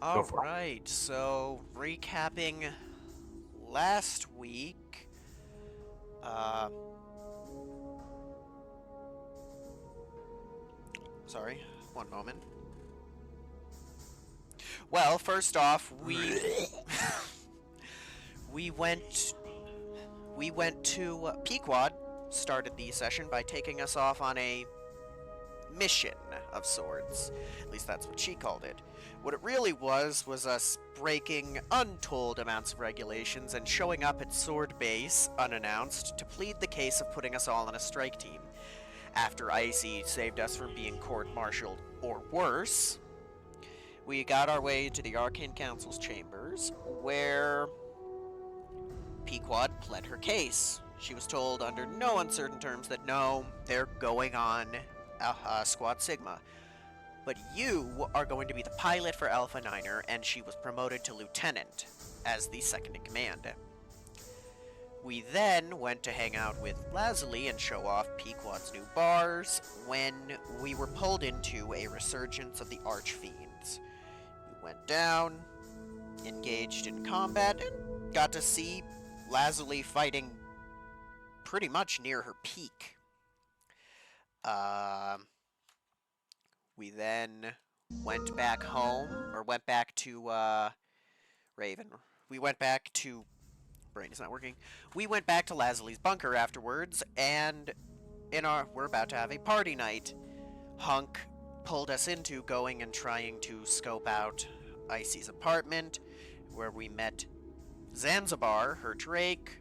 Go for it. Alright, so recapping last week, uh, sorry, one moment. Well, first off, we went we went to Pequod, started the session by taking us off on a mission of sorts. At least that's what she called it. What it really was us breaking untold amounts of regulations and showing up at Sword Base unannounced to plead the case of putting us all on a strike team. After Icy saved us from being court-martialed or worse, we got our way to the Arcane Council's chambers, where Pequod pled her case. She was told under no uncertain terms that no, they're going on Squad Sigma. But you are going to be the pilot for Alpha Niner, and she was promoted to lieutenant as the second in command. We then went to hang out with Lazuli and show off Pequod's new bars when we were pulled into a resurgence of the Archfiends. We went down, engaged in combat, and got to see Lazuli fighting pretty much near her peak. We then went back home, or went back to Raven. We went back to brain is not working. We went back to Lazuli's bunker afterwards, and we're about to have a party night. Hunk pulled us into going and trying to scope out Icy's apartment, where we met Zanzibar, her Drake.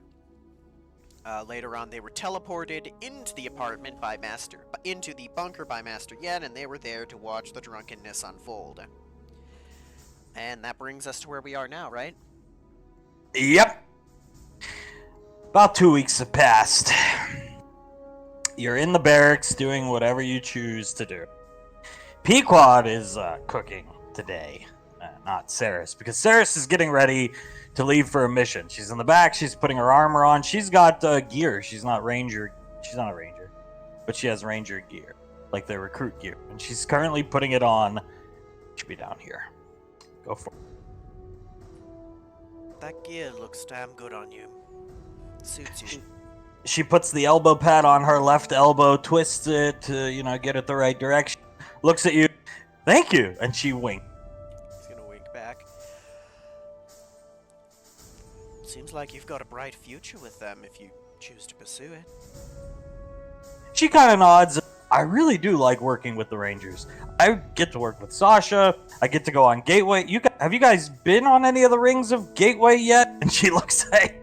Later on, they were teleported into the into the bunker by Master Yen, and they were there to watch the drunkenness unfold. And that brings us to where we are now, right? Yep. About 2 weeks have passed. You're in the barracks doing whatever you choose to do. Pequod is cooking today, not Saris, because Saris is getting ready to leave for a mission. She's in the back. She's putting her armor on. She's got gear. She's not a ranger, but she has ranger gear, like the recruit gear, and she's currently putting it on. Should be down here. Go for it. That gear looks damn good on you. Suits you. She puts the elbow pad on her left elbow, twists it to, get it the right direction. Looks at you. Thank you. And she winks. He's gonna wink back. Seems like you've got a bright future with them if you choose to pursue it. She kind of nods. I really do like working with the Rangers. I get to work with Sasha. I get to go on Gateway. Have you guys been on any of the rings of Gateway yet? And she looks at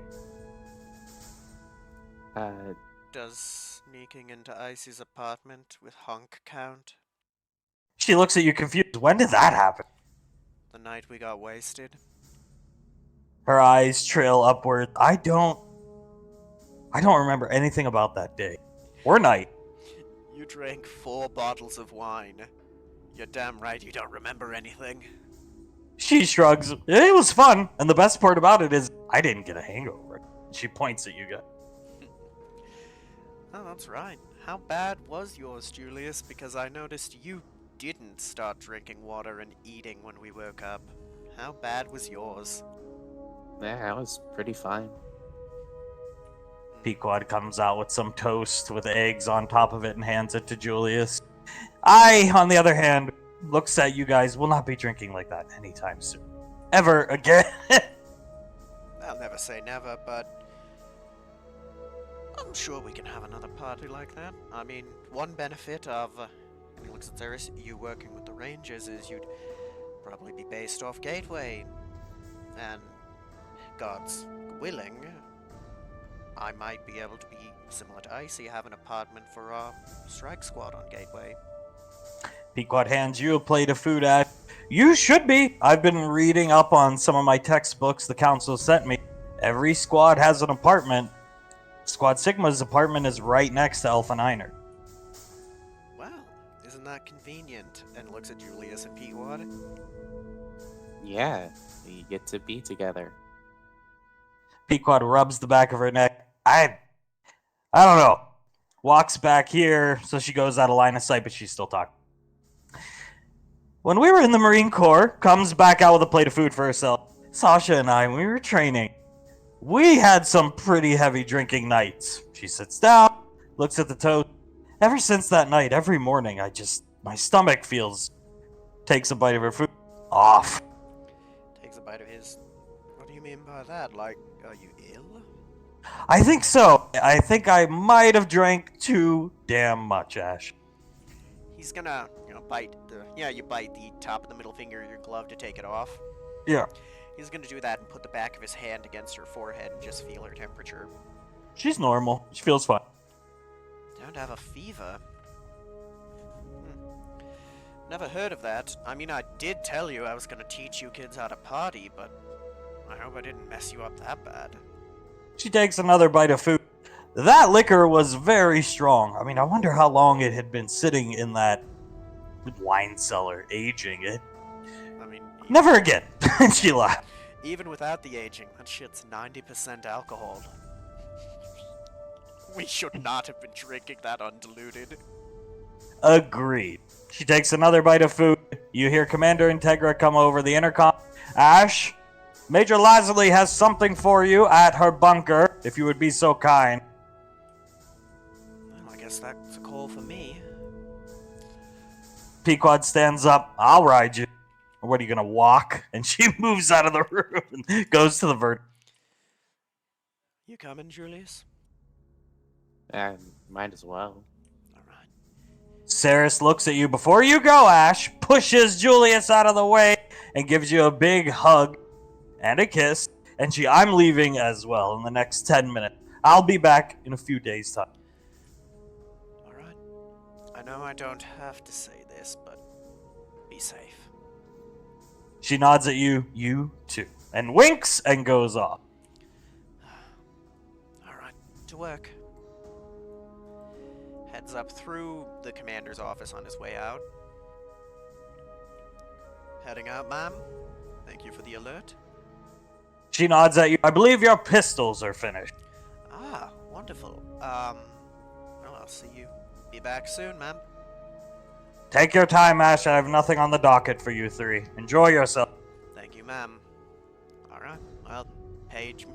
Does sneaking into Icy's apartment with Hunk count? She looks at you confused. When did that happen? The night we got wasted? Her eyes trail upward. I don't remember anything about that day or night. You drank 4 bottles of wine. You're damn right you don't remember anything. She shrugs. It was fun, and the best part about it is I didn't get a hangover. She points at you guys. Oh, that's right. How bad was yours, Julius? Because I noticed you didn't start drinking water and eating when we woke up. How bad was yours? Yeah, I was pretty fine. Pequod comes out with some toast with eggs on top of it and hands it to Julius. I, on the other hand, looks at you guys, will not be drinking like that anytime soon. Ever again. I'll never say never, but I'm sure we can have another party like that. I mean, one benefit of, and he looks at Ceres, you working with the Rangers is you'd probably be based off Gateway. And God's willing, I might be able to be similar to Icy, have an apartment for our strike squad on Gateway. Pequod hands you a plate of food at. You should be. I've been reading up on some of my textbooks the council sent me. Every squad has an apartment. Squad Sigma's apartment is right next to Alpha Niner. Well, isn't that convenient? And looks at Julius and Pequod. Yeah, we get to be together. Pequod rubs the back of her neck. I don't know. Walks back here, so she goes out of line of sight, but she's still talking. When we were in the Marine Corps, comes back out with a plate of food for herself. Sasha and I, when we were training, we had some pretty heavy drinking nights. She sits down, looks at the toast. Ever since that night, every morning, my stomach takes a bite of her food, off. Takes a bite of his. What do you mean by that? Like, are you ill? I think so. I think I might have drank too damn much, Ash. He's gonna, bite the. Yeah, you bite the top of the middle finger of your glove to take it off. Yeah. He's gonna do that and put the back of his hand against her forehead and just feel her temperature. She's normal. She feels fine. Don't have a fever. Never heard of that. I mean, I did tell you I was gonna teach you kids how to potty, but I hope I didn't mess you up that bad. She takes another bite of food. That liquor was very strong. I mean, I wonder how long it had been sitting in that wine cellar, aging it. I mean, Never again. She laughed. even without the aging, that shit's 90% alcohol. We should not have been drinking that undiluted. Agreed. She takes another bite of food. You hear Commander Integra come over the intercom. Ash, Major Lazuli has something for you at her bunker, if you would be so kind. Well, I guess that's a call for me. Pequod stands up. I'll ride you. Or what, are you going to walk? And she moves out of the room and goes to the vert. You coming, Julius? Might as well. Alright. Saris looks at you. Before you go, Ash pushes Julius out of the way and gives you a big hug and a kiss. And I'm leaving as well in the next 10 minutes. I'll be back in a few days' time. Alright. I know I don't have to say this, but be safe. She nods at you. You too. And winks and goes off. Alright, to work. Heads up through the commander's office on his way out. Heading out, ma'am. Thank you for the alert. She nods at you. I believe your pistols are finished. Ah, wonderful. Well, I'll see you. Be back soon, ma'am. Take your time, Ash. I have nothing on the docket for you three. Enjoy yourself. Thank you, ma'am. Alright, well, Paige,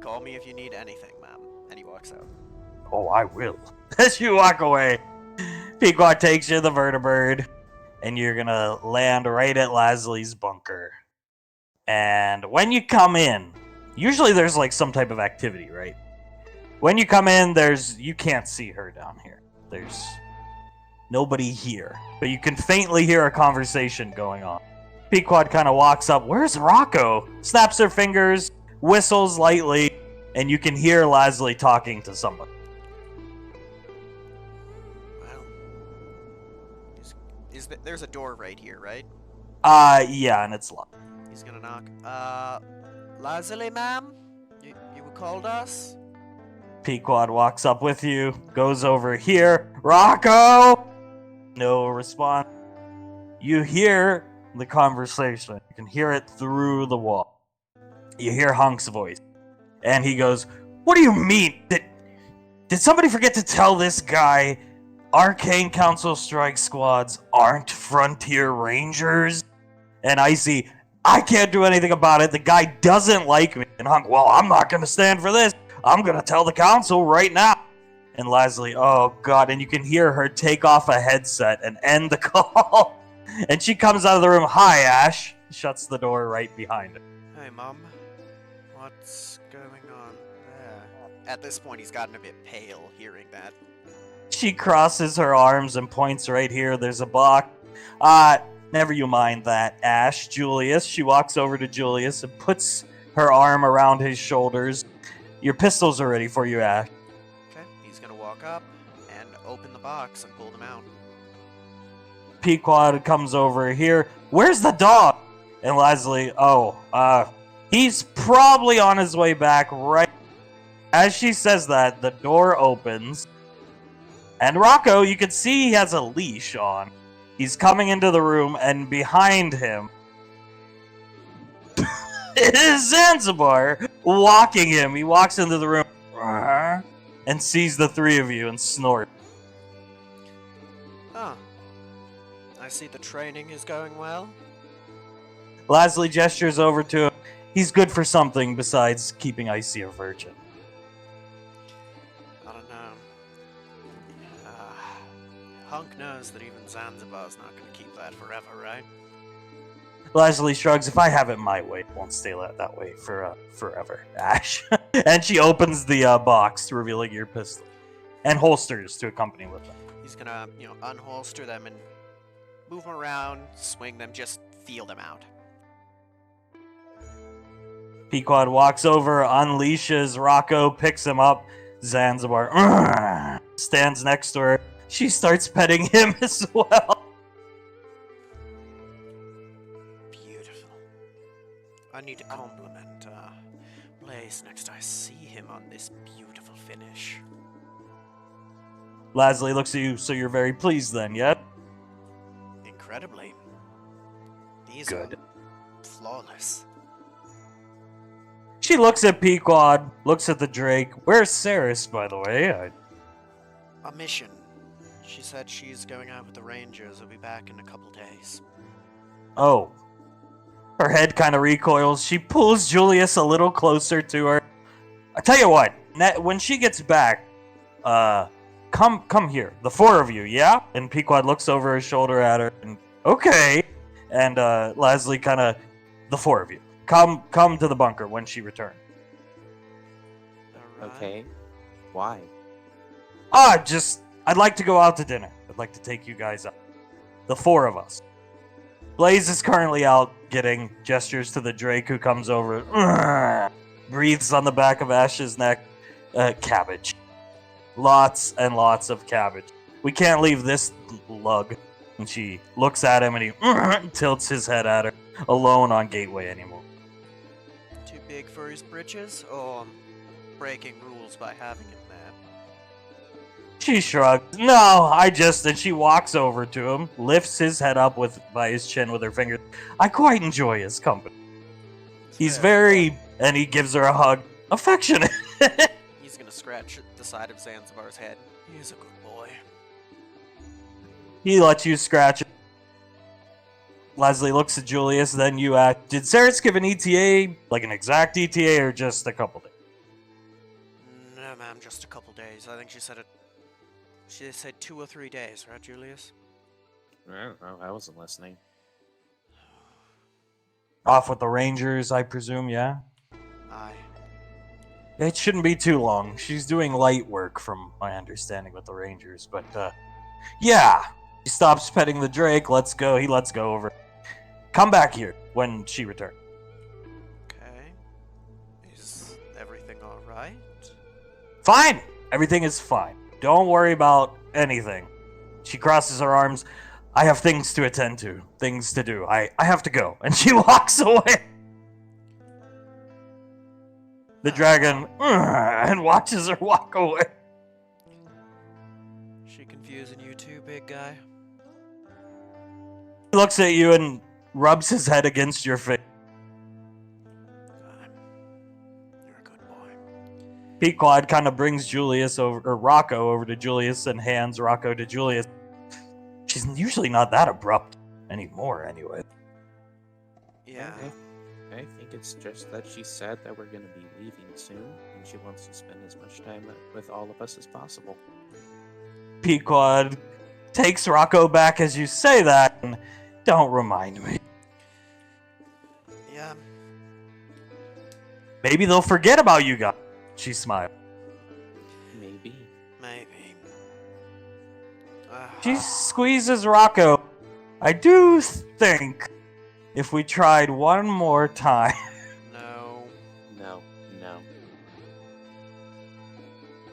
call me if you need anything, ma'am. And he walks out. Oh, I will. As you walk away, Pequod takes you the vertibird, and you're gonna land right at Lasley's bunker. And when you come in, usually there's like some type of activity, right? When you come in, you can't see her down here. There's nobody here, but you can faintly hear a conversation going on. Pequod kind of walks up. Where's Rocco? Snaps her fingers, whistles lightly, and you can hear Lasley talking to someone. Well, there's a door right here, right? Yeah, and it's locked. He's gonna knock. Lazuli, ma'am? You called us? Pequod walks up with you, goes over here. Rocco! No response. You hear the conversation. You can hear it through the wall. You hear Hunk's voice. And he goes, what do you mean? Did somebody forget to tell this guy Arcane Council strike squads aren't Frontier Rangers? And Icy, I can't do anything about it. The guy doesn't like me. And Hunk, well, I'm not going to stand for this. I'm going to tell the council right now. And Lasley, oh God, and you can hear her take off a headset and end the call. And she comes out of the room, hi Ash, shuts the door right behind her. Hey, Mum. What's going on there? At this point, he's gotten a bit pale hearing that. She crosses her arms and points right here, there's a box. Never you mind that, Ash. Julius, she walks over to Julius and puts her arm around his shoulders. Your pistols are ready for you, Ash. Okay, he's gonna walk up and open the box and pull them out. Pequod comes over here. Where's the dog? And Leslie, he's probably on his way back right. As she says that, the door opens. And Rocco, you can see he has a leash on. He's coming into the room, and behind him is Zanzibar walking him. He walks into the room and sees the three of you and snorts. Huh. I see the training is going well. Lasley gestures over to him. He's good for something besides keeping Icy a virgin. I don't know. Hunk knows that even Zanzibar's not going to keep that forever, right? Lasley shrugs. If I have it my way, it won't stay that way for forever. Ash. And she opens the box, revealing your pistol. And holsters to accompany with them. He's gonna, unholster them and move them around, swing them, just feel them out. Pequod walks over, unleashes Rocco, picks him up. Zanzibar stands next to her. She starts petting him as well. Beautiful. I need to compliment Blaze next time I see him on this beautiful finish. Lasley looks at you, so you're very pleased then, yeah? Incredibly. These Good. are flawless. She looks at Pequod, looks at the Drake. Where's Ceres, by the way? A mission. She said she's going out with the Rangers. Will be back in a couple days. Oh. Her head kind of recoils. She pulls Julius a little closer to her. I tell you what, when she gets back, come here. The four of you, yeah? And Pequod looks over his shoulder at her, and okay. And Lasley kind of, the four of you. Come to the bunker when she returns. Alright. Okay. Why? I'd like to go out to dinner. I'd like to take you guys out. The four of us. Blaze is currently out getting gestures to the Drake who comes over. Breathes on the back of Ash's neck. Cabbage. Lots and lots of cabbage. We can't leave this lug. And she looks at him and he tilts his head at her. Alone on Gateway anymore. Too big for his britches, or breaking rules by having him there? She shrugs. No, and she walks over to him, lifts his head up by his chin with her fingers. I quite enjoy his company. He's very, and he gives her a hug, affectionate. He's gonna scratch the side of Zanzibar's head. He's a good boy. He lets you scratch it. Lasley looks at Julius, then you ask, did Ceres give an ETA, like an exact ETA, or just a couple days? No, ma'am, just a couple days. I think she said 2 or 3 days, right, Julius? I don't know. I wasn't listening. Off with the Rangers, I presume, yeah? Aye. It shouldn't be too long. She's doing light work, from my understanding, with the Rangers, but, yeah. He stops petting the Drake, let's go, he lets go over. Come back here when she returns. Okay. Is everything alright? Fine! Everything is fine. Don't worry about anything. She crosses her arms. I have things to attend to. Things to do. I have to go. And she walks away. The dragon and watches her walk away. She confusing you too, big guy? He looks at you and rubs his head against your face. You're a good boy. Pequod kind of brings Julius over, or Rocco over to Julius and hands Rocco to Julius. She's usually not that abrupt anymore, anyway. Yeah. I think it's just that she said that we're going to be leaving soon, and she wants to spend as much time with all of us as possible. Pequod takes Rocco back as you say that, and don't remind me. Yeah. Maybe they'll forget about you guys. She smiled. Maybe. Maybe. She squeezes Rocco. I do think if we tried one more time. No. No.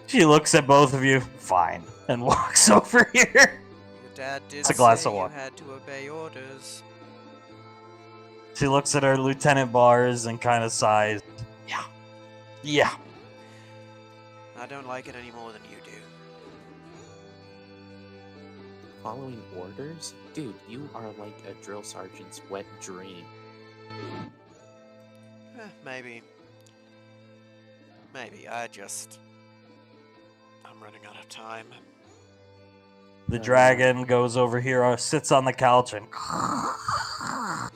She looks at both of you. Fine. And walks over here. Your dad did It's a glass say of you water. had to obey orders. She looks at her Lieutenant Bars and kind of sighs. Yeah. I don't like it any more than you do. Following orders? Dude, you are like a drill sergeant's wet dream. Maybe. I'm running out of time. The dragon goes over here, sits on the couch, and Time.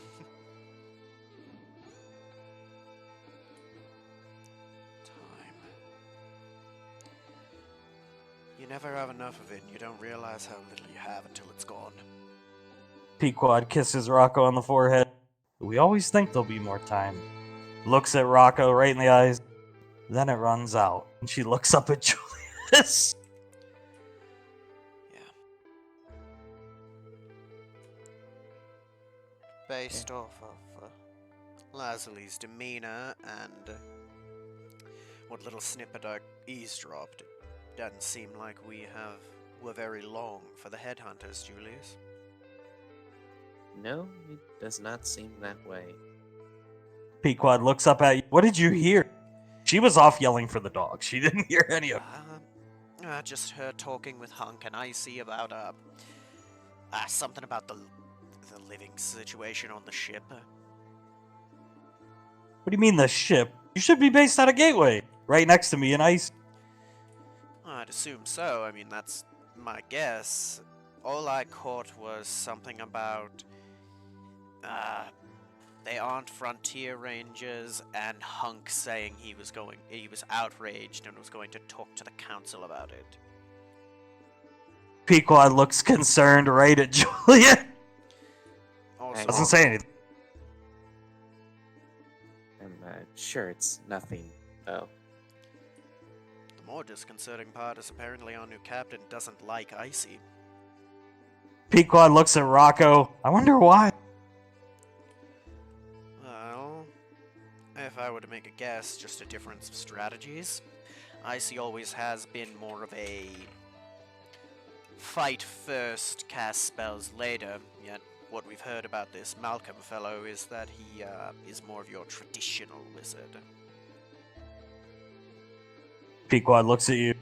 You never have enough of it, and you don't realize how little you have until it's gone. Pequod kisses Rocco on the forehead. We always think there'll be more time. Looks at Rocco right in the eyes. Then it runs out, and she looks up at Julius. Yeah. Based off of Laslie's demeanor and what little snippet I eavesdropped, it doesn't seem like we're very long for the headhunters, Julius. No, it does not seem that way. Pequod looks up at you. What did you hear? She was off yelling for the dog. She didn't hear any of it. Just her talking with Hunk and Icy about something about the living situation on the ship. What do you mean the ship? You should be based out of Gateway, right next to me in ice. I'd assume so. I mean, that's my guess. All I caught was something about they aren't frontier rangers, and Hunk saying he was outraged and was going to talk to the council about it. Pequod looks concerned right at Juliet. Also, Doesn't say anything. I'm sure it's nothing, though. the more disconcerting part is apparently our new captain doesn't like Icy. Pequod looks at Rocco. I wonder why. Well, if I were to make a guess, just a difference of strategies. Icy always has been more of a fight first, cast spells later, yet what we've heard about this Malcolm fellow is that he is more of your traditional wizard. Pequod looks at you.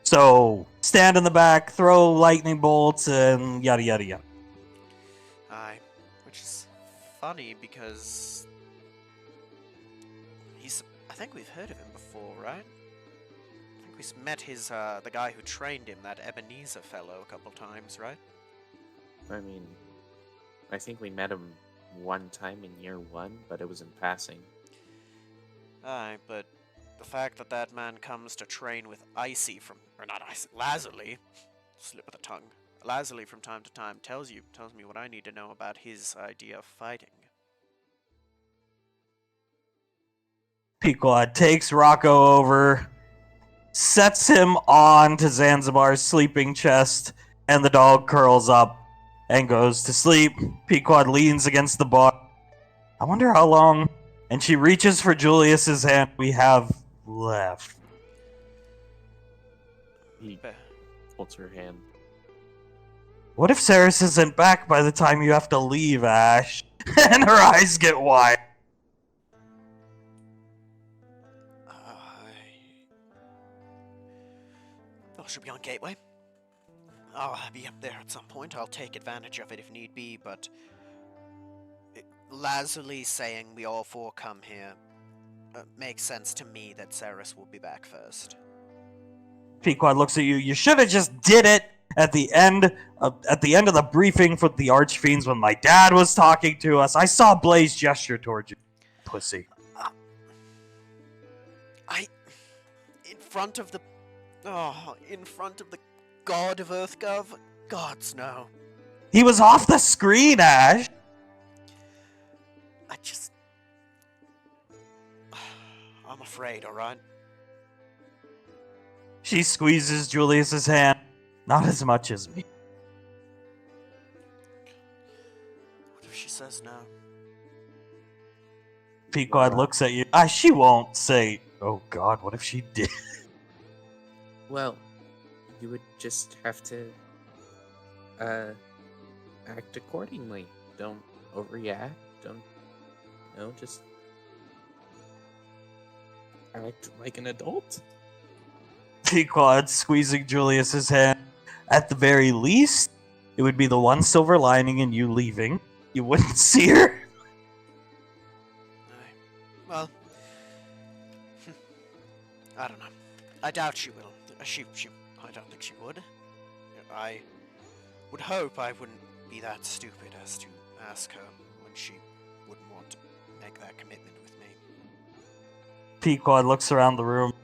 So, stand in the back, throw lightning bolts, and yada yada yada. Aye, which is funny because I think we've heard of him before, right? I think we've met the guy who trained him, that Ebenezer fellow, a couple times, right? I mean, I think we met him one time in year 1, but it was in passing. Aye, but the fact that that man comes to train with Icy Lazuli, slip of the tongue, Lazuli from time to time tells me what I need to know about his idea of fighting. Pequod takes Rocco over, sets him on to Zanzibar's sleeping chest, and the dog curls up and goes to sleep. Pequod leans against the bar. I wonder how long. And she reaches for Julius's hand. We have left. He holds her hand. What if Ceres isn't back by the time you have to leave, Ash? And her eyes get wide. She'll be on Gateway. I'll be up there at some point. I'll take advantage of it if need be, but Lazuli saying we all four come here makes sense to me that Ceres will be back first. Pequod looks at you. You should have just did it at the end of the briefing for the Archfiends when my dad was talking to us. I saw Blaze gesture towards you, pussy. In front of the god of EarthGov? Gods, no. He was off the screen, Ash. I'm afraid, alright? She squeezes Julius's hand. Not as much as me. What if she says no? Pequod looks at you. She won't say, oh god, what if she did? Well, you would just have to act accordingly. Don't overreact. Don't, just act like an adult. Pequod squeezing Julius's hand. At the very least, it would be the one silver lining in you leaving. You wouldn't see her. Well, I don't know. I doubt she will. I don't think she would. would hope I wouldn't be that stupid as to ask her when she wouldn't want to make that commitment with me. Pequod looks around the room.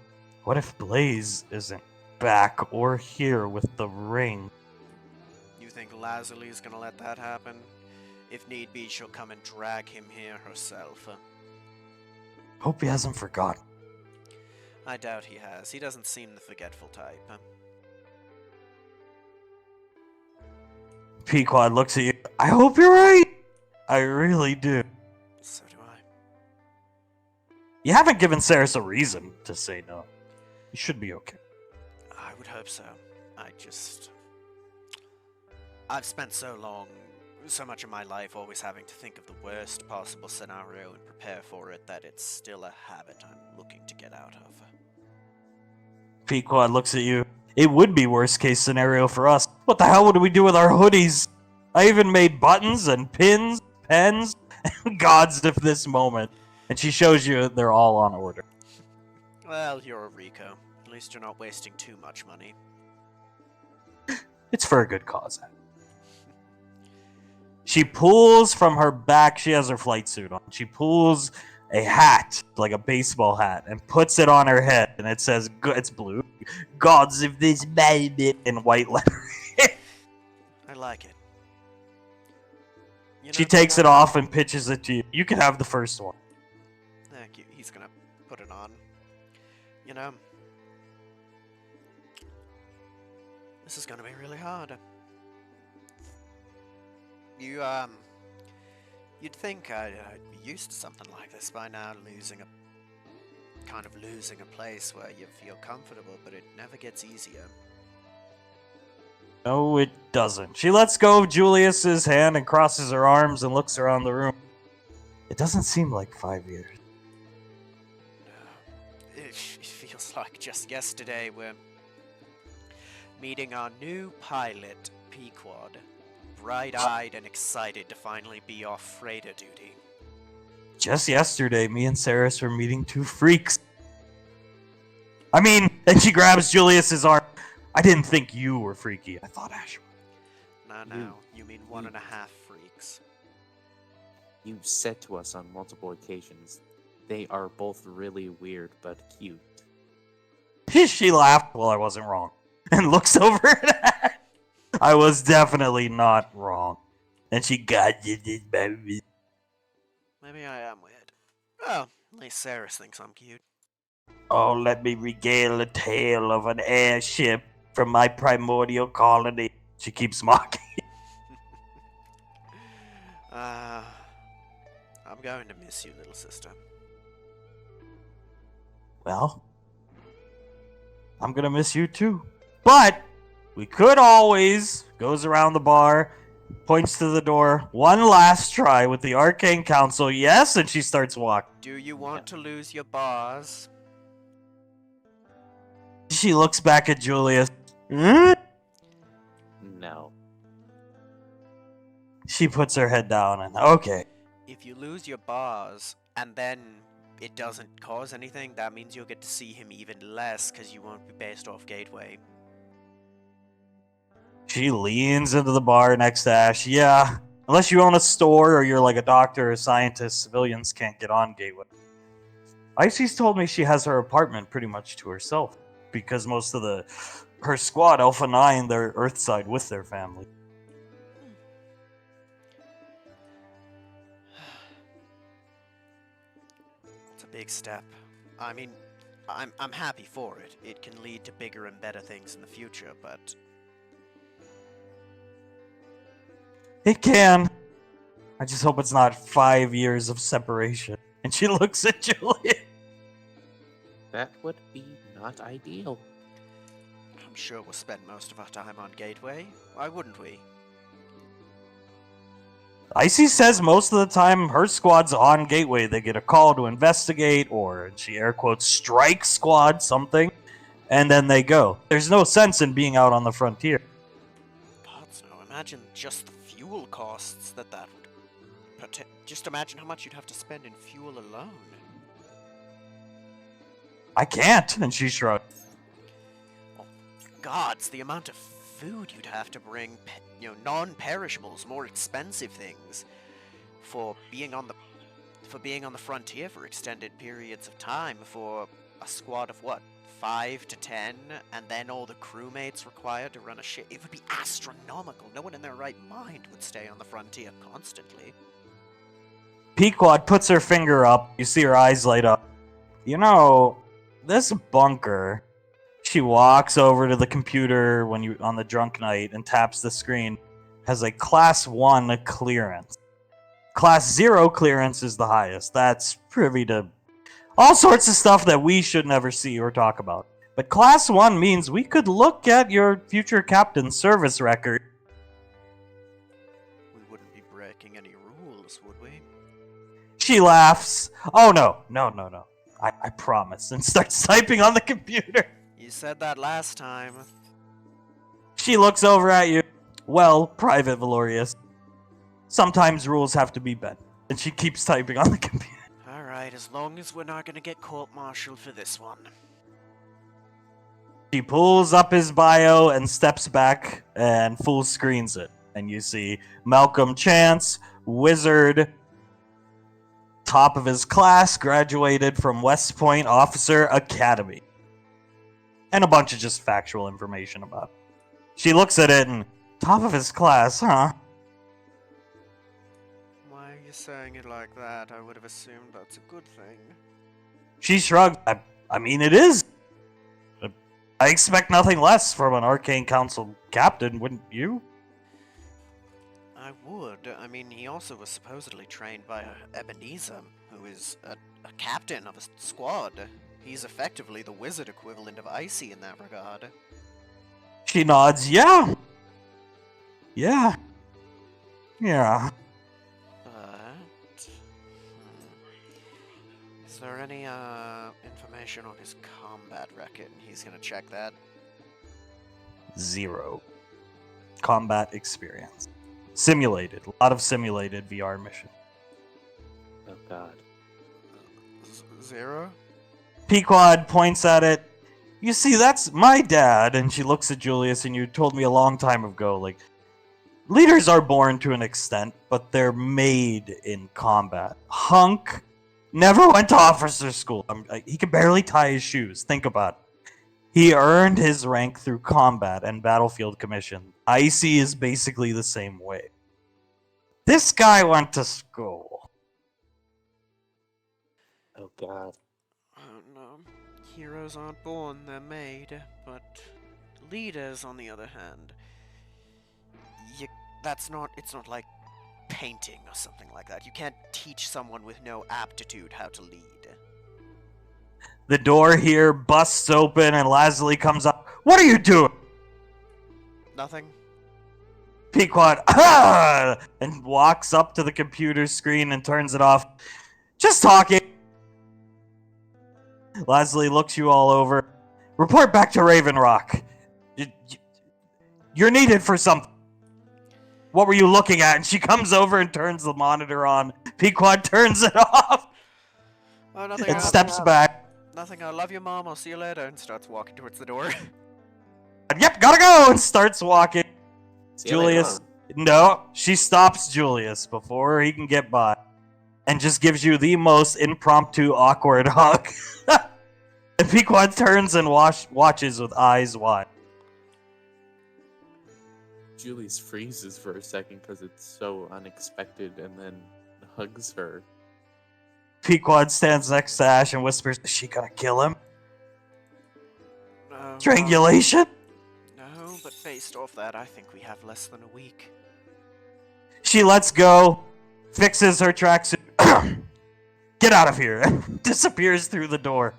What if Blaze isn't back or here with the ring? You think Lazarly's gonna let that happen? If need be, she'll come and drag him here herself. Hope he hasn't forgotten. I doubt he has. He doesn't seem the forgetful type. Pequod looks at you. I hope you're right. I really do. So do I. You haven't given Saris a reason to say no. You should be okay. I would hope so. I've spent so much of my life always having to think of the worst possible scenario and prepare for it that it's still a habit I'm looking to get out of. Pequod looks at you. It would be worst case scenario for us. What the hell would we do with our hoodies? I even made buttons and pins, pens, and gods of this moment. And she shows you they're all on order. Well, you're a Rico. At least you're not wasting too much money. It's for a good cause. She pulls from her back, she has her flight suit on. She pulls a hat, like a baseball hat, and puts it on her head. And it says, it's blue, gods of this baby, in white lettering. I like it. You know, She takes it off and pitches it to you. You can have the first one. Thank you. He's gonna put it on. You know, this is gonna be really hard. You'd think I'd be used to something like this by now, losing a place where you feel comfortable, but it never gets easier. No, it doesn't. She lets go of Julius's hand and crosses her arms and looks around the room. It doesn't seem like 5 years. No, it feels like just yesterday we're meeting our new pilot, Pequod. Bright-eyed and excited to finally be off freighter duty. Just yesterday, me and Saris were meeting two freaks. And she grabs Julius's arm. I didn't think you were freaky. I thought Ash was. No, you mean 1.5 freaks. You said to us on multiple occasions, they are both really weird but cute. She laughed. Well, I wasn't wrong. And looks over at Ash. I was definitely not wrong. And she got you, baby. Maybe I am weird. Oh, at least Saris thinks I'm cute. Oh, let me regale a tale of an airship from my primordial colony. She keeps mocking. I'm going to miss you, little sister. Well, I'm gonna miss you too. But we could always, goes around the bar, points to the door, one last try with the Arcane Council. Yes, and she starts walking. Do you want to lose your bars? She looks back at Julius. Hmm? No. She puts her head down and, okay. If you lose your bars and then it doesn't cause anything, that means you'll get to see him even less because you won't be based off Gateway. She leans into the bar next to Ash. Yeah, unless you own a store or you're like a doctor or a scientist, civilians can't get on Gateway. Icy's told me she has her apartment pretty much to herself because most of her squad, Alpha 9, they're Earthside with their family. It's a big step. I'm happy for it. It can lead to bigger and better things in the future, but It can. I just hope it's not 5 years of separation. And she looks at Julian. That would be not ideal. I'm sure we'll spend most of our time on Gateway. Why wouldn't we? Icy says most of the time her squad's on Gateway. They get a call to investigate, or she air quotes strike squad something, and then they go. There's no sense in being out on the frontier. Gods no, imagine just the fuel costs that would... Just imagine how much you'd have to spend in fuel alone. I can't, and she shrugged. Oh, gods, the amount of food, you'd have to bring, non-perishables, more expensive things for being on the frontier for extended periods of time for a squad of what, 5 to 10, and then all the crewmates required to run a ship. It would be astronomical. No one in their right mind would stay on the frontier constantly. Pequod puts her finger up. You see her eyes light up. You know, this bunker. She walks over to the computer on the drunk night and taps the screen. Has a class 1 clearance. Class 0 clearance is the highest. That's privy to all sorts of stuff that we should never see or talk about. But class 1 means we could look at your future captain's service record. We wouldn't be breaking any rules, would we? She laughs. Oh, no. I promise. And starts typing on the computer. You said that last time. She looks over at you. Well, Private Valorius. Sometimes rules have to be bent. And she keeps typing on the computer. Alright, as long as we're not gonna get court-martialed for this one. She pulls up his bio and steps back and full screens it. And you see Malcolm Chance, wizard, top of his class, graduated from West Point Officer Academy. And a bunch of just factual information about it. She looks at it and, top of his class, huh? Why are you saying it like that? I would have assumed that's a good thing. She shrugged. I mean, it is. I expect nothing less from an Arcane Council captain, wouldn't you? I would. I mean, he also was supposedly trained by Ebenezer, who is a captain of a squad. He's effectively the wizard equivalent of Icy in that regard. She nods. Yeah. But... Is there any information on his combat record? He's gonna check that. 0 combat experience. Simulated. A lot of simulated VR mission. Oh god. 0? Pequod points at it. You see, that's my dad. And she looks at Julius, and you told me a long time ago, like, leaders are born to an extent, but they're made in combat. Hunk never went to officer school. He can barely tie his shoes. Think about it. He earned his rank through combat and battlefield commission. Icy is basically the same way. This guy went to school. Oh god. Oh no. Heroes aren't born, they're made. But leaders, on the other hand, it's not like painting or something like that. You can't teach someone with no aptitude how to lead. The door here busts open and Lazuli comes up. What are you doing? Nothing? Pequod, and walks up to the computer screen and turns it off. Just talking. Lazuli looks you all over. Report back to Raven Rock. You're needed for something. What were you looking at? And she comes over and turns the monitor on. Pequod turns it off. Oh, nothing. And steps back. Nothing. I love you, Mom. I'll see you later. And starts walking towards the door. Yep, gotta go. And starts walking. See you later. Julius. No, she stops Julius before he can get by. And just gives you the most impromptu, awkward hug. And Pequod turns and watches with eyes wide. Julius freezes for a second because it's so unexpected and then hugs her. Pequod stands next to Ash and whispers, is she gonna kill him? No. Strangulation? No, but based off that, I think we have less than a week. She lets go, fixes her tracksuit. Get out of here. And disappears through the door.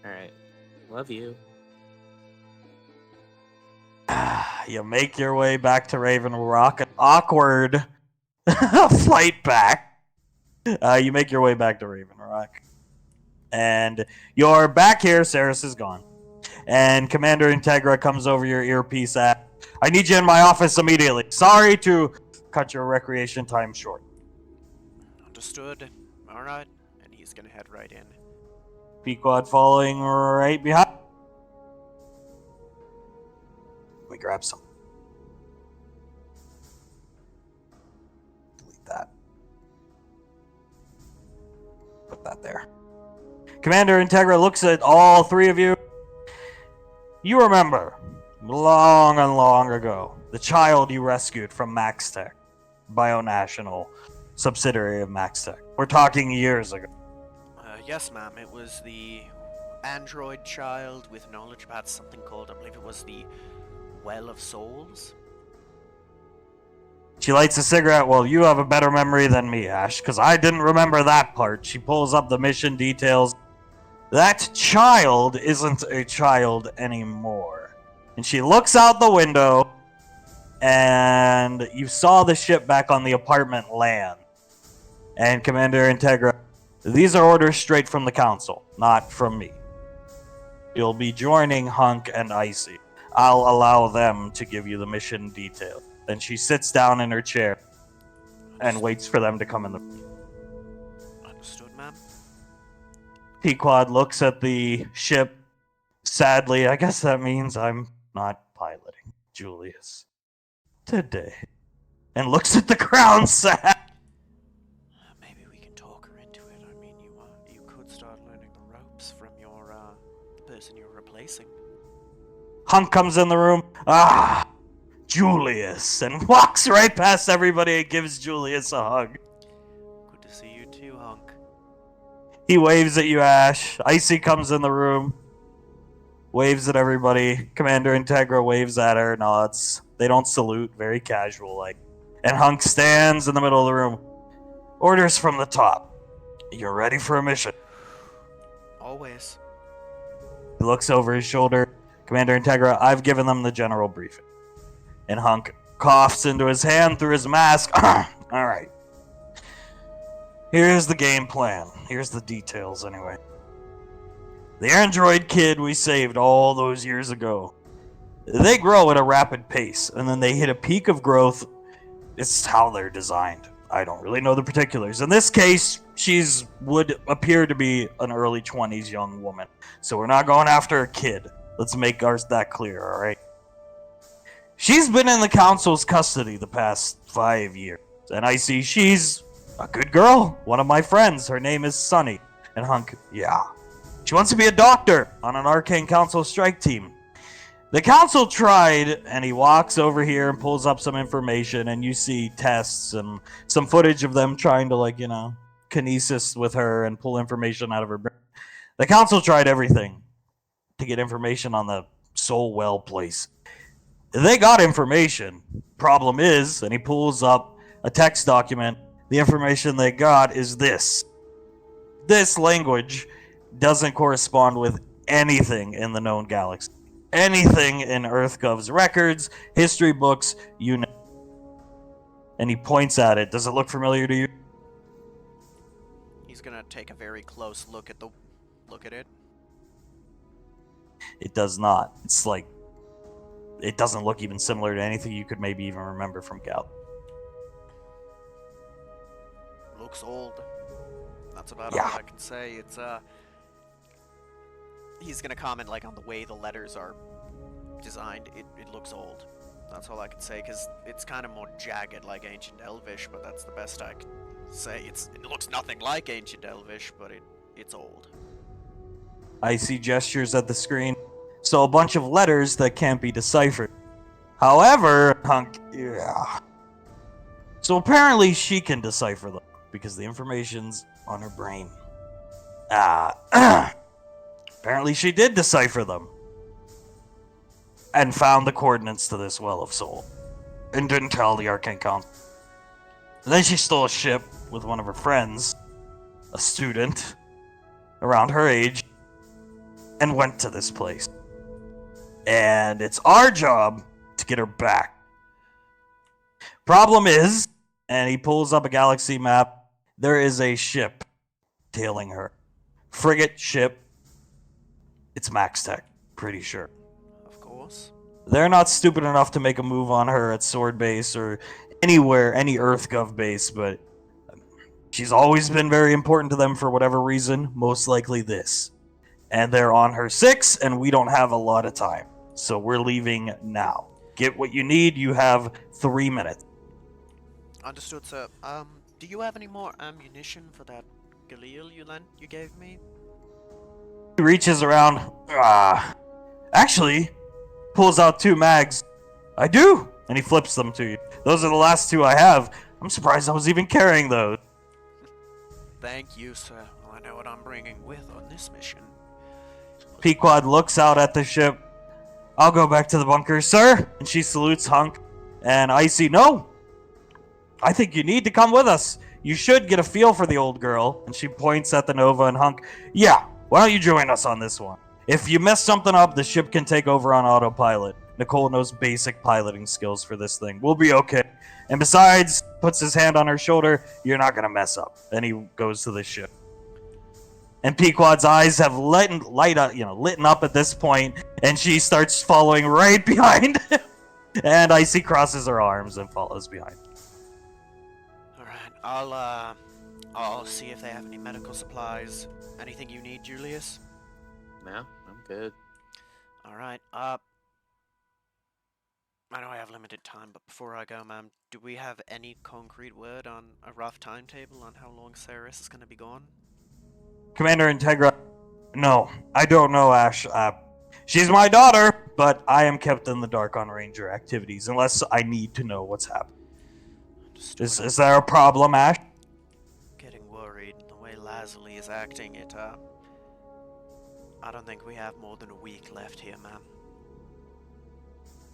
Alright. Love you. You make your way back to Raven Rock. An awkward flight back. You make your way back to Raven Rock. And you're back here. Saris is gone. And Commander Integra comes over your earpiece at, I need you in my office immediately. Sorry to cut your recreation time short. Understood. Alright. And he's gonna head right in. Pequod following right behind. me grab some. Delete that. Put that there. Commander Integra looks at all three of you. You remember, long and long ago, the child you rescued from MaxTech, Bionational subsidiary of MaxTech. We're talking years ago. Yes, ma'am. It was the android child with knowledge about something called, I believe it was the Well of Souls. She lights a cigarette. Well, you have a better memory than me, Ash, because I didn't remember that part. She pulls up the mission details. That child isn't a child anymore. And she looks out the window, and you saw the ship back on the apartment land. And Commander Integra, these are orders straight from the Council, not from me. You'll be joining Hunk and Icy. I'll allow them to give you the mission detail. Then she sits down in her chair and waits for them to come in the room. Understood, ma'am. Pequod looks at the ship sadly. I guess that means I'm not piloting Julius today. And looks at the crown sad. Maybe we can talk her into it. I mean, you could start learning the ropes from your the person you're replacing. Hunk comes in the room. Julius, and walks right past everybody and gives Julius a hug. Good to see you too, Hunk. He waves at you, Ash. Icy comes in the room, waves at everybody. Commander Integra waves at her, nods. They don't salute, very casual like. And Hunk stands in the middle of the room. Orders from the top. You're ready for a mission. Always. He looks over his shoulder. Commander Integra, I've given them the general briefing. And Hunk coughs into his hand through his mask. Alright. Here's the game plan. Here's the details, anyway. The android kid we saved all those years ago. They grow at a rapid pace, and then they hit a peak of growth. It's how they're designed. I don't really know the particulars. In this case, she's would appear to be an early 20s young woman. So we're not going after a kid. Let's make ours that clear, alright? She's been in the Council's custody the past 5 years. And I see she's a good girl. One of my friends. Her name is Sunny. And Hunk, yeah. She wants to be a doctor on an Arcane Council strike team. The Council tried, and he walks over here and pulls up some information, and you see tests and some footage of them trying to, like, kinesis with her and pull information out of her brain. The Council tried everything to get information on the Soul Well place. They got information. Problem is, and he pulls up a text document, the information they got is this. This language doesn't correspond with anything in the known galaxy. Anything in EarthGov's records, history books, you know. And he points at it. Does it look familiar to you? He's gonna take a very close look at it. It does not. It's like, it doesn't look even similar to anything you could maybe even remember from Gal. Looks old. That's about Yeah. all I can say. It's he's gonna comment like on the way the letters are designed. It looks old. That's all I can say, because it's kind of more jagged like Ancient Elvish, but that's the best I can say. It looks nothing like Ancient Elvish, but it's old. I see gestures at the screen. So a bunch of letters that can't be deciphered. However, Hunk, yeah. So apparently she can decipher them, because the information's on her brain. Apparently she did decipher them. And found the coordinates to this Well of Soul. And didn't tell the Arcane Council. And then she stole a ship with one of her friends, a student, around her age, and went to this place. And it's our job to get her back. Problem is, and he pulls up a galaxy map, there is a ship tailing her. Frigate ship. It's MaxTech, pretty sure. Of course. They're not stupid enough to make a move on her at Sword Base or anywhere, any EarthGov base, but she's always been very important to them for whatever reason, most likely this. And they're on her 6, and we don't have a lot of time. So we're leaving now. Get what you need. You have 3 minutes. Understood, sir. Do you have any more ammunition for that Galil you gave me? He reaches around. Actually, pulls out 2 mags. I do, and he flips them to you. Those are the last 2 I have. I'm surprised I was even carrying those. Thank you, sir. Well, I know what I'm bringing with on this mission. Pequod looks out at the ship. I'll go back to the bunker, sir. And she salutes Hunk. And Icy, no. I think you need to come with us. You should get a feel for the old girl. And she points at the Nova and Hunk. Yeah, why don't you join us on this one? If you mess something up, the ship can take over on autopilot. Nicole knows basic piloting skills for this thing. We'll be okay. And besides, puts his hand on her shoulder, you're not going to mess up. Then he goes to the ship. And Pequod's eyes have litten up at this point, and she starts following right behind him. And Icy crosses her arms and follows behind. Alright, I'll see if they have any medical supplies. Anything you need, Julius? No, I'm good. Alright, I know I have limited time, but before I go, ma'am, do we have any concrete word on a rough timetable on how long Ceres is going to be gone? Commander Integra, no, I don't know, Ash. She's my daughter, but I am kept in the dark on Ranger activities unless I need to know what's happening. Is there a problem, Ash? Getting worried. The way Lazuli is acting, I don't think we have more than a week left here, ma'am.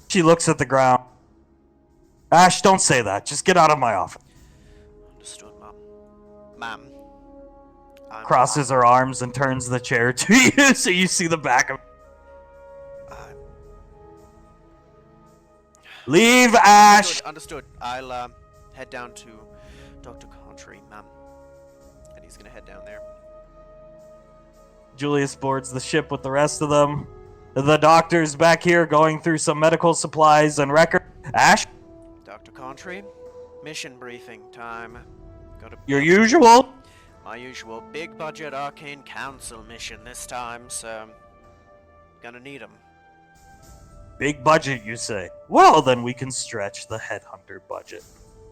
She looks at the ground. Ash, don't say that. Just get out of my office. Understood, ma'am. Ma'am. Crosses her arms and turns the chair to you so you see the back of it. Leave, Ash! Understood. I'll head down to Dr. Contry, ma'am. And he's gonna head down there. Julius boards the ship with the rest of them. The doctor's back here going through some medical supplies and records. Ash? Dr. Contry, mission briefing time. Your usual? My usual big budget Arcane Council mission this time, so gonna need 'em. Big budget, you say? Well, then we can stretch the headhunter budget.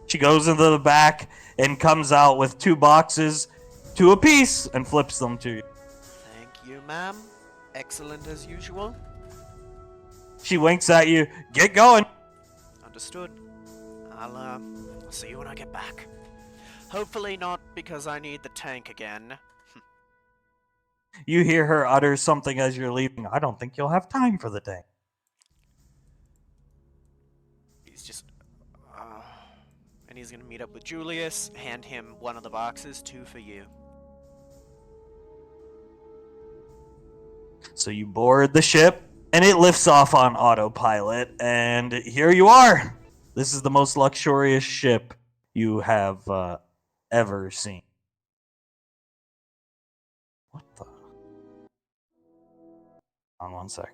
She goes into the back and comes out with 2 boxes, 2 apiece, and flips them to you. Thank you, ma'am. Excellent as usual. She winks at you. Get going. Understood. I'll see you when I get back. Hopefully not because I need the tank again. You hear her utter something as you're leaving. I don't think you'll have time for the tank. He's just... and he's gonna meet up with Julius, hand him one of the boxes, 2 for you. So you board the ship, and it lifts off on autopilot, and here you are. This is the most luxurious ship you have ever seen. What the? On one sec.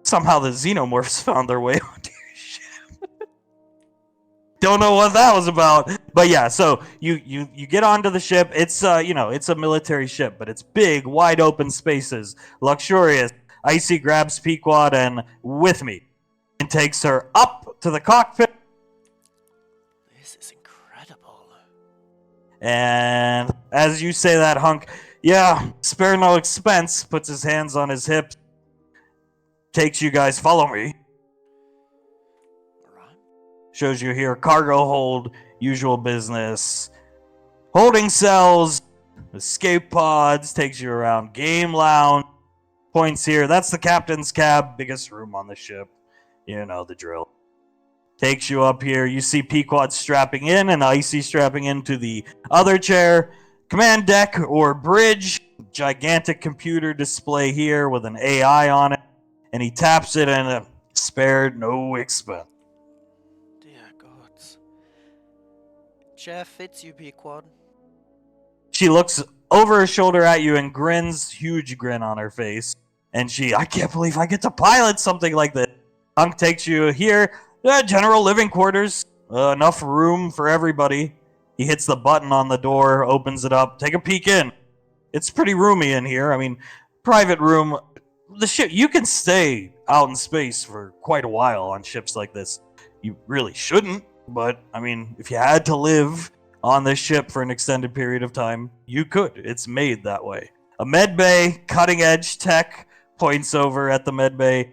Somehow the xenomorphs found their way onto your ship. Don't know what that was about. But yeah, so you get onto the ship. It's it's a military ship, but it's big, wide open spaces, luxurious. Icy grabs Pequod and with me and takes her up to the cockpit. This is incredible. And as you say that, Hunk, yeah, spare no expense, puts his hands on his hips, takes you guys, follow me. Alright. Shows you here, cargo hold, usual business, holding cells, escape pods, takes you around game lounge, points here, that's the captain's cab, biggest room on the ship, you know the drill. Takes you up here, you see Pequod strapping in and Icy strapping into the other chair. Command deck or bridge, gigantic computer display here with an AI on it, and he taps it and spared no expense. Dear gods. Jeff, it's you, Pequod. She looks over her shoulder at you and grins, huge grin on her face. And I can't believe I get to pilot something like this. Hunk takes you here, general living quarters, enough room for everybody. He hits the button on the door, opens it up. Take a peek in. It's pretty roomy in here. I mean, private room. The ship, you can stay out in space for quite a while on ships like this. You really shouldn't, but I mean, if you had to live on this ship for an extended period of time, you could. It's made that way. A med bay, cutting edge tech, points over at the med bay.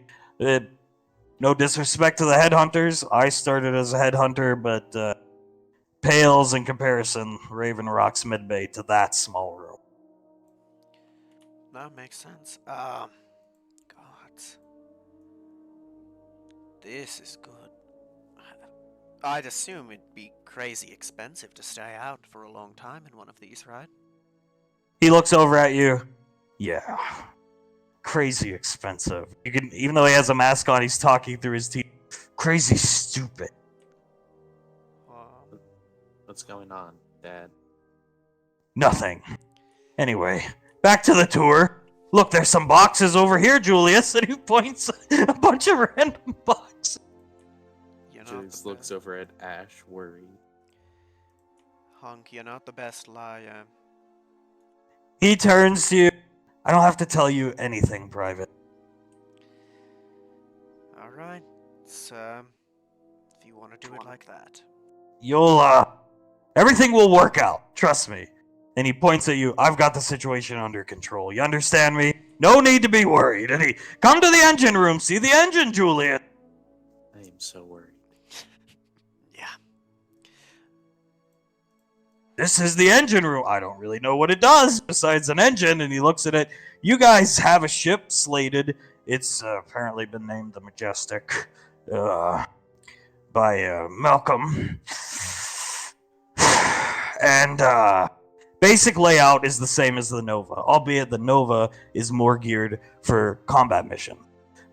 No disrespect to the headhunters. I started as a headhunter, but pales in comparison, Raven Rock's med bay to that small room. That makes sense. God. This is good. I'd assume it'd be crazy expensive to stay out for a long time in one of these, right? He looks over at you. Yeah. Crazy expensive. You can, even though he has a mask on, he's talking through his teeth. Crazy stupid. What's going on, Dad? Nothing. Anyway, back to the tour. Look, there's some boxes over here, Julius, and he points a bunch of random boxes. Julius looks over at Ash, worried. Hunk, you're not the best liar. He turns to you. I don't have to tell you anything, Private. Alright, so, if you want to do it like that. Everything will work out, trust me. And he points at you. I've got the situation under control. You understand me? No need to be worried. And he, come to the engine room, see the engine, Julius. I am so worried. Yeah. This is the engine room. I don't really know what it does besides an engine. And he looks at it. You guys have a ship slated. It's apparently been named the Majestic by Malcolm. And basic layout is the same as the Nova, albeit the Nova is more geared for combat mission.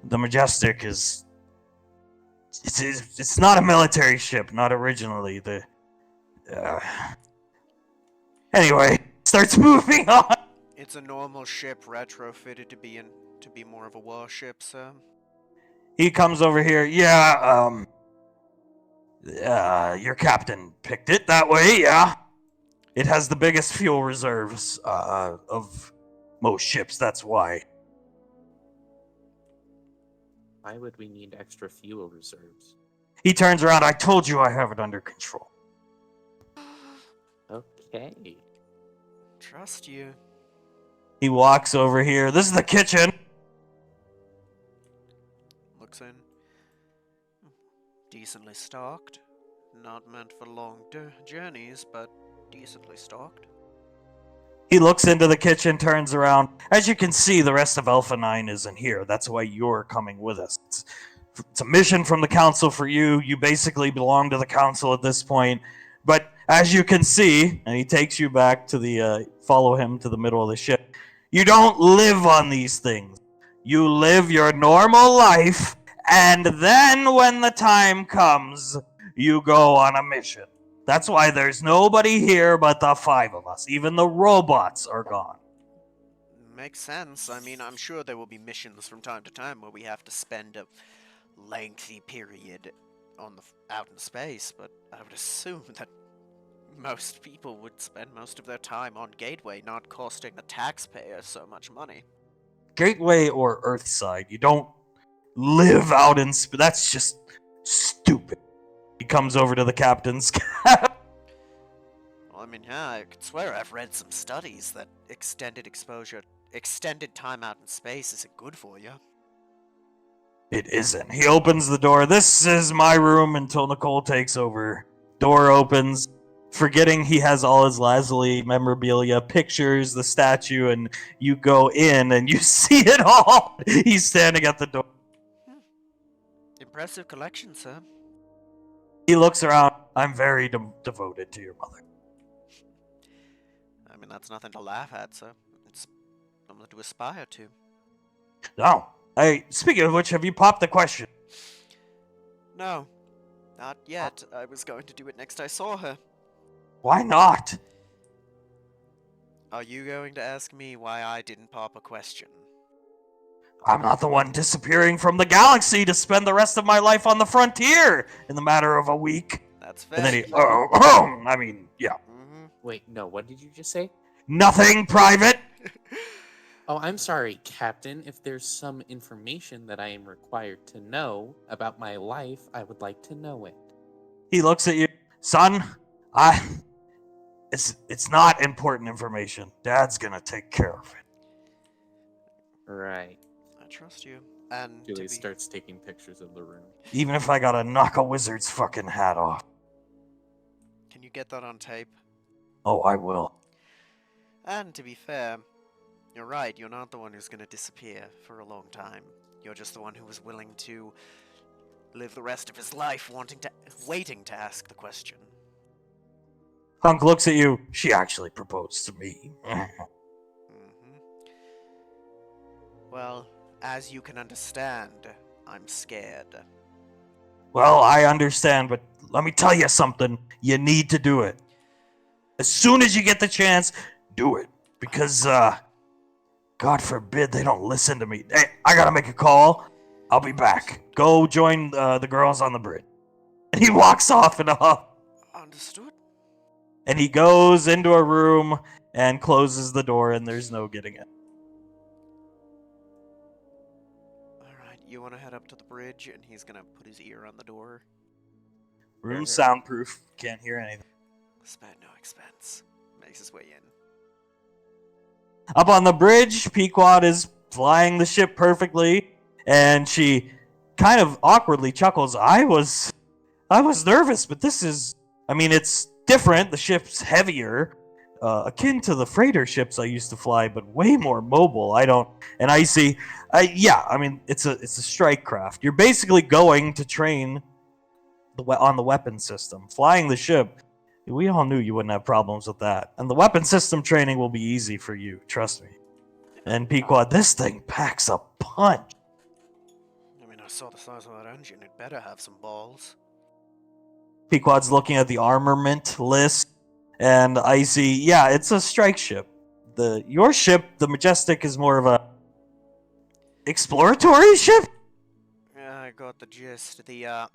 The Majestic is... It's not a military ship, not originally. Anyway, starts moving on. It's a normal ship retrofitted to be more of a warship, so. He comes over here. Yeah, your captain picked it that way, yeah. It has the biggest fuel reserves of most ships, that's why. Why would we need extra fuel reserves? He turns around. I told you I have it under control. Okay. Trust you. He walks over here. This is the kitchen. Looks in. Decently stocked. Not meant for long journeys, but decently stocked. He looks into the kitchen, turns around. As you can see, the rest of Alpha 9 isn't here. That's why you're coming with us. It's a mission from the council for you. You basically belong to the council at this point. But as you can see, and he takes you back to the, follow him to the middle of the ship. You don't live on these things. You live your normal life, and then when the time comes, you go on a mission. That's why there's nobody here but the 5 of us. Even the robots are gone. Makes sense. I mean, I'm sure there will be missions from time to time where we have to spend a lengthy period on out in space, but I would assume that most people would spend most of their time on Gateway, not costing the taxpayer so much money. Gateway or Earthside, you don't live out in space. That's just stupid. He comes over to the captain's cap. Well, I mean, yeah, I could swear I've read some studies that extended time out in space isn't good for you. It isn't. He opens the door. This is my room until Nicole takes over. Door opens. Forgetting he has all his Lazuli memorabilia, pictures, the statue, and you go in and you see it all. He's standing at the door. Impressive collection, sir. He looks around. I'm very devoted to your mother. I mean, that's nothing to laugh at, sir. It's something to aspire to. No. Hey, speaking of which, have you popped the question? No. Not yet. I was going to do it next I saw her. Why not? Are you going to ask me why I didn't pop a question? I'm not the one disappearing from the galaxy to spend the rest of my life on the frontier in the matter of a week. That's fair. And then he, I mean, yeah. Mm-hmm. Wait, no, what did you just say? Nothing, Private. Oh, I'm sorry, Captain. If there's some information that I am required to know about my life, I would like to know it. He looks at you. Son, I... It's not important information. Dad's gonna take care of it. Right. I trust you. And Julius starts taking pictures of the room. Even if I gotta knock a wizard's fucking hat off. can you get that on tape? Oh, I will. And to be fair, you're right. You're not the one who's going to disappear for a long time. You're just the one who was willing to live the rest of his life waiting to ask the question. Hunk looks at you. She actually proposed to me. Well, as you can understand, I'm scared. Well, I understand, but let me tell you something. You need to do it. As soon as you get the chance, do it. Because, God forbid they don't listen to me. Hey, I gotta make a call. I'll be back. Go join the girls on the bridge. And he walks off and off. Understood. And he goes into a room and closes the door, and there's no getting in. Alright, you want to head up to the bridge, and he's going to put his ear on the door. Room soundproof. Can't hear anything. Spared no expense. Makes his way in. Up on the bridge, Pequod is flying the ship perfectly, and she kind of awkwardly chuckles. I was nervous, but this is... I mean, it's different. The ship's heavier, akin to the freighter ships I used to fly, but way more mobile. And I see... yeah, I mean, it's a strike craft. You're basically going to train on the weapon system. Flying the ship, we all knew you wouldn't have problems with that. And the weapon system training will be easy for you, trust me. And Pequod, this thing packs a punch. I mean, I saw the size of that engine. It better have some balls. Pequod's looking at the armament list, and I see, yeah, it's a strike ship. Your ship, the Majestic, is more of a exploratory ship? Yeah, I got the gist. The,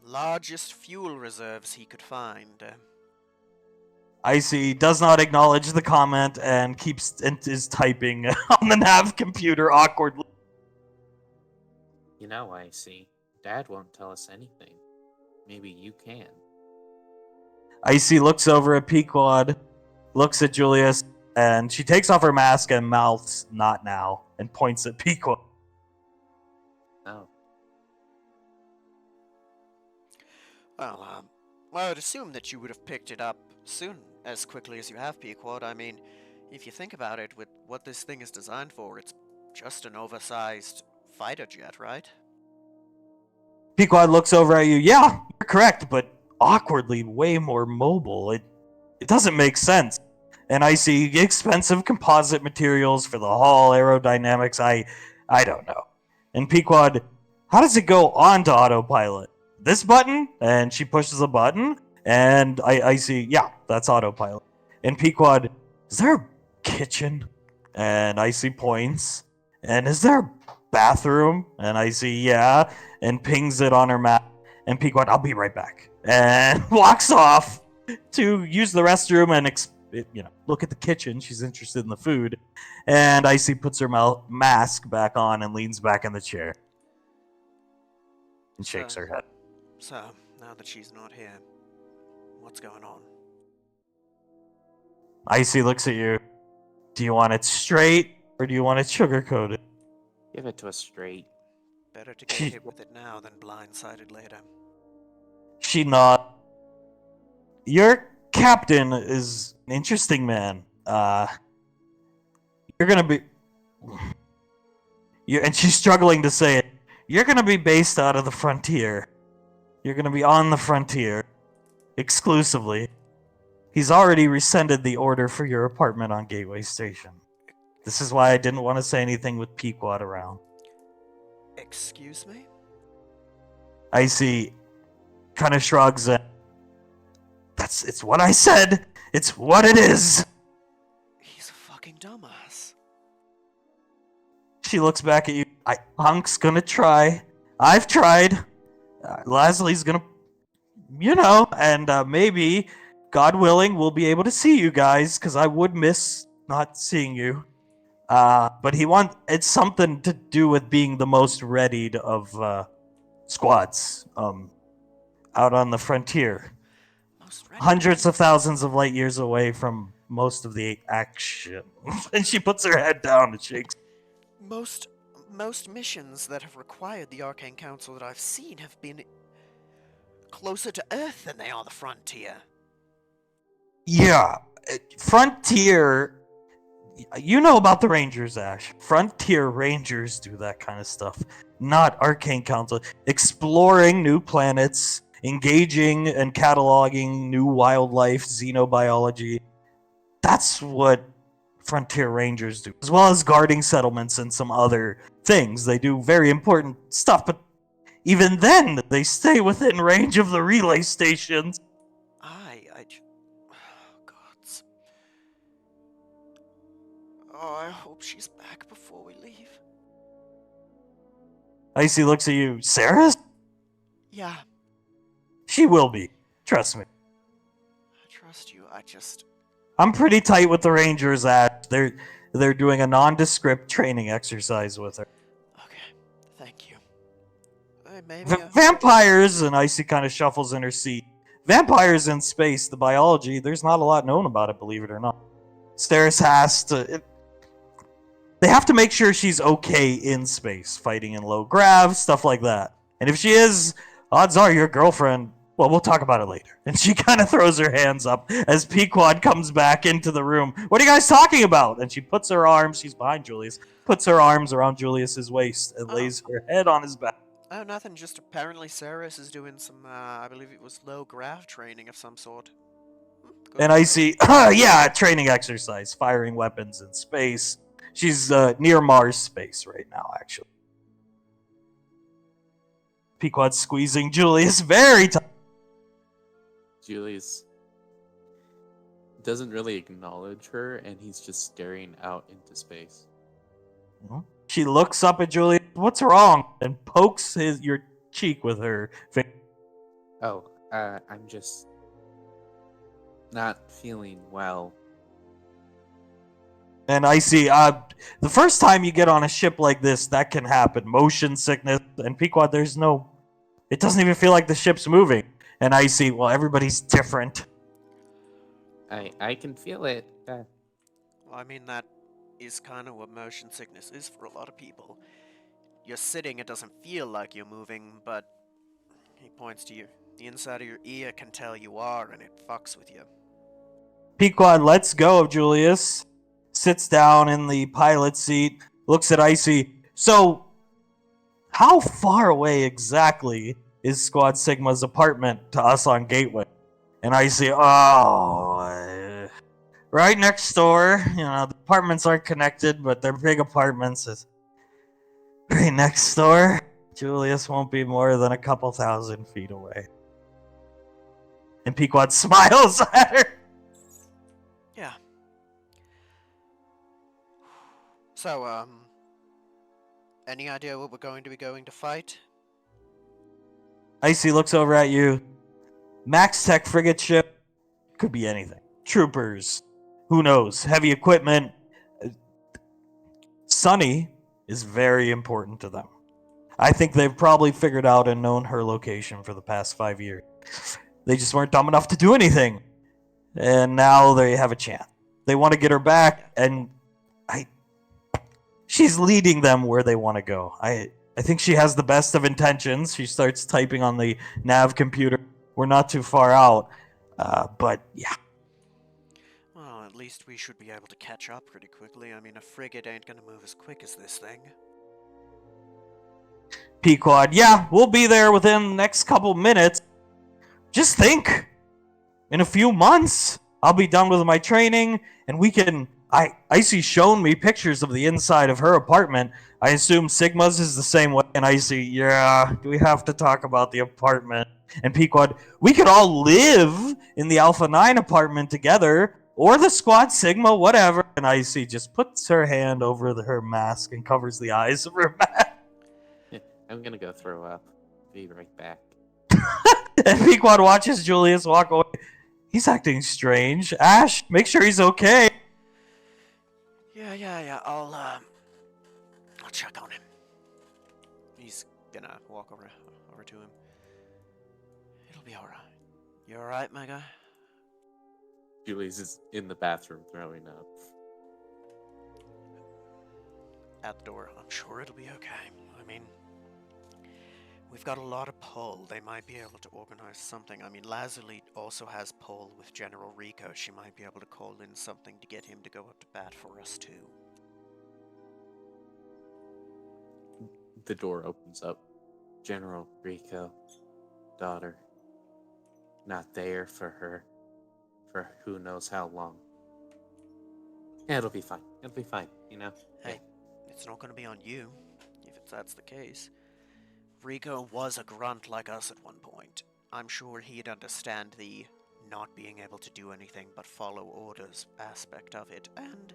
largest fuel reserves he could find. Icy does not acknowledge the comment and is typing on the nav computer awkwardly. You know, I see. Dad won't tell us anything. Maybe you can. Icy looks over at Pequod, looks at Julius, and she takes off her mask and mouths, "Not now," and points at Pequod. Oh. Well, I would assume that you would have picked it up soon, as quickly as you have, Pequod. I mean, if you think about it, with what this thing is designed for, it's just an oversized fighter jet, right? Pequod looks over at you. Yeah, you're correct, but awkwardly way more mobile. It doesn't make sense. And I see expensive composite materials for the hull, aerodynamics. I don't know. And Pequod, how does it go onto autopilot? This button? And she pushes a button, and I see, yeah, that's autopilot. And Pequod, is there a kitchen? And I see points. And is there a bathroom? And I see, yeah, and pings it on her map. And Pequod, I'll be right back. And walks off to use the restroom and look at the kitchen. She's interested in the food. And Icy puts her mask back on and leans back in the chair. And shakes her head. So, now that she's not here, what's going on? Icy looks at you. Do you want it straight, or do you want it sugar-coated? Give it to us straight. Better to get hit with it now than blindsided later. She nods. Your captain is an interesting man. You're gonna be... and she's struggling to say it. You're gonna be based out of the frontier. You're gonna be on the frontier. Exclusively. He's already rescinded the order for your apartment on Gateway Station. This is why I didn't want to say anything with Pequod around. Excuse me? Icy kind of shrugs and... It's what I said! It's what it is! He's a fucking dumbass. She looks back at you. Hunk's gonna try. I've tried. Leslie's gonna... and maybe, God willing, we'll be able to see you guys, because I would miss not seeing you. But it's something to do with being the most readied of squads out on the frontier. Most ready. Hundreds of thousands of light years away from most of the action. And she puts her head down and shakes. Most missions that have required the Arcane Council that I've seen have been closer to Earth than they are the frontier. Yeah, Frontier. You know about the Rangers, Ash. Frontier Rangers do that kind of stuff, not Arcane Council. Exploring new planets, engaging and cataloging new wildlife, xenobiology. That's what Frontier Rangers do, as well as guarding settlements and some other things. They do very important stuff, but even then, they stay within range of the relay stations. Gods. Oh, I hope she's back before we leave. Icy looks at you. Sarah? Yeah, She will be. Trust me. I trust you. I'm pretty tight with the Rangers. They're doing a nondescript training exercise with her. Okay, thank you. Maybe. Vampires, and Icy kind of shuffles in her seat. Vampires in space, the biology, there's not a lot known about it, believe it or not. Steris has to. They have to make sure she's okay in space, fighting in low grav, stuff like that. And if she is, odds are your girlfriend. Well, we'll talk about it later. And she kind of throws her hands up as Pequod comes back into the room. What are you guys talking about? And she puts her arms, she's behind Julius, puts her arms around Julius's waist and lays her head on his back. Oh, nothing. Just apparently Ceres is doing some, I believe it was low grav training of some sort. And I see, yeah, training exercise, firing weapons in space. She's near Mars space right now, actually. Pequod's squeezing Julius very tight. Julius doesn't really acknowledge her, and he's just staring out into space. She looks up at Julius. What's wrong? And pokes your cheek with her finger. Oh, I'm just not feeling well. And I see, the first time you get on a ship like this, that can happen. Motion sickness. And Pequod, it doesn't even feel like the ship's moving. And I see, well, everybody's different. I can feel it. Well, I mean, that is kind of what motion sickness is for a lot of people. You're sitting, it doesn't feel like you're moving, but he points to you. The inside of your ear can tell you are, and it fucks with you. Pequod lets go of Julius, sits down in the pilot seat, looks at Icy. So, how far away exactly is Squad Sigma's apartment to us on Gateway? And Icy, right next door. You know, the apartments aren't connected, but they're big apartments. It's right next door. Julius won't be more than a couple thousand feet away. And Pequod smiles at her. Yeah. So, any idea what we're going to be going to fight? Icy looks over at you. Max Tech frigate ship. Could be anything. Troopers. Who knows? Heavy equipment. Sunny is very important to them. I think they've probably figured out and known her location for the past 5 years. They just weren't dumb enough to do anything. And now they have a chance. They want to get her back, and she's leading them where they want to go. I think she has the best of intentions. She starts typing on the nav computer. We're not too far out. But yeah. Well, at least we should be able to catch up pretty quickly. I mean, a frigate ain't gonna move as quick as this thing. Pequod, yeah, we'll be there within the next couple minutes. Just think. In a few months, I'll be done with my training, and we can... Icy's shown me pictures of the inside of her apartment. I assume Sigma's is the same way. And Icy, yeah, do we have to talk about the apartment? And Pequod, we could all live in the Alpha 9 apartment together, or the Squad Sigma, whatever. And Icy just puts her hand over her mask and covers the eyes of her mask. I'm gonna go throw up. Be right back. And Pequod watches Julius walk away. He's acting strange. Ash, make sure he's okay. Yeah, Yeah. I'll check on him. He's gonna walk over to him. It'll be alright. You alright, my guy? Julius is in the bathroom throwing up. At the door. I'm sure it'll be okay. I mean, we've got a lot of pull. They might be able to organize something. I mean, Lazuli also has pull with General Rico. She might be able to call in something to get him to go up to bat for us, too. The door opens up. General Rico, daughter, not there for her for who knows how long. Yeah, it'll be fine. It'll be fine, you know? Hey, it's not going to be on you, if that's the case. Rico was a grunt like us at one point. I'm sure he'd understand the not being able to do anything but follow orders aspect of it, and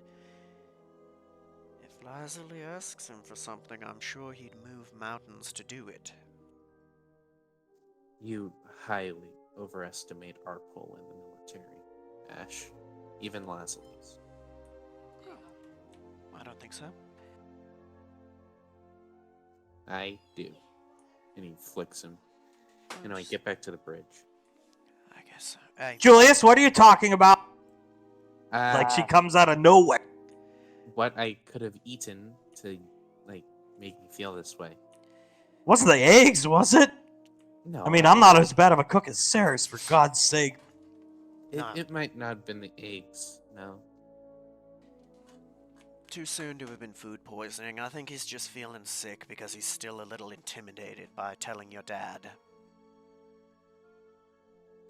if Lazuli asks him for something, I'm sure he'd move mountains to do it. You highly overestimate our pull in the military, Ash. Even Lazuli's. I don't think so. I do. And he flicks him. And I get back to the bridge. I guess so. Hey, Julius, what are you talking about? Like she comes out of nowhere. What I could have eaten to, like, make me feel this way. Wasn't the eggs, was it? No. I mean, I'm not as bad of a cook as Ceres, for God's sake. It might not have been the eggs, no. too soon to have been food poisoning. I think he's just feeling sick because he's still a little intimidated by telling your dad.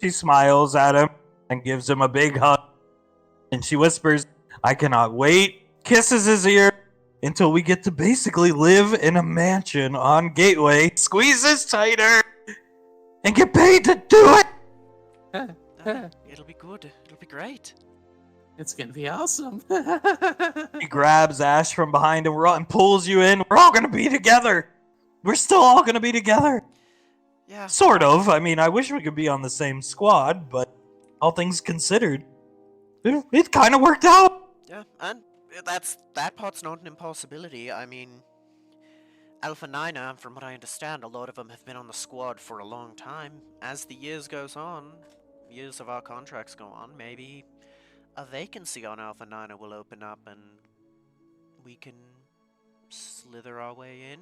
She smiles at him and gives him a big hug. And she whispers, I cannot wait, kisses his ear until we get to basically live in a mansion on Gateway, squeezes tighter, and get paid to do it. It'll be good. It'll be great. It's gonna be awesome. He grabs Ash from behind him and pulls you in. We're all gonna be together. We're still all gonna be together. Yeah. Sort of. I mean, I wish we could be on the same squad, but all things considered, it kind of worked out. Yeah, and that part's not an impossibility. I mean, Alpha Nina, from what I understand, a lot of them have been on the squad for a long time. As the years goes on, years of our contracts go on, maybe a vacancy on Alpha Nina will open up and we can slither our way in.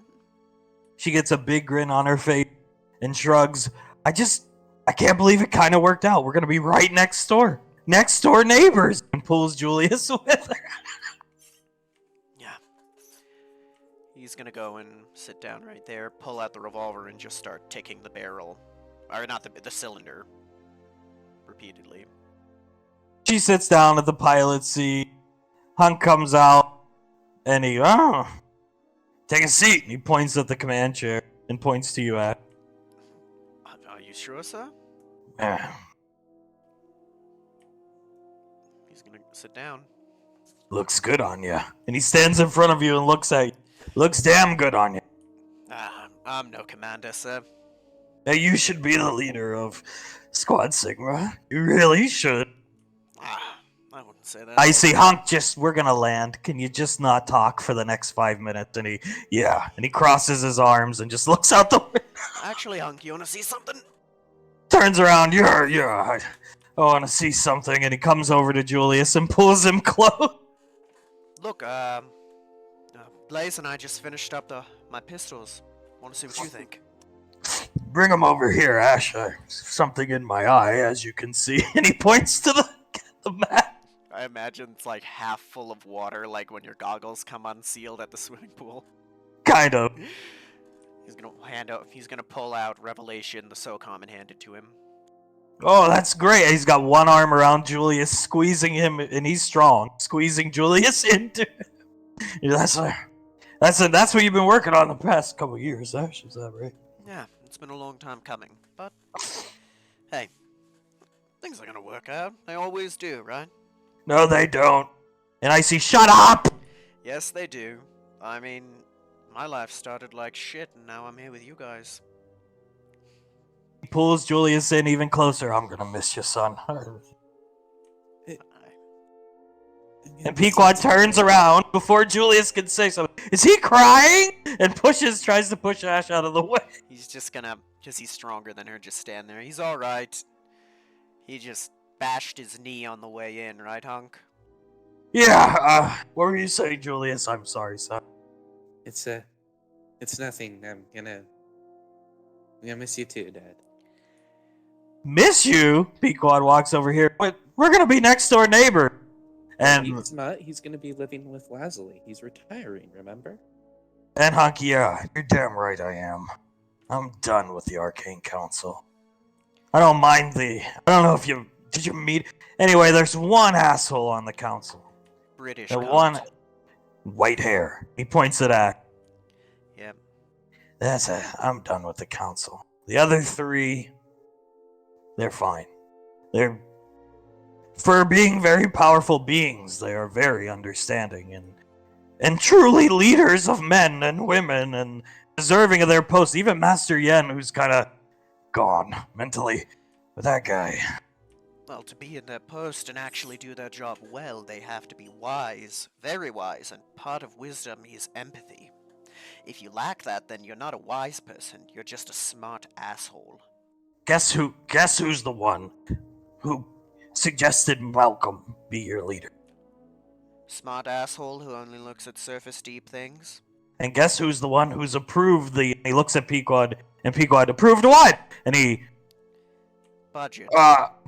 She gets a big grin on her face and shrugs. I can't believe it kind of worked out. We're going to be right next door. Next door neighbors. And pulls Julius with her. Yeah. He's gonna go and sit down right there, pull out the revolver, and just start ticking the barrel. Or not the cylinder. Repeatedly. She sits down at the pilot seat. Hunk comes out. And he, take a seat. And he points at the command chair and points to you, Ash. Are you sure, sir? Yeah. He's gonna sit down. Looks good on you. And he stands in front of you and looks at you. Looks damn good on you. I'm no commander, sir. Now you should be the leader of Squad Sigma. You really should. I wouldn't say that. I see, Hunk, we're gonna land. Can you just not talk for the next 5 minutes? And he crosses his arms and just looks out the window. Actually, Hunk, you wanna see something? Turns around, I wanna see something, and he comes over to Julius and pulls him close. Look, Blaze and I just finished up my pistols. Wanna see what you think? Bring him over here, Ash. Something in my eye, as you can see. And he points to the map. I imagine it's like half full of water, like when your goggles come unsealed at the swimming pool. Kind of. He's gonna pull out Revelation, the SOCOM, and hand it to him. Oh, that's great. He's got one arm around Julius, squeezing him, and he's strong. Squeezing Julius into That's what you've been working on the past couple years, Ash. Is that right? Yeah, it's been a long time coming, but hey, things are gonna work out. They always do, right? No, they don't. And I see, shut up! Yes, they do. I mean, my life started like shit, and now I'm here with you guys. He pulls Julius in even closer. I'm gonna miss you, son. And Pequod turns around before Julius can say something. Is he crying? And tries to push Ash out of the way. He's just gonna, because he's stronger than her, just stand there. He's alright. He just bashed his knee on the way in, right, Hunk? Yeah, what were you saying, Julius? I'm sorry, son. It's nothing. I'm gonna miss you too, Dad. Miss you? Pequod walks over here. But we're gonna be next door neighbor. And He's not. He's gonna be living with Lazuli. He's retiring, remember? And Hunk, yeah, you're damn right I am. I'm done with the Arcane Council. I don't know if did you meet? Anyway, there's one asshole on the council. British The cunt. one, white hair. He points it at. Yep. I'm done with the council. The other three, they're fine. For being very powerful beings, they are very understanding and truly leaders of men and women and deserving of their posts. Even Master Yen, who's kind of gone mentally. But that guy. Well, to be in their post and actually do their job well, they have to be wise, very wise, and part of wisdom is empathy. If you lack that, then you're not a wise person, you're just a smart asshole. Guess who's the one who suggested Malcolm be your leader? Smart asshole who only looks at surface deep things? And guess who's the one who's approved he looks at Pequod, and Pequod approved what? And he Budget.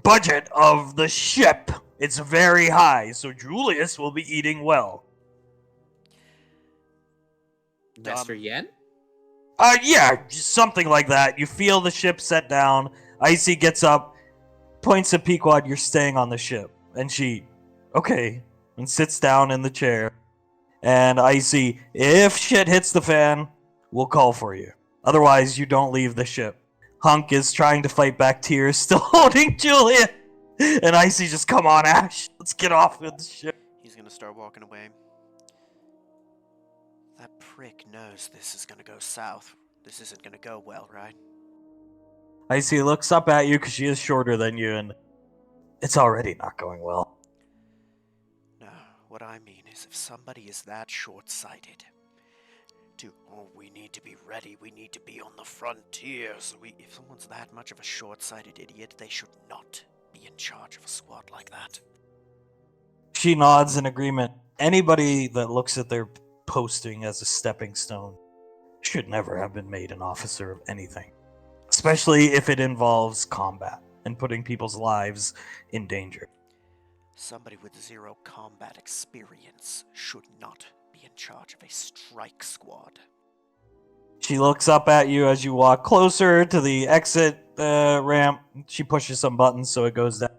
Budget of the ship. It's very high, so Julius will be eating well. Master Yen? Yeah, just something like that. You feel the ship set down. Icy gets up, points at Pequod, you're staying on the ship. And she, okay, and sits down in the chair. And Icy, if shit hits the fan, we'll call for you. Otherwise, you don't leave the ship. Hunk is trying to fight back tears, still holding Julia. And Icy just, come on, Ash. Let's get off with the ship. He's gonna start walking away. That prick knows this is gonna go south. This isn't gonna go well, right? Icy looks up at you because she is shorter than you, and it's already not going well. No, what I mean is if somebody is that short-sighted, we need to be ready, we need to be on the frontiers. If someone's that much of a short-sighted idiot, they should not be in charge of a squad like that. She nods in agreement. Anybody that looks at their posting as a stepping stone should never have been made an officer of anything. Especially if it involves combat and putting people's lives in danger. Somebody with zero combat experience should not be in charge of a strike squad. She looks up at you as you walk closer to the exit ramp. She pushes some buttons so it goes down.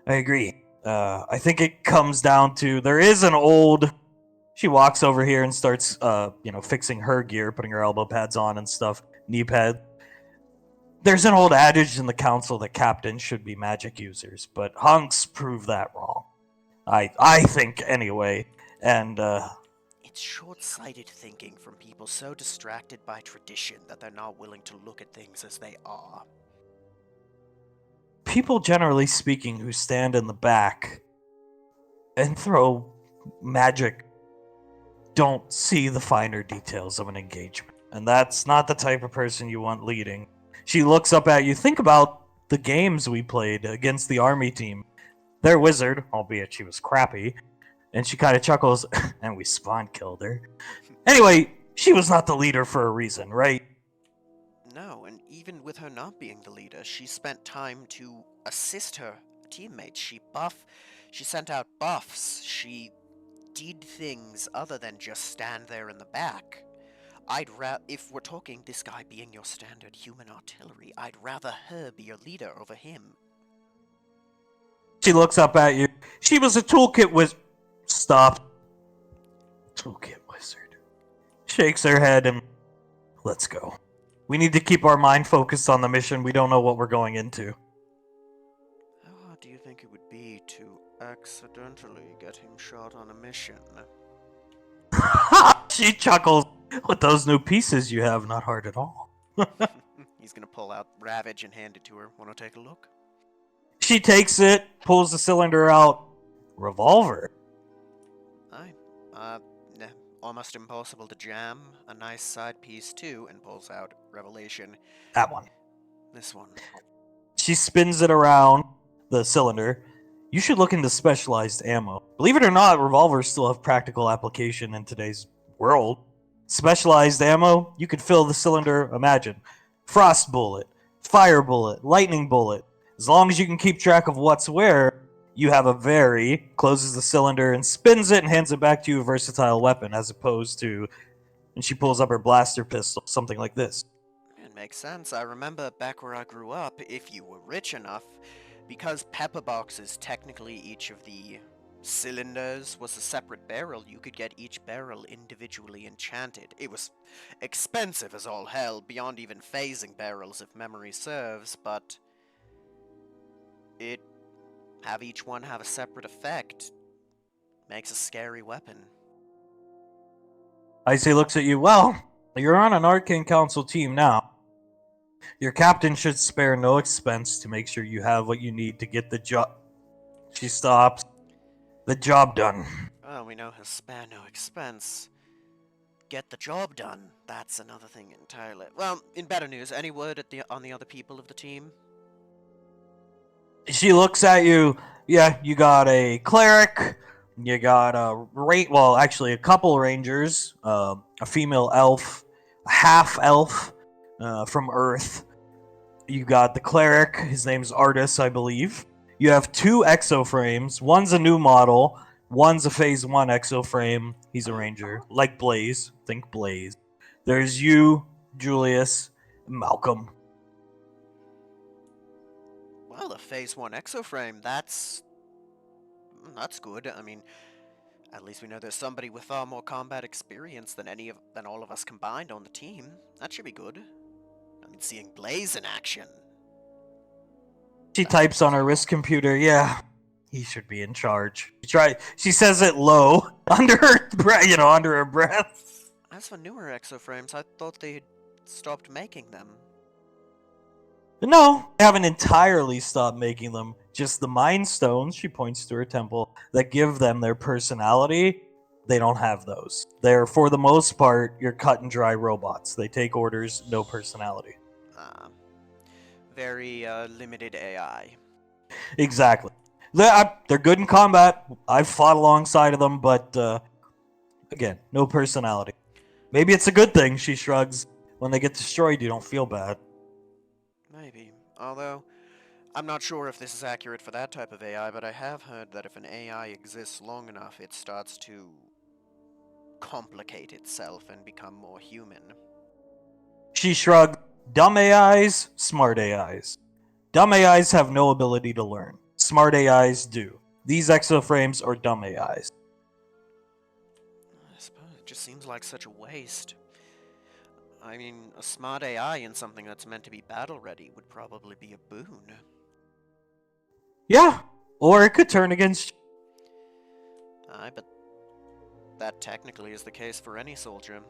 I agree. I think it comes down to there is an old. She walks over here and starts, fixing her gear, putting her elbow pads on and stuff, knee pad. There's an old adage in the council that captains should be magic users, but Hunks prove that wrong. I think anyway, and It's short-sighted thinking from people so distracted by tradition that they're not willing to look at things as they are. People generally speaking who stand in the back and throw magic don't see the finer details of an engagement. And that's not the type of person you want leading. She looks up at you. Think about the games we played against the army team. Their wizard, albeit she was crappy, and she kind of chuckles, and we spawn killed her. Anyway, she was not the leader for a reason, right? No, and even with her not being the leader, she spent time to assist her teammates. She sent out buffs, she did things other than just stand there in the back. If we're talking this guy being your standard human artillery, I'd rather her be your leader over him. She looks up at you. She was a toolkit wizard. Stop. Toolkit wizard. Shakes her head and let's go. We need to keep our mind focused on the mission. We don't know what we're going into. How hard do you think it would be to accidentally get him shot on a mission? She chuckles. With those new pieces you have, not hard at all. He's gonna pull out Ravage and hand it to her. Wanna take a look? She takes it, pulls the cylinder out. Revolver. Aye. Uh, nah, almost impossible to jam. A nice side piece too, and pulls out Revelation. That one. This one. She spins it around the cylinder. You should look into specialized ammo. Believe it or not, revolvers still have practical application in today's world. Specialized ammo, you could fill the cylinder, imagine. Frost bullet, fire bullet, lightning bullet. As long as you can keep track of what's where, you have a very, closes the cylinder and spins it and hands it back to you, a versatile weapon, as opposed to, and she pulls up her blaster pistol, something like this. It makes sense. I remember back where I grew up, if you were rich enough, because pepper boxes, technically each of the cylinders was a separate barrel, you could get each barrel individually enchanted. It was expensive as all hell, beyond even phasing barrels if memory serves, but it have each one have a separate effect. Makes a scary weapon. Icy looks at you. Well, you're on an Arcane Council team now. Your captain should spare no expense to make sure you have what you need to get the job. She stops. The job done. Well, we know he'll spare no expense. Get the job done. That's another thing entirely. Well, in better news, any word on the other people of the team? She looks at you. Yeah, you got a cleric. You got actually a couple rangers. A female elf, a half elf from Earth. You got the cleric. His name's Artis, I believe. You have 2 exoframes. One's a new model. One's a phase 1 exoframe. He's a ranger. Like Blaze. Think Blaze. There's you, Julius, Malcolm. Well, a phase 1 exoframe, that's good. I mean, at least we know there's somebody with far more combat experience than all of us combined on the team. That should be good. I mean, seeing Blaze in action. She types on her wrist computer, yeah, he should be in charge. She says it low, under her breath, under her breath. As for newer exoframes, I thought they'd stopped making them. No, they haven't entirely stopped making them. Just the Mind Stones, she points to her temple, that give them their personality, they don't have those. They're, for the most part, your cut and dry robots. They take orders, no personality. Very limited AI. Exactly. They're good in combat. I've fought alongside of them, but again, no personality. Maybe it's a good thing, she shrugs. When they get destroyed, you don't feel bad. Maybe. Although, I'm not sure if this is accurate for that type of AI, but I have heard that if an AI exists long enough, it starts to complicate itself and become more human. She shrugged. Dumb AIs, smart AIs. Dumb AIs have no ability to learn. Smart AIs do. These exoframes are dumb AIs. I suppose it just seems like such a waste. I mean, a smart AI in something that's meant to be battle-ready would probably be a boon. Yeah, or it could turn against you. Aye, but that technically is the case for any soldier.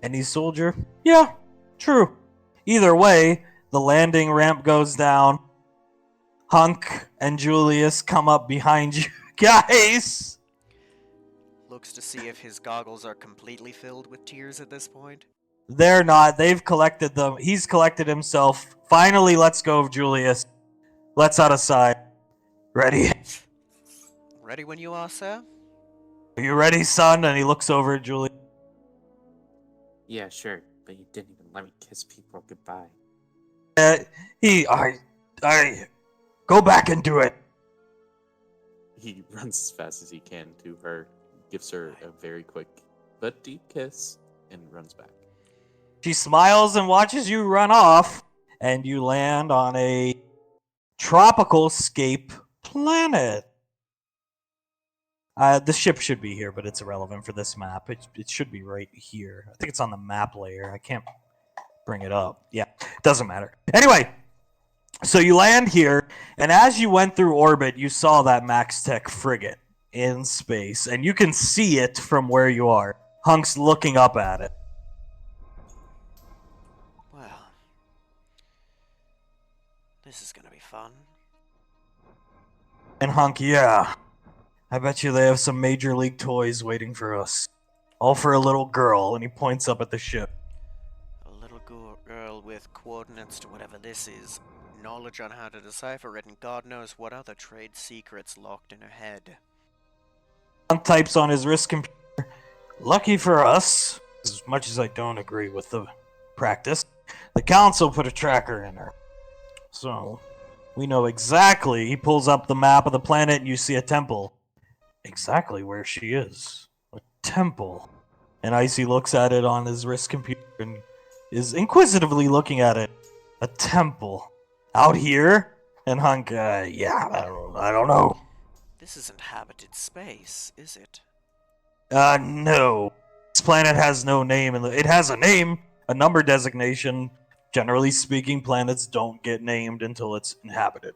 Any soldier? Yeah, true. Either way, the landing ramp goes down. Hunk and Julius come up behind you guys. Looks to see if his goggles are completely filled with tears at this point. They're not. They've collected them. He's collected himself. Finally, let's go, Julius. Let's out of sight. Ready? Ready when you are, sir? Are you ready, son? And he looks over at Julius. Yeah, sure, but you didn't even let me kiss people goodbye. I go back and do it. He runs as fast as he can to her, gives her a very quick but deep kiss, and runs back. She smiles and watches you run off, and you land on a tropical scape planet. The ship should be here, but it's irrelevant for this map. It should be right here. I think it's on the map layer. I can't bring it up. Yeah, doesn't matter. Anyway, so you land here, and as you went through orbit, you saw that Max Tech frigate in space, and you can see it from where you are. Hunk's looking up at it. Well, this is gonna be fun. And Hunk, yeah, I bet you they have some Major League toys waiting for us. All for a little girl, and he points up at the ship. A little girl with coordinates to whatever this is, knowledge on how to decipher it, and God knows what other trade secrets locked in her head. Hunk types on his wrist computer. Lucky for us, as much as I don't agree with the practice, the council put a tracker in her. So, we know exactly. He pulls up the map of the planet and you see a temple. Exactly where she is. A temple. And Icy looks at it on his wrist computer and is inquisitively looking at it. A temple. Out here? And Hunk, yeah, I don't know. This isn't habited space, is it? No. This planet has no name. It has a name, a number designation. Generally speaking, planets don't get named until it's inhabited.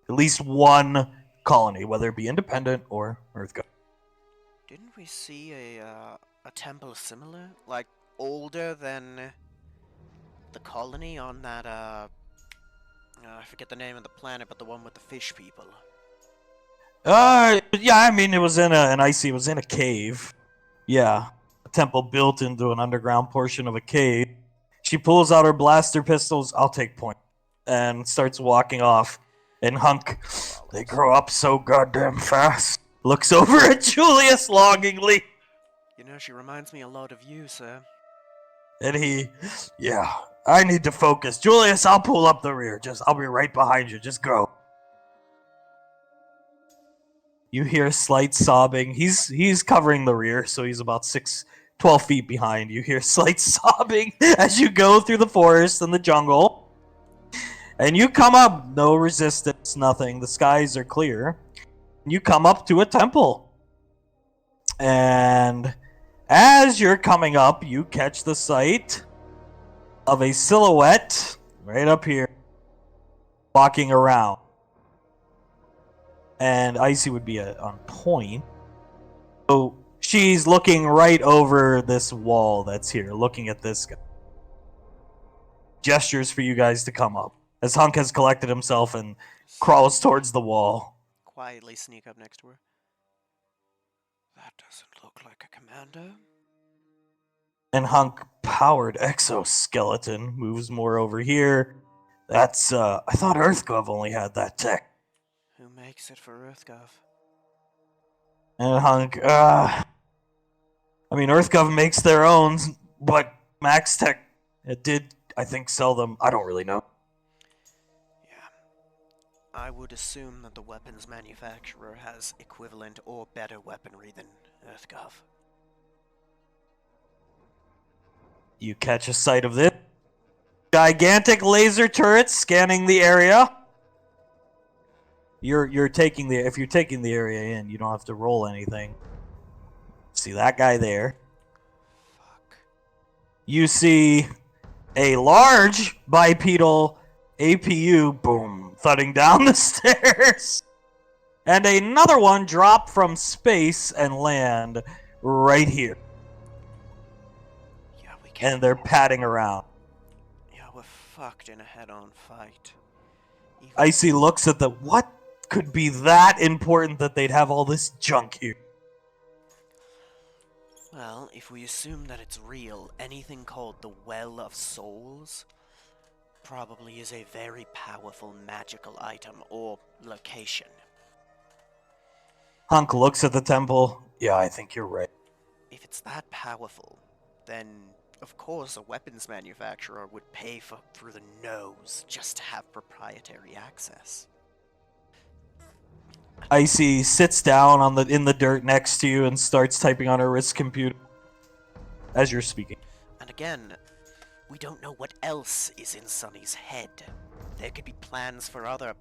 At least one colony, whether it be independent or Earth government. Didn't we see a temple similar? Like, older than the colony on that, I forget the name of the planet, but the one with the fish people. Yeah, I mean, it was in an icy, it was in a cave. Yeah, a temple built into an underground portion of a cave. She pulls out her blaster pistols, I'll take point, and starts walking off. And Hunk, they grow up so goddamn fast. Looks over at Julius longingly. You know, she reminds me a lot of you, sir. And yeah, I need to focus. Julius, I'll pull up the rear. I'll be right behind you. Just go. You hear slight sobbing. He's covering the rear, so he's about 12 feet behind. You hear slight sobbing as you go through the forest and the jungle. And you come up, no resistance, nothing. The skies are clear. You come up to a temple. And as you're coming up, you catch the sight of a silhouette right up here walking around. And Icy would be on point. So she's looking right over this wall that's here, looking at this guy. Gestures for you guys to come up. As Hunk has collected himself and crawls towards the wall. Quietly sneak up next to her. That doesn't look like a commander. And Hunk, powered exoskeleton, moves more over here. That's, I thought EarthGov only had that tech. Who makes it for EarthGov? And Hunk, I mean, EarthGov makes their own, but Max Tech, it did, I think, sell them. I don't really know. Yeah. I would assume that the weapons manufacturer has equivalent or better weaponry than EarthGov. You catch a sight of this. Gigantic laser turrets scanning the area. You're taking if you're taking the area in, you don't have to roll anything. See that guy there. Fuck. You see a large bipedal APU, boom, thudding down the stairs. And another one drop from space and land right here. Yeah, we can't. And they're padding around. Yeah, we're fucked in a head-on fight. Icy looks at what could be that important that they'd have all this junk here? Well, if we assume that it's real, anything called the Well of Souls probably is a very powerful magical item or location. Hunk looks at the temple. Yeah, I think you're right. If it's that powerful, then of course a weapons manufacturer would pay through the nose just to have proprietary access. Icy sits down in the dirt next to you and starts typing on her wrist computer as you're speaking. And again, we don't know what else is in Sunny's head. There could be plans for other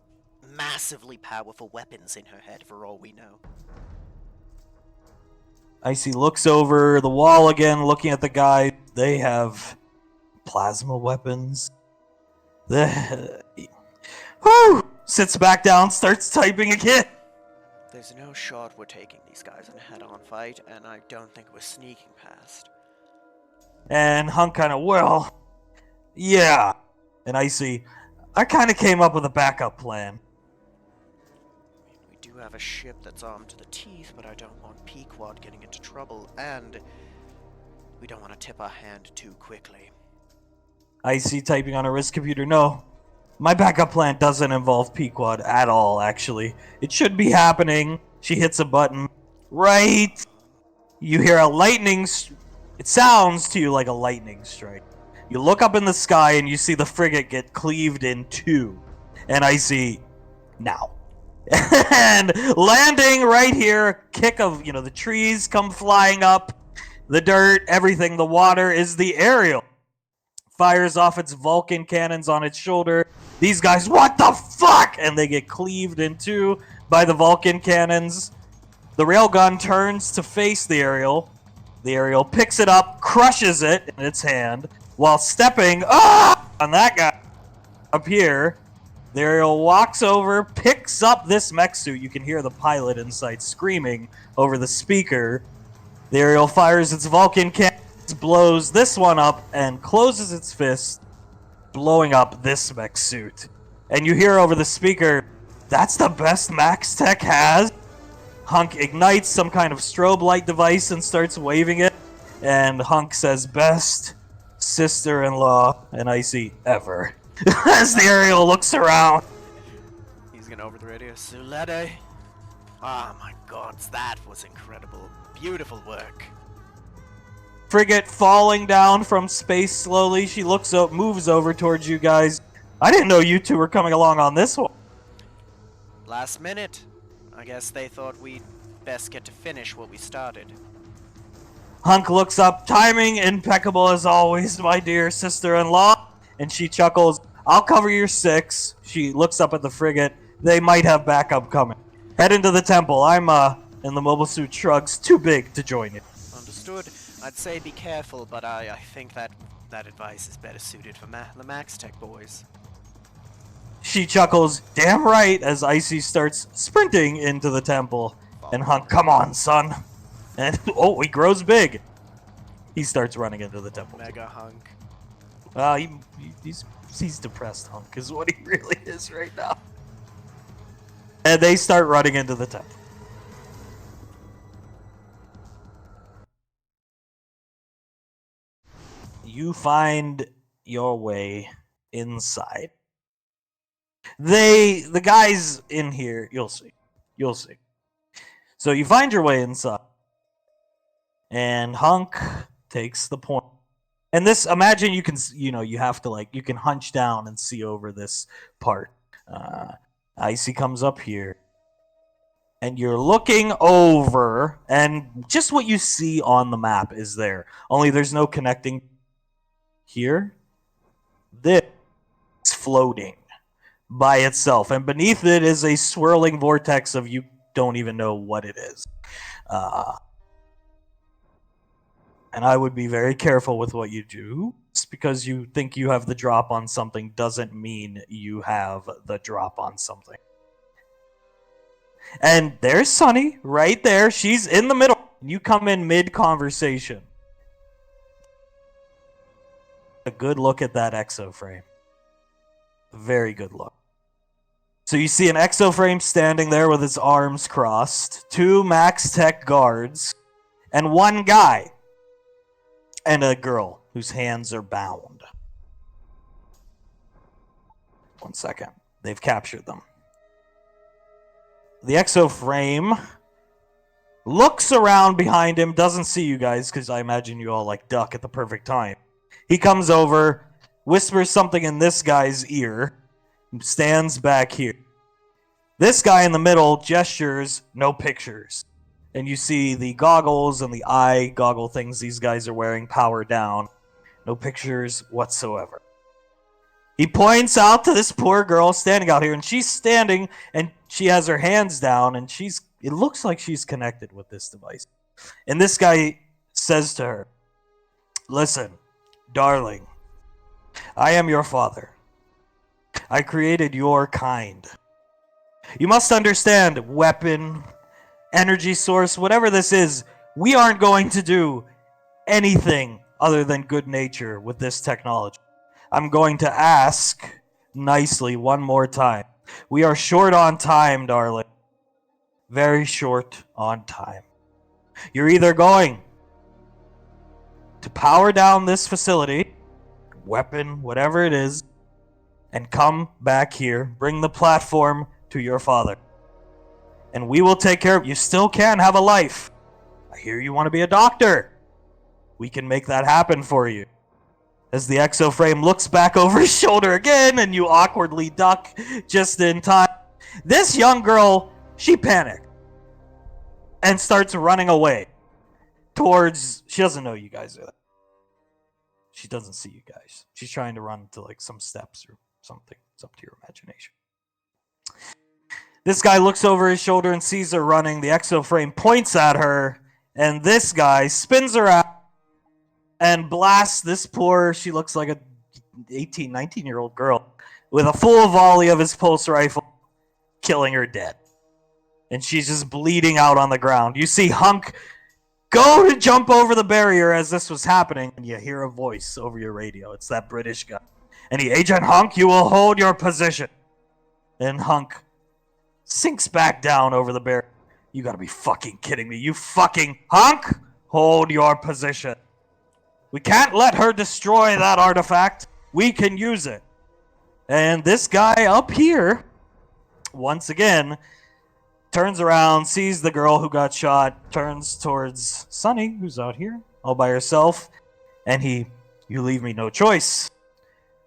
massively powerful weapons in her head for all we know. Icy looks over the wall again, looking at the guy. They have plasma weapons. Whew! Sits back down, starts typing again. There's no shot we're taking these guys in a head-on fight, and I don't think we're sneaking past. And Hunk kind of, yeah. And Icy, I kind of came up with a backup plan. We do have a ship that's armed to the teeth, but I don't want Pequod getting into trouble, and we don't want to tip our hand too quickly. I see typing on a wrist computer. No, my backup plan doesn't involve Pequod at all, actually. It should be happening. She hits a button. Right. You hear a lightning... It sounds to you like a lightning strike. You look up in the sky and you see the frigate get cleaved in two. And I see... Now. And landing right here, kick of, the trees come flying up. The dirt, everything, the water is the Ariel. Fires off its Vulcan cannons on its shoulder. These guys, what the fuck? And they get cleaved in two by the Vulcan cannons. The railgun turns to face the Ariel. The Ariel picks it up, crushes it in its hand, while stepping on that guy up here. The Ariel walks over, picks up this mech suit. You can hear the pilot inside screaming over the speaker. The Ariel fires its Vulcan cannons, blows this one up, and closes its fist, blowing up this mech suit. And you hear over the speaker, "That's the best Max Tech has." Hunk ignites some kind of strobe light device and starts waving it. And Hunk says, "Best sister-in-law," and I see ever. As the Ariel looks around. He's gonna over the radio. Sulede. Oh my god, that was incredible. Beautiful work. Frigate falling down from space slowly. She looks up, moves over towards you guys. I didn't know you two were coming along on this one. Last minute. I guess they thought we'd best get to finish what we started. Hunk looks up, timing impeccable as always, my dear sister-in-law. And she chuckles, "I'll cover your 6. She looks up at the frigate. They might have backup coming. Head into the temple. I'm, and the mobile suit shrugs, too big to join you. Understood. I'd say be careful, but I think that advice is better suited for the Max Tech boys. She chuckles, "Damn right," as Icy starts sprinting into the temple. And Hunk, "Come on, son." And, he grows big. He starts running into the temple. Mega Hunk. He's depressed Hunk is what he really is right now. And they start running into the temple. You find your way inside. The guys in here, you'll see. So you find your way inside. And Hunk takes the point. And this, imagine you can, you have to you can hunch down and see over this part. Icy comes up here. And you're looking over, and just what you see on the map is there. Only there's no connecting here. This is floating by itself. And beneath it is a swirling vortex of you don't even know what it is. And I would be very careful with what you do. Just because you think you have the drop on something doesn't mean you have the drop on something. And there's Sunny, right there. She's in the middle. You come in mid-conversation. A good look at that exoframe. Very good look. So you see an exoframe standing there with its arms crossed, 2 Max Tech guards, and 1 guy. And a girl whose hands are bound. 1 second. They've captured them. The exoframe looks around behind him, doesn't see you guys, because I imagine you all duck at the perfect time. He comes over, whispers something in this guy's ear, stands back here. This guy in the middle gestures, "No pictures." And you see the goggles and the eye goggle things these guys are wearing power down. No pictures whatsoever. He points out to this poor girl standing out here, and she's standing, and she has her hands down, and it looks like she's connected with this device. And this guy says to her, "Listen, darling, I am your father. I created your kind. You must understand, weapon, energy source, whatever this is, we aren't going to do anything other than good nature with this technology. I'm going to ask nicely one more time. We are short on time, darling. very short on time. You're either going to power down this facility, weapon, whatever it is, and come back here, bring the platform to your father. And we will take care of you. Still can have a life. I hear you want to be a doctor. We can make that happen for you. As the exoframe looks back over his shoulder again, and you awkwardly duck just in time. This young girl, she panicked and starts running away towards. She doesn't know you guys are there. She doesn't see you guys. She's trying to run to like some steps or something. It's up to your imagination. This guy looks over his shoulder and sees her running. The exoframe points at her, and this guy spins her out and blasts this poor, she looks like a 18, 19-year-old girl, with a full volley of his pulse rifle, killing her dead. And she's just bleeding out on the ground. You see Hunk go to jump over the barrier as this was happening, and you hear a voice over your radio. It's that British guy. And Agent Hunk, you will hold your position. And Hunk sinks back down over the barrier. You gotta be fucking kidding me. You fucking Hunk, hold your position. We can't let her destroy that artifact. We can use it. And this guy up here, once again, turns around, sees the girl who got shot, turns towards Sunny, who's out here, all by herself, and you leave me no choice.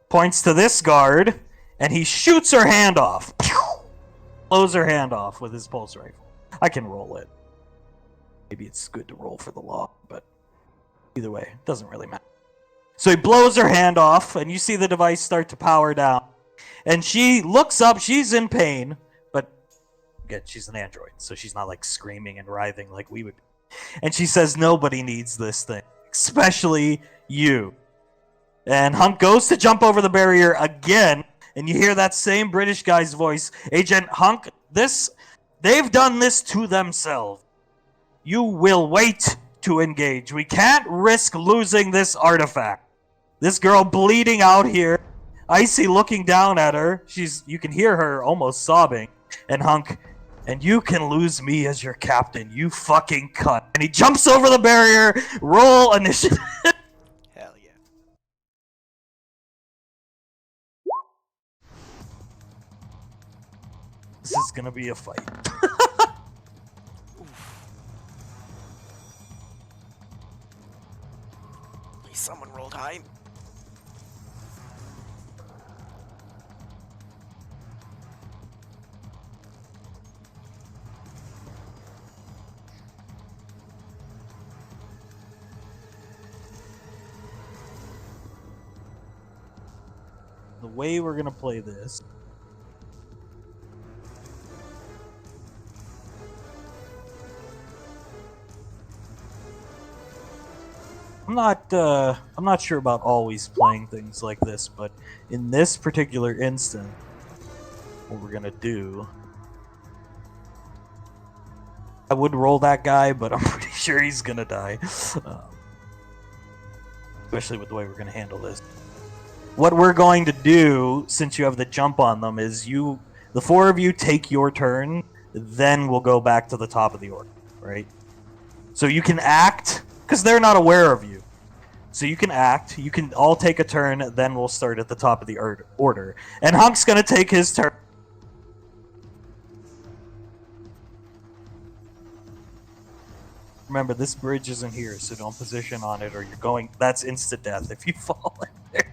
Points to this guard, and he shoots her hand off. Blows her hand off with his pulse rifle. I can roll it. Maybe it's good to roll for the law, but either way, it doesn't really matter. So he blows her hand off, and you see the device start to power down. And she looks up, she's in pain, but again, she's an android, so she's not like screaming and writhing like we would be. And she says, nobody needs this thing, especially you. And Hunk goes to jump over the barrier again, and you hear that same British guy's voice. Agent Hunk, they've done this to themselves. You will wait to engage. We can't risk losing this artifact. This girl bleeding out here, Icy looking down at her. You can hear her almost sobbing. And Hunk, and you can lose me as your captain, you fucking cunt. And he jumps over the barrier. Roll initiative. Hell yeah. This is gonna be a fight. At least someone rolled high. The way we're gonna play this. I'm not sure about always playing things like this, but in this particular instant, what we're gonna do, I would roll that guy, but I'm pretty sure he's gonna die, especially with the way we're gonna handle this. What we're going to do, since you have the jump on them, is the four of you take your turn, then we'll go back to the top of the order, right? So you can act, because they're not aware of you. So you can act, you can all take a turn, then we'll start at the top of the order. And Hunk's gonna take his turn. Remember, this bridge isn't here, so don't position on it or you're going... That's instant death if you fall in there.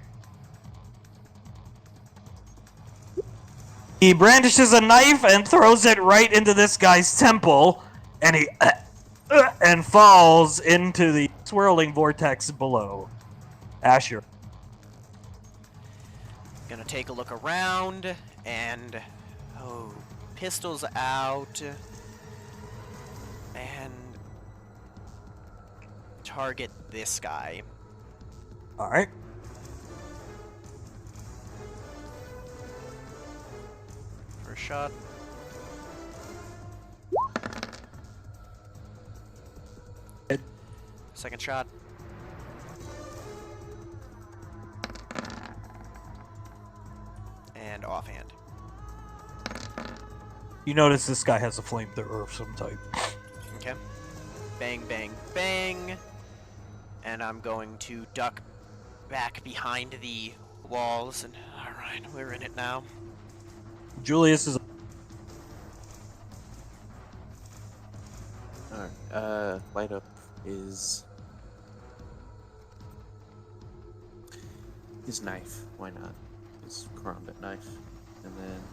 He brandishes a knife and throws it right into this guy's temple, and he... and falls into the swirling vortex below. Asher. Gonna take a look around, and... Oh, pistols out. And... target this guy. Alright. First shot. Second shot. And offhand. You notice this guy has a flamethrower of some type. Okay. Bang, bang, bang. And I'm going to duck back behind the walls. And alright, we're in it now. Julius is. Alright, light up is his knife. Why not? His karambit knife. And then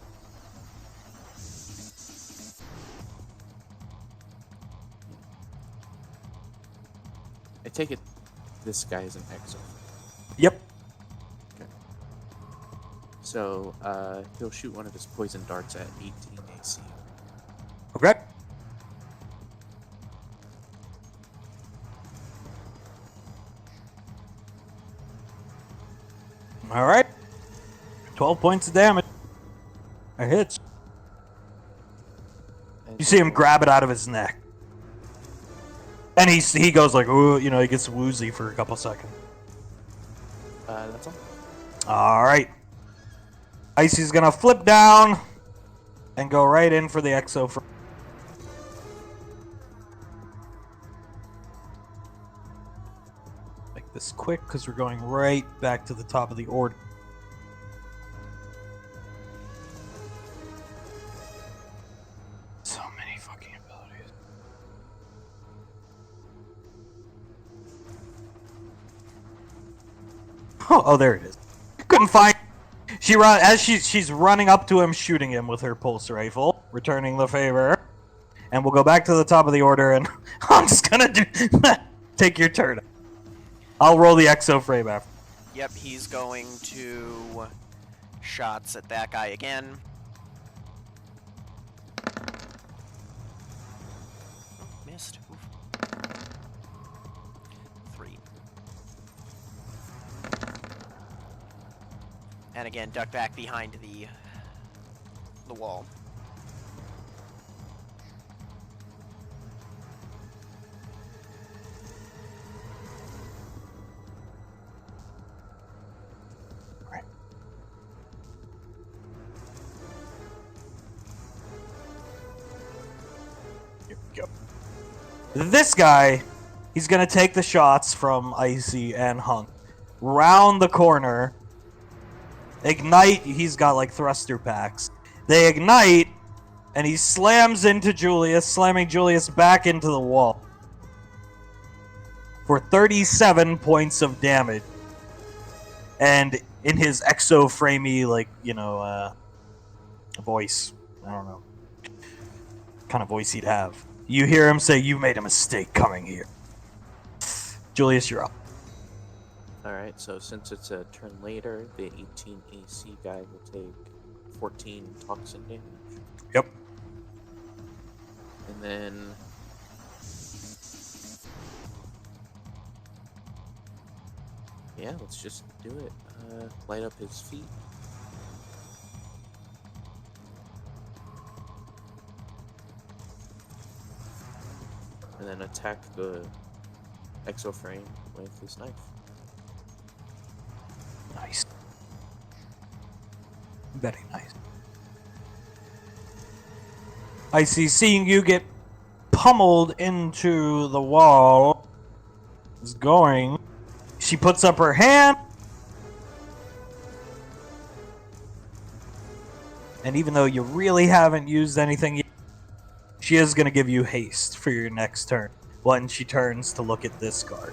I take it this guy is an exo. Yep. Okay. So he'll shoot one of his poison darts at 18 AC. Okay. All right. 12 points of damage. It hits. And You see him then- grab it out of his neck. And he goes like, ooh, you know, he gets woozy for a couple seconds. That's all. All right. Icy's gonna flip down and go right in for the exo. Make this quick because we're going right back to the top of the order. So many fucking abilities. Oh, there it is. Couldn't find. She run as she's running up to him, shooting him with her pulse rifle, returning the favor. And we'll go back to the top of the order, and I'm just gonna do take your turn. I'll roll the exo frame after. Yep, he's going to shots at that guy again. Oh, missed. Oof. 3. And again, duck back behind the wall. Right. Here we go. This guy, he's gonna take the shots from Icy and Hunk. Round the corner. Ignite, he's got like thruster packs. They ignite, and he slams into Julius, slamming Julius back into the wall. For 37 points of damage. And in his exo-framey, like, you know, voice. I don't know. Kind of voice he'd have. You hear him say, "You made a mistake coming here." Julius, you're up. Alright, so since it's a turn later, the 18 AC guy will take 14 toxin damage. Yep. And then yeah, let's just do it. Light up his feet. And then attack the exo frame with his knife. Nice. Very nice. I see, seeing you get pummeled into the wall is going. She puts up her hand. And even though you really haven't used anything yet, she is going to give you haste for your next turn when she turns to look at this card.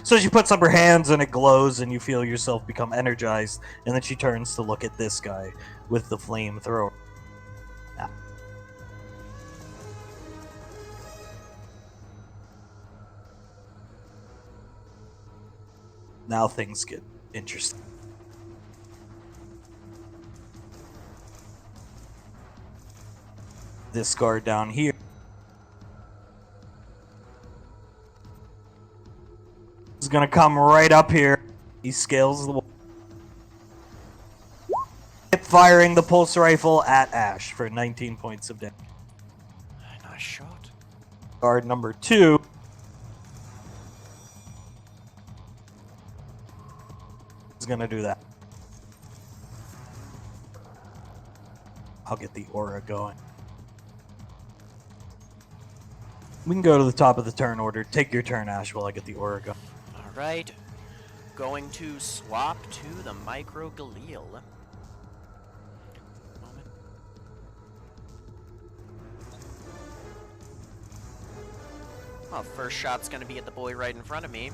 So she puts up her hands and it glows and you feel yourself become energized, and then she turns to look at this guy with the flamethrower. Now things get interesting. This guard down here is gonna come right up here. He scales the wall. Firing the pulse rifle at Ash for 19 points of damage. Nice shot. Guard number 2 is gonna do that. I'll get the aura going. We can go to the top of the turn order. Take your turn, Ash, while I get the aura going. All right. Going to swap to the Micro Galil. Moment. Well, first shot's going to be at the boy right in front of me.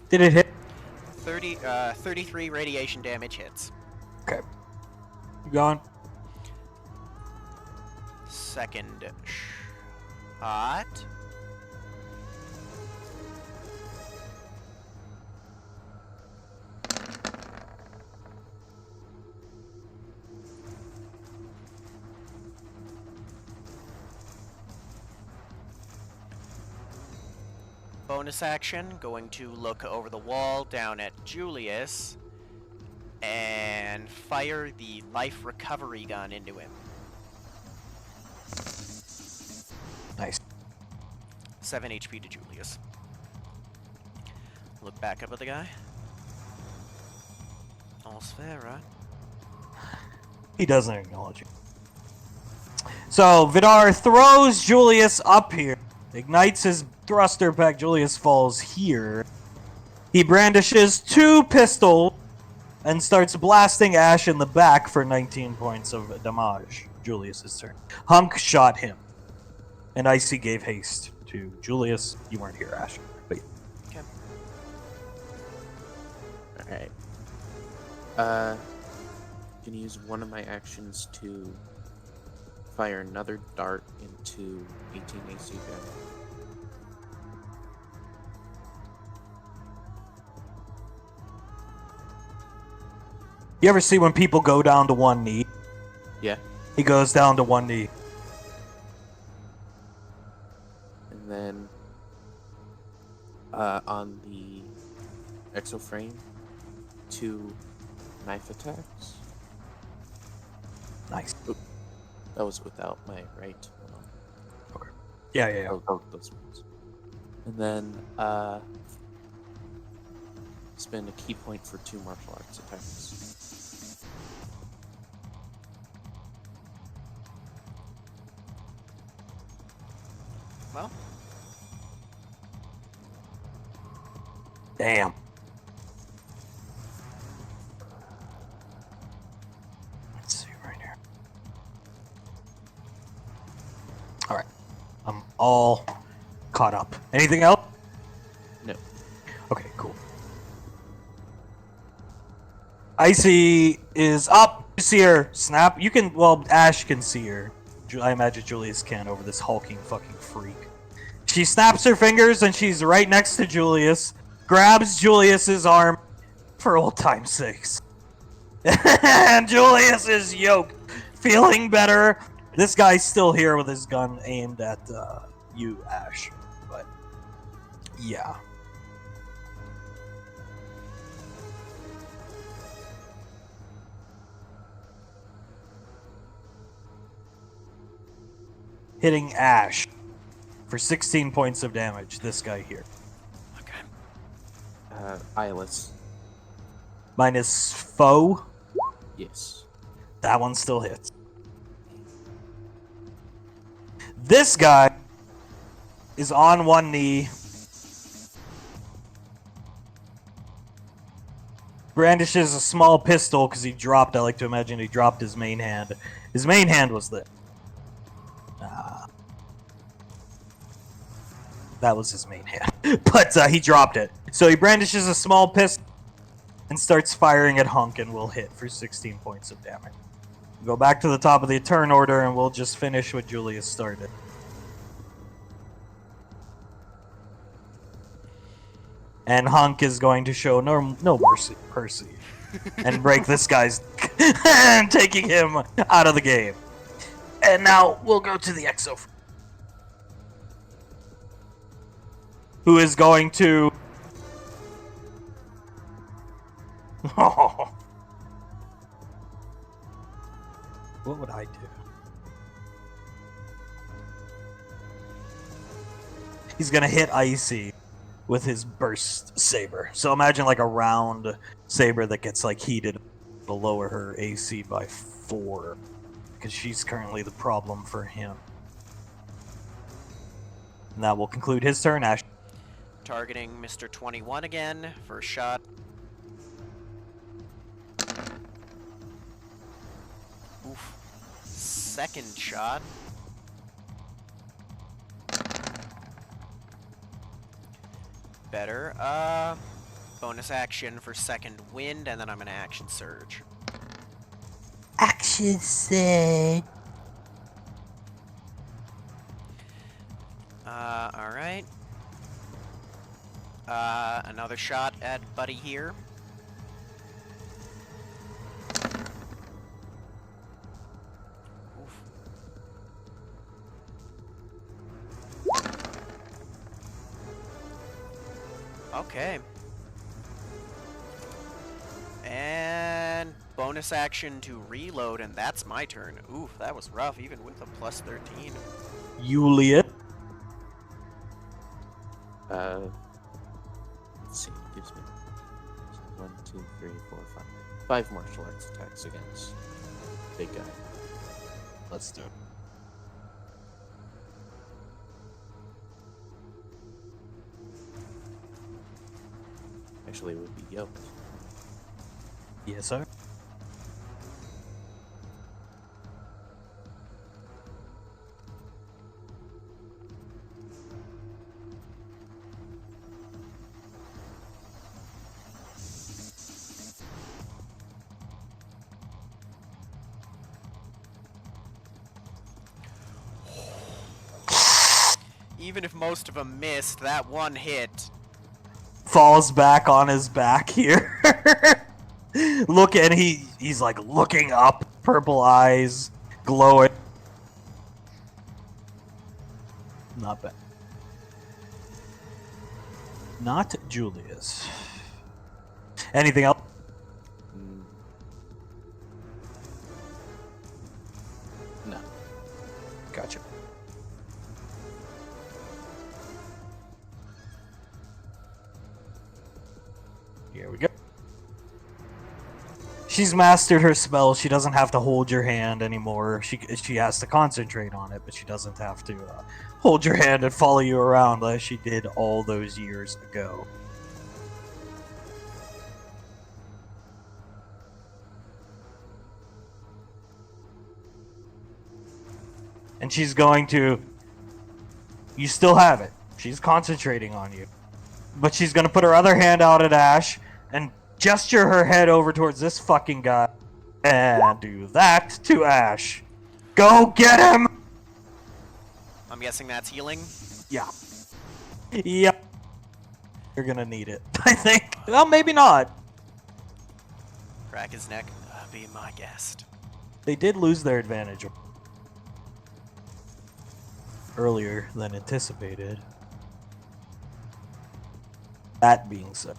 Did it hit? 33 radiation damage hits. Okay. You going? Second shot. Bonus action, going to look over the wall down at Julius and fire the life recovery gun into him. Nice. 7 HP to Julius. Look back up at the guy. All's fair, right? He doesn't acknowledge you. So, Vidar throws Julius up here. Ignites his thruster pack. Julius falls here. He brandishes 2 pistols and starts blasting Ash in the back for 19 points of damage. Julius's turn. Hunk shot him. And Icy gave haste to Julius. You weren't here, Ash. But Okay. Alright. Can use one of my actions to fire another dart into 18 AC damage. you ever see when people go down to one knee? Yeah. He goes down to one knee. And then on the exoframe, 2 knife attacks. Nice. Oop, that was without my right. Okay. Yeah. Oh, those ones. And then spend a key point for 2 martial arts attacks. Well, Damn. Let's see right here. Alright. I'm all caught up. Anything else? No. Okay, cool. Icy is up. You see her snap. You can, well, Ash can see her. I imagine Julius can over this hulking fucking freak. She snaps her fingers and she's right next to Julius. Grabs Julius's arm for old time's sakes. And Julius is yoked. Feeling better. This guy's still here with his gun aimed at you, Ash. But, yeah. Hitting Ash for 16 points of damage. This guy here. okay. Eyeless. Minus foe. Yes. That one still hits. This guy is on one knee. Brandishes a small pistol because he dropped. I like to imagine he dropped his main hand. His main hand was there. That was his main hand. But he dropped it. So he brandishes a small pistol and starts firing at Hunk and will hit for 16 points of damage. Go back to the top of the turn order and we'll just finish what Julius started. And Hunk is going to show no mercy and break this guy's and taking him out of the game. And now we'll go to the Exo, who is going to what would I do? He's gonna hit Icy with his burst saber. So imagine like a round saber that gets like heated to lower her AC by 4, because she's currently the problem for him. And that will conclude his turn. Ash. Targeting Mr. 21 again. First shot. Oof. Second shot. Better. Bonus action for second wind, and then I'm gonna action surge. Action surge. Alright. Another shot at Buddy here. Oof. Okay. And bonus action to reload, and that's my turn. Oof, that was rough, even with a plus 13. Juliet. Let's see, it gives me 1, 2, 3, 4, 5. 5 martial arts attacks against big guy. Let's do it. Actually, it would be yoked. Yes, sir. Even if most of them missed, that one hit. Falls back on his back here. Look, and he's like looking up, purple eyes glowing. Not bad. Not Julius. Anything else? No. Gotcha. Here we go. She's mastered her spell. She doesn't have to hold your hand anymore. She has to concentrate on it, but she doesn't have to hold your hand and follow you around like she did all those years ago. And she's going to... You still have it. She's concentrating on you. But she's going to put her other hand out at Ash and gesture her head over towards this fucking guy. And do that to Ash. Go get him! I'm guessing that's healing. Yeah. Yep. You're going to need it, I think. Well, maybe not. Crack his neck. Be my guest. They did lose their advantage earlier than anticipated. That being said.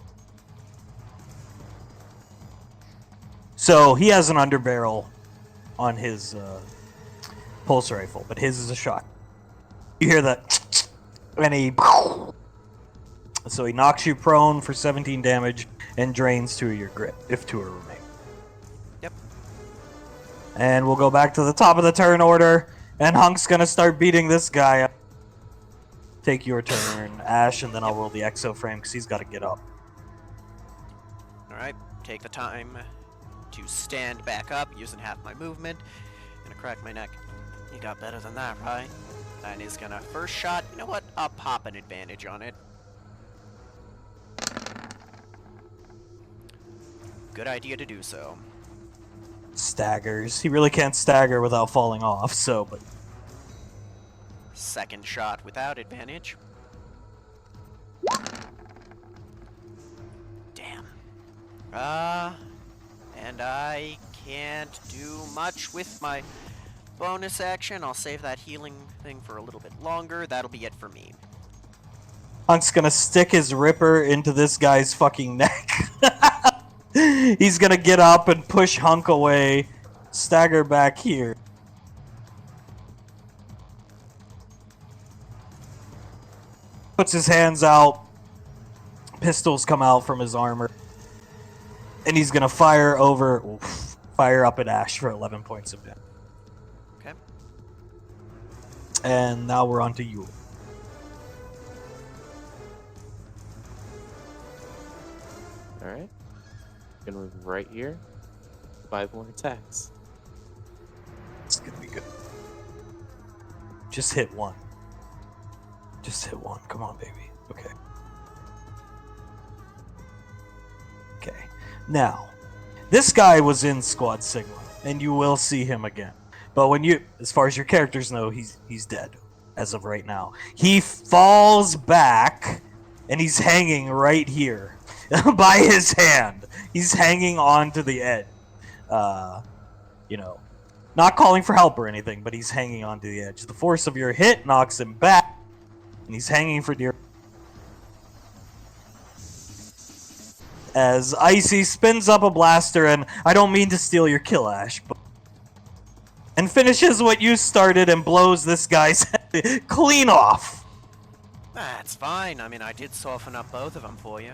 So he has an underbarrel on his pulse rifle, but his is a shot. You hear that, and he... So he knocks you prone for 17 damage and drains 2 of your grit, if 2 are remaining. Yep. And we'll go back to the top of the turn order, and Hunk's gonna start beating this guy up. Take your turn, Ash, and then I'll roll the exo frame because he's got to get up. Alright, take the time to stand back up using half my movement. Gonna crack my neck. You got better than that, right? And he's gonna first shot. You know what? I'll pop an advantage on it. Good idea to do so. Staggers. He really can't stagger without falling off, so, but... Second shot without advantage. Damn. And I can't do much with my bonus action. I'll save that healing thing for a little bit longer. That'll be it for me. Hunk's gonna stick his ripper into this guy's fucking neck. He's gonna get up and push Hunk away, stagger back here. Puts his hands out, pistols come out from his armor. And he's gonna fire up at Ash for 11 points of damage. Okay. And now we're on to you. Alright. Gonna move right here. 5 more attacks. It's gonna be good. Just hit one. Just hit one. Come on, baby. Okay. Okay. Now, this guy was in Squad Sigma, and you will see him again. But as far as your characters know, he's dead as of right now. He falls back, and he's hanging right here by his hand. He's hanging onto the edge. Not calling for help or anything, but he's hanging onto the edge. The force of your hit knocks him back, and he's hanging for dear. As Icy spins up a blaster, and I don't mean to steal your kill, Ash, and finishes what you started and blows this guy's head clean off. That's fine. I mean, I did soften up both of them for you.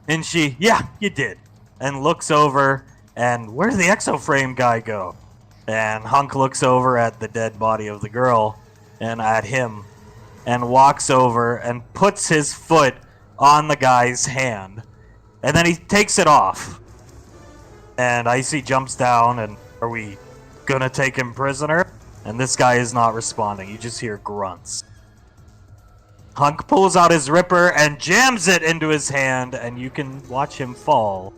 And yeah, you did. And looks over, and where did the exoframe guy go? And Hunk looks over at the dead body of the girl, and at him, and walks over and puts his foot on the guy's hand. And then he takes it off. And Icy jumps down, and are we gonna take him prisoner? And this guy is not responding. You just hear grunts. Hunk pulls out his Ripper and jams it into his hand, and you can watch him fall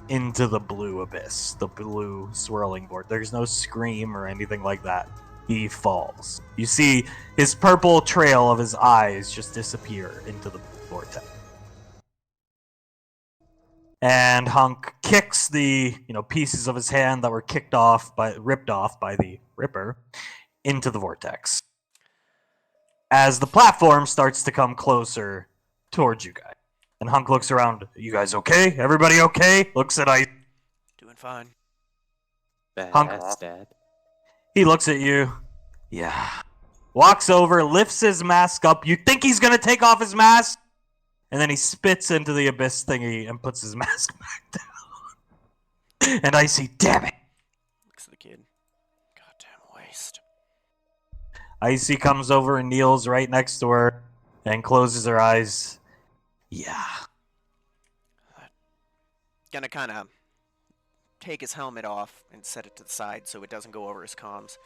into the blue abyss, the blue swirling board. There's no scream or anything like that. He falls. You see his purple trail of his eyes just disappear into the vortex. And Hunk kicks the pieces of his hand that were ripped off by the Ripper into the vortex. As the platform starts to come closer towards you guys. And Hunk looks around. You guys okay? Everybody okay? Looks at Ice. Doing fine. Badass, Dad. He looks at you. Yeah. Walks over, lifts his mask up. You think he's going to take off his mask? And then he spits into the abyss thingy and puts his mask back down. And Icy, damn it. Looks at the kid. Goddamn waste. Icy comes over and kneels right next to her and closes her eyes. Yeah. Gonna kind of take his helmet off and set it to the side so it doesn't go over his comms.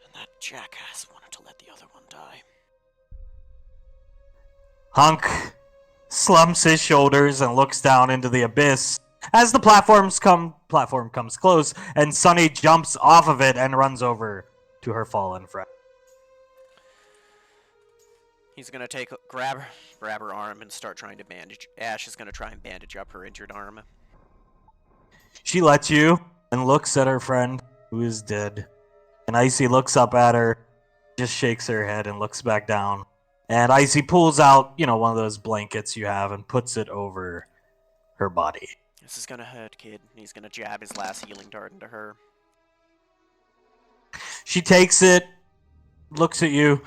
And that jackass wanted to let the other one die. Hunk slumps his shoulders and looks down into the abyss as the platform comes close, and Sunny jumps off of it and runs over to her fallen friend. He's gonna grab her arm and start trying to bandage. Ash is gonna try and bandage up her injured arm. She lets you and looks at her friend who is dead. And Icy looks up at her, just shakes her head and looks back down. And Icy pulls out, one of those blankets you have and puts it over her body. This is gonna hurt, kid. He's gonna jab his last healing dart into her. She takes it, looks at you.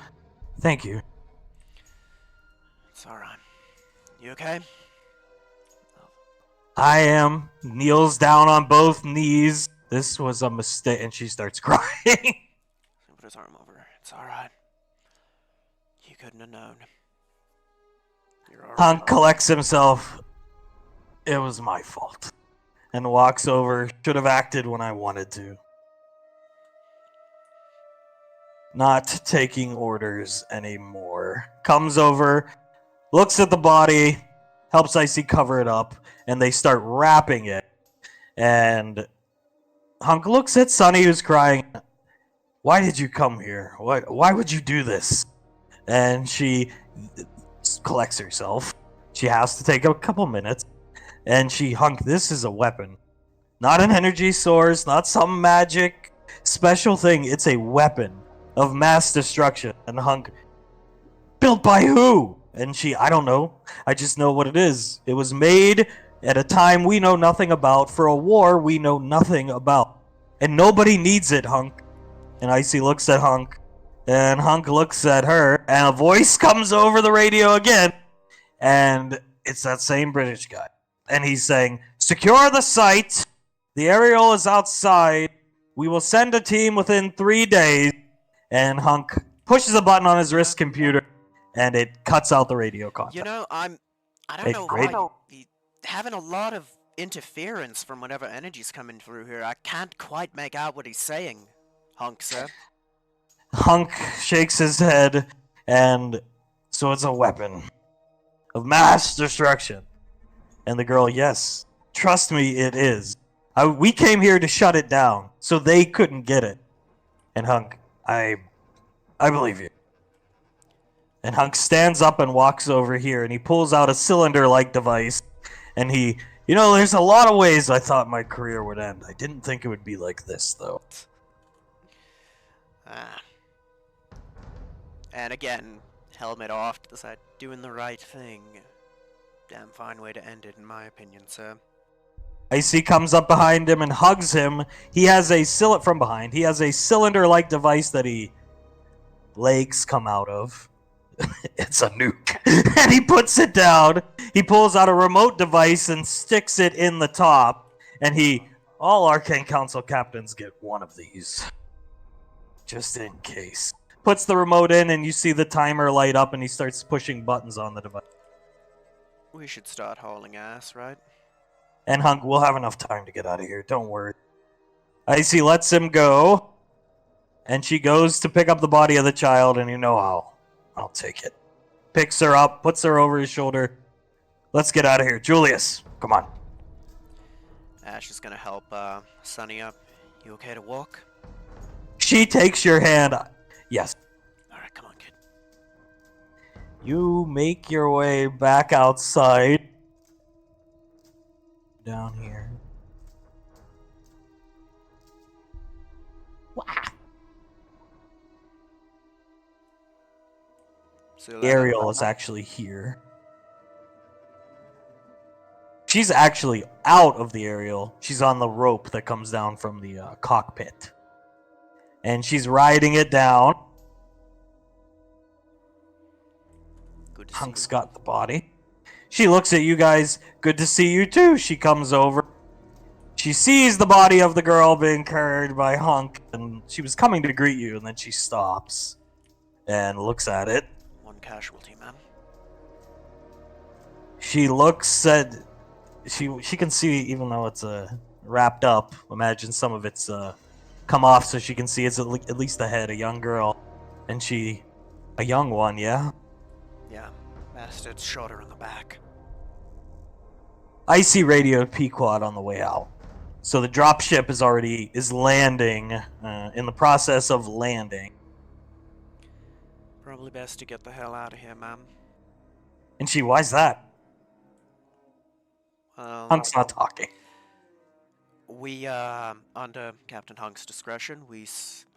Thank you. It's alright. You okay? I am. Kneels down on both knees. This was a mistake. And she starts crying. Put his arm over her. It's alright. You couldn't have known. You're alright. Hunk collects himself. It was my fault. And walks over. Should have acted when I wanted to. Not taking orders anymore. Comes over. Looks at the body. Helps Icy cover it up. And they start wrapping it. And Hunk looks at Sunny, who's crying. Why did you come here? Why would you do this? And she collects herself. She has to take a couple minutes. And Hunk, this is a weapon. Not an energy source, not some magic special thing. It's a weapon of mass destruction. And Hunk, built by who? And I don't know. I just know what it is. It was made at a time we know nothing about for a war we know nothing about. And nobody needs it, Hunk. And Icy looks at Hunk. And Hunk looks at her. And a voice comes over the radio again. And it's that same British guy. And he's saying, secure the site. The aerial is outside. We will send a team within 3 days. And Hunk pushes a button on his wrist computer, and it cuts out the radio contact. You know, I don't It's know great. why having a lot of interference from whatever energy's coming through here. I can't quite make out what he's saying, Hunk, sir. Hunk shakes his head, and so it's a weapon of mass destruction. And the girl, yes, trust me, it is. We came here to shut it down, so they couldn't get it. And Hunk, I believe you. And Hunk stands up and walks over here, and he pulls out a cylinder-like device, and he, there's a lot of ways I thought my career would end. I didn't think it would be like this, though. Ah. And again, helmet off to the side, doing the right thing. Damn fine way to end it, in my opinion, sir. Icy comes up behind him and hugs him. He has from behind. He has a cylinder-like device that legs come out of. It's a nuke. And he puts it down. He pulls out a remote device and sticks it in the top. And all Arcane Council captains get one of these. Just in case. Puts the remote in, and you see the timer light up, and he starts pushing buttons on the device. We should start hauling ass, right? And Hunk, we'll have enough time to get out of here. Don't worry. Icy lets him go, and she goes to pick up the body of the child, and I'll take it. Picks her up, puts her over his shoulder. Let's get out of here. Julius, come on. Ash is gonna help Sunny up. You okay to walk? She takes your hand. Yes. Alright, come on, kid. You make your way back outside. Down here. Wow. Ariel is actually here. She's actually out of the aerial. She's on the rope that comes down from the cockpit. And she's riding it down. Good to Hunk's see you. got the body. She looks at you guys. Good to see you too. She comes over. She sees the body of the girl being carried by Hunk, and she was coming to greet you, and then she stops and looks at it. One casualty, man. She looks at... She can see, even though it's wrapped up, imagine some of it's come off so she can see it's at least the head, a young girl. And a young one, yeah? Yeah, bastard's shot her in the back. Icy radioed Pequod on the way out. So the dropship is landing, in the process of landing. Probably best to get the hell out of here, ma'am. And why's that? Hunk's not talking. We, under Captain Hunk's discretion, we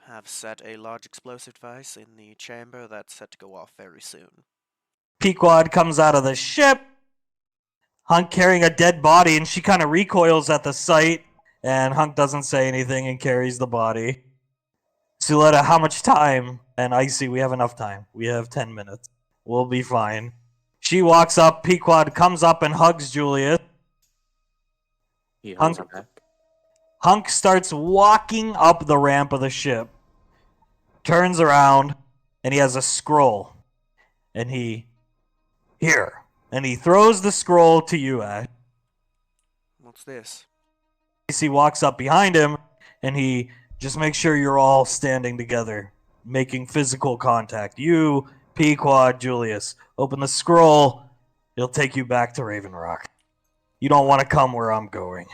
have set a large explosive device in the chamber that's set to go off very soon. Pequod comes out of the ship. Hunk carrying a dead body, and she kind of recoils at the sight. And Hunk doesn't say anything and carries the body. Suletta, how much time? And Icy, we have enough time. We have 10 minutes. We'll be fine. She walks up. Pequod comes up and hugs Julius. He holds her back. Hunk starts walking up the ramp of the ship. Turns around, and he has a scroll. And here. And he throws the scroll to you, Ash. What's this? He walks up behind him, and he just makes sure you're all standing together, making physical contact. You, Pequod, Julius, open the scroll. It'll take you back to Raven Rock. You don't want to come where I'm going.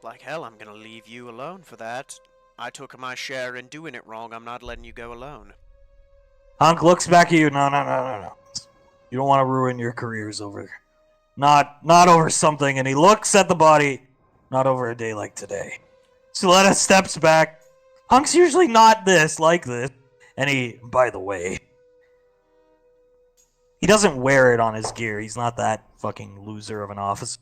Like hell, I'm gonna leave you alone for that. I took my share in doing it wrong. I'm not letting you go alone. Hunk looks back at you. No. You don't want to ruin your careers over... Not over something. And he looks at the body. Not over a day like today. Suletta steps back. Hunk's usually not like this. And by the way... He doesn't wear it on his gear. He's not that fucking loser of an officer.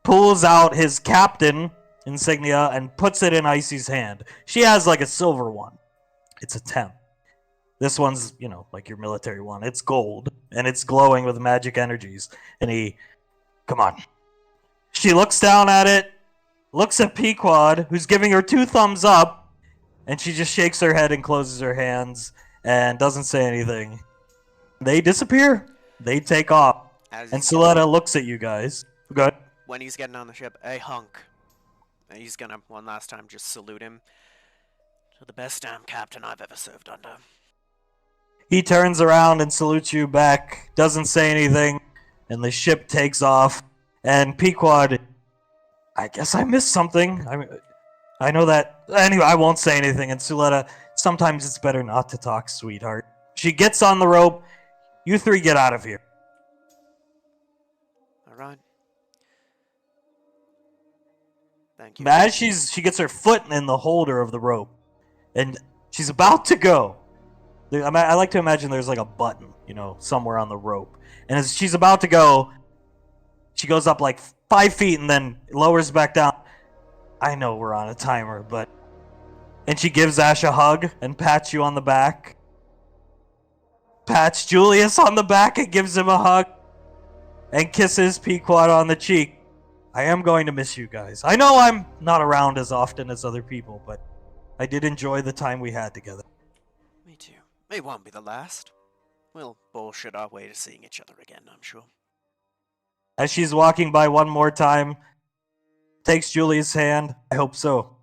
Pulls out his captain insignia and puts it in Icy's hand. She has like a silver one. It's a 10. This one's, like your military one. It's gold and it's glowing with magic energies. And come on. She looks down at it, looks at Pequod, who's giving her 2 thumbs up, and she just shakes her head and closes her hands and doesn't say anything. They disappear. They take off. And Suletta looks at you guys. Good. When he's getting on the ship, hey, Hunk. He's gonna, one last time, just salute him. To the best damn captain I've ever served under. He turns around and salutes you back, doesn't say anything, and the ship takes off. And Pequod, I guess I missed something. I know that. Anyway, I won't say anything. And Suletta, sometimes it's better not to talk, sweetheart. She gets on the rope. You 3 get out of here. Alright. Thank you. As she gets her foot in the holder of the rope, and she's about to go. I like to imagine there's like a button, somewhere on the rope. And as she's about to go, she goes up like 5 feet and then lowers back down. I know we're on a timer, but... And she gives Ash a hug and pats you on the back. Pats Julius on the back and gives him a hug. And kisses Pequod on the cheek. I am going to miss you guys. I know I'm not around as often as other people, but I did enjoy the time we had together. Me too. It won't be the last. We'll bullshit our way to seeing each other again, I'm sure. As she's walking by one more time, takes Julia's hand. I hope so.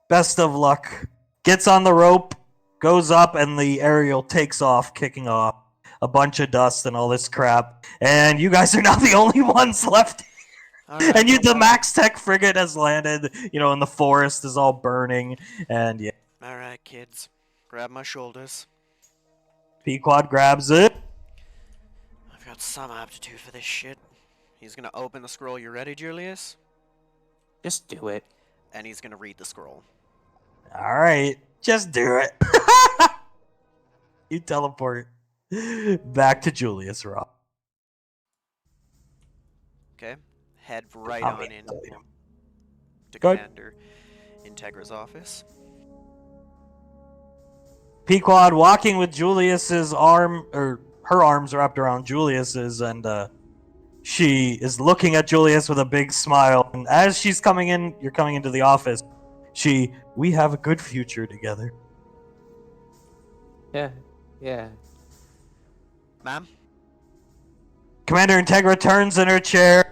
Best of luck. Gets on the rope, goes up, and the aerial takes off, kicking off a bunch of dust and all this crap. And you guys are now the only ones left. Right, and the Max Tech frigate has landed, and the forest is all burning. And yeah. Alright, kids. Grab my shoulders. Pequod grabs it. I've got some aptitude for this shit. He's gonna open the scroll. You ready, Julius? Just do it. And he's gonna read the scroll. Alright, just do it. You teleport back to Julius, Rob. Okay. Head right on in to Good. Commander Integra's office. Pequod walking with Julius's arm, or her arms wrapped around Julius's, and she is looking at Julius with a big smile. And as she's coming in, you're coming into the office. We have a good future together. Yeah. Ma'am? Commander Integra turns in her chair.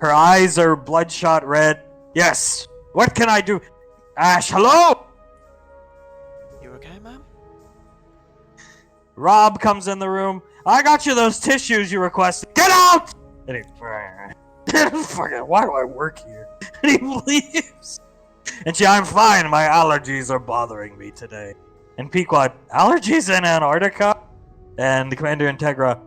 Her eyes are bloodshot red. Yes. What can I do? Ash, hello? You okay, ma'am? Rob comes in the room. I got you those tissues you requested. Get out! And he... Why do I work here? And he leaves. And I'm fine. My allergies are bothering me today. And Pequod, allergies in Antarctica? And Commander Integra,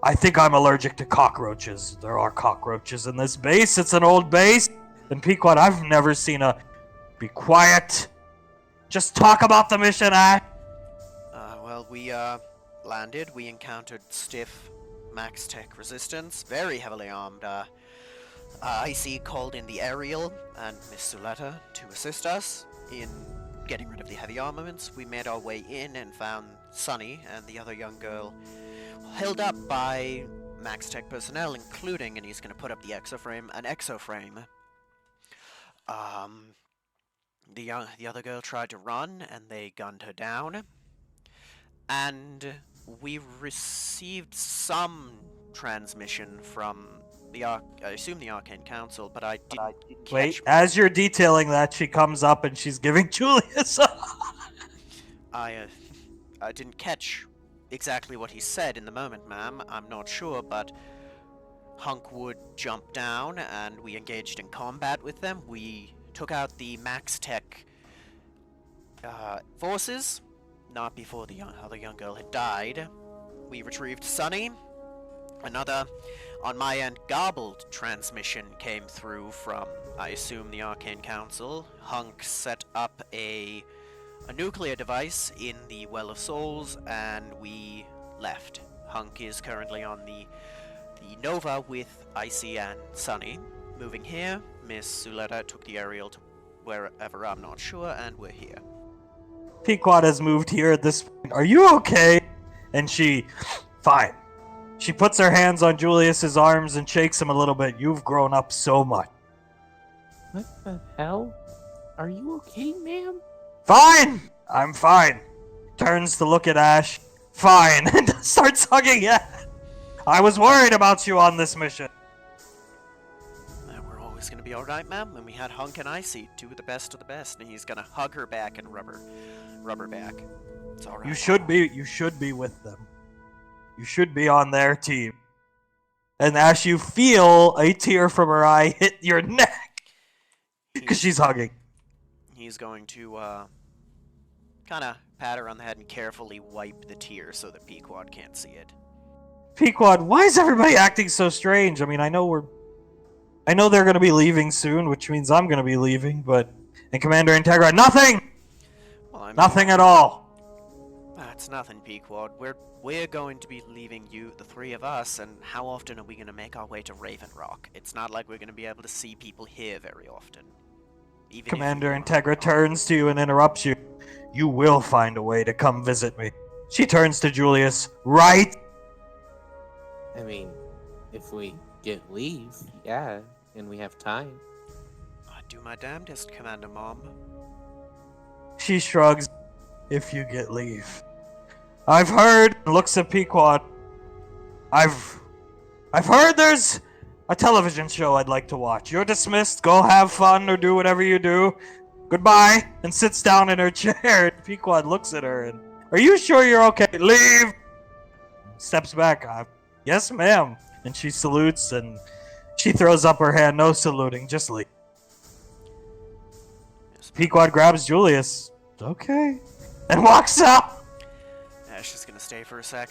I think I'm allergic to cockroaches. There are cockroaches in this base. It's an old base. And Pequod, I've never seen a... Be quiet. Just talk about the mission, Ash. Well, we, landed. We encountered stiff Max Tech resistance. Very heavily armed, IC called in the aerial and Miss Suletta to assist us in getting rid of the heavy armaments. We made our way in and found Sunny and the other young girl held up by Max Tech personnel, including, and he's going to put up the an exoframe. The other girl tried to run, and they gunned her down. And we received some transmission from I assume the Arcane Council, but I didn't catch... Wait, as you're detailing that, she comes up and she's giving Julius I didn't catch exactly what he said in the moment, ma'am. I'm not sure, but Hunkwood jumped down and we engaged in combat with them. We took out the Max Tech forces, not before the other young girl had died. We retrieved Sunny. Another, on my end, garbled transmission came through from, I assume, the Arcane Council. Hunk set up a nuclear device in the Well of Souls, and we left. Hunk is currently on the Nova with Icy and Sunny. Moving here, Miss Suletta took the aerial to wherever, I'm not sure, and we're here. Pequod has moved here at this point. Are you okay? And fine. She puts her hands on Julius's arms and shakes him a little bit. You've grown up so much. What the hell? Are you okay, ma'am? Fine! I'm fine. Turns to look at Ash. Fine. And starts hugging Ash. I was worried about you on this mission. We're always gonna be alright, ma'am. And we had Hunk and Icy, two of the best of the best, and he's gonna hug her back and rub her back. It's alright. You should be with them. You should be on their team. And Ash, you feel a tear from her eye hit your neck. Because she's hugging. He's going to, kind of pat her on the head and carefully wipe the tear so that Pequod can't see it. Pequod, why is everybody acting so strange? I mean, I know they're going to be leaving soon, which means I'm going to be leaving, but... And Commander Integra, nothing! Well, I mean, nothing at all. That's nothing, Pequod. We're going to be leaving you, the three of us, and how often are we going to make our way to Raven Rock? It's not like we're going to be able to see people here very often. Even Commander Integra turns to you and interrupts you. You will find a way to come visit me. She turns to Julius. Right? I mean, if we get leave, yeah, and we have time. I'd do my damnedest, Commander Mom. She shrugs. If you get leave. I've heard, looks at Pequod. I've heard there's a television show I'd like to watch. You're dismissed. Go have fun or do whatever you do. Goodbye. And sits down in her chair. And Pequod looks at her and, are you sure you're okay? Leave! Steps back. Yes, ma'am. And she salutes and she throws up her hand. No saluting. Just leave. Yes, Pequod grabs Julius. Okay. And walks out. Ash is gonna stay for a sec.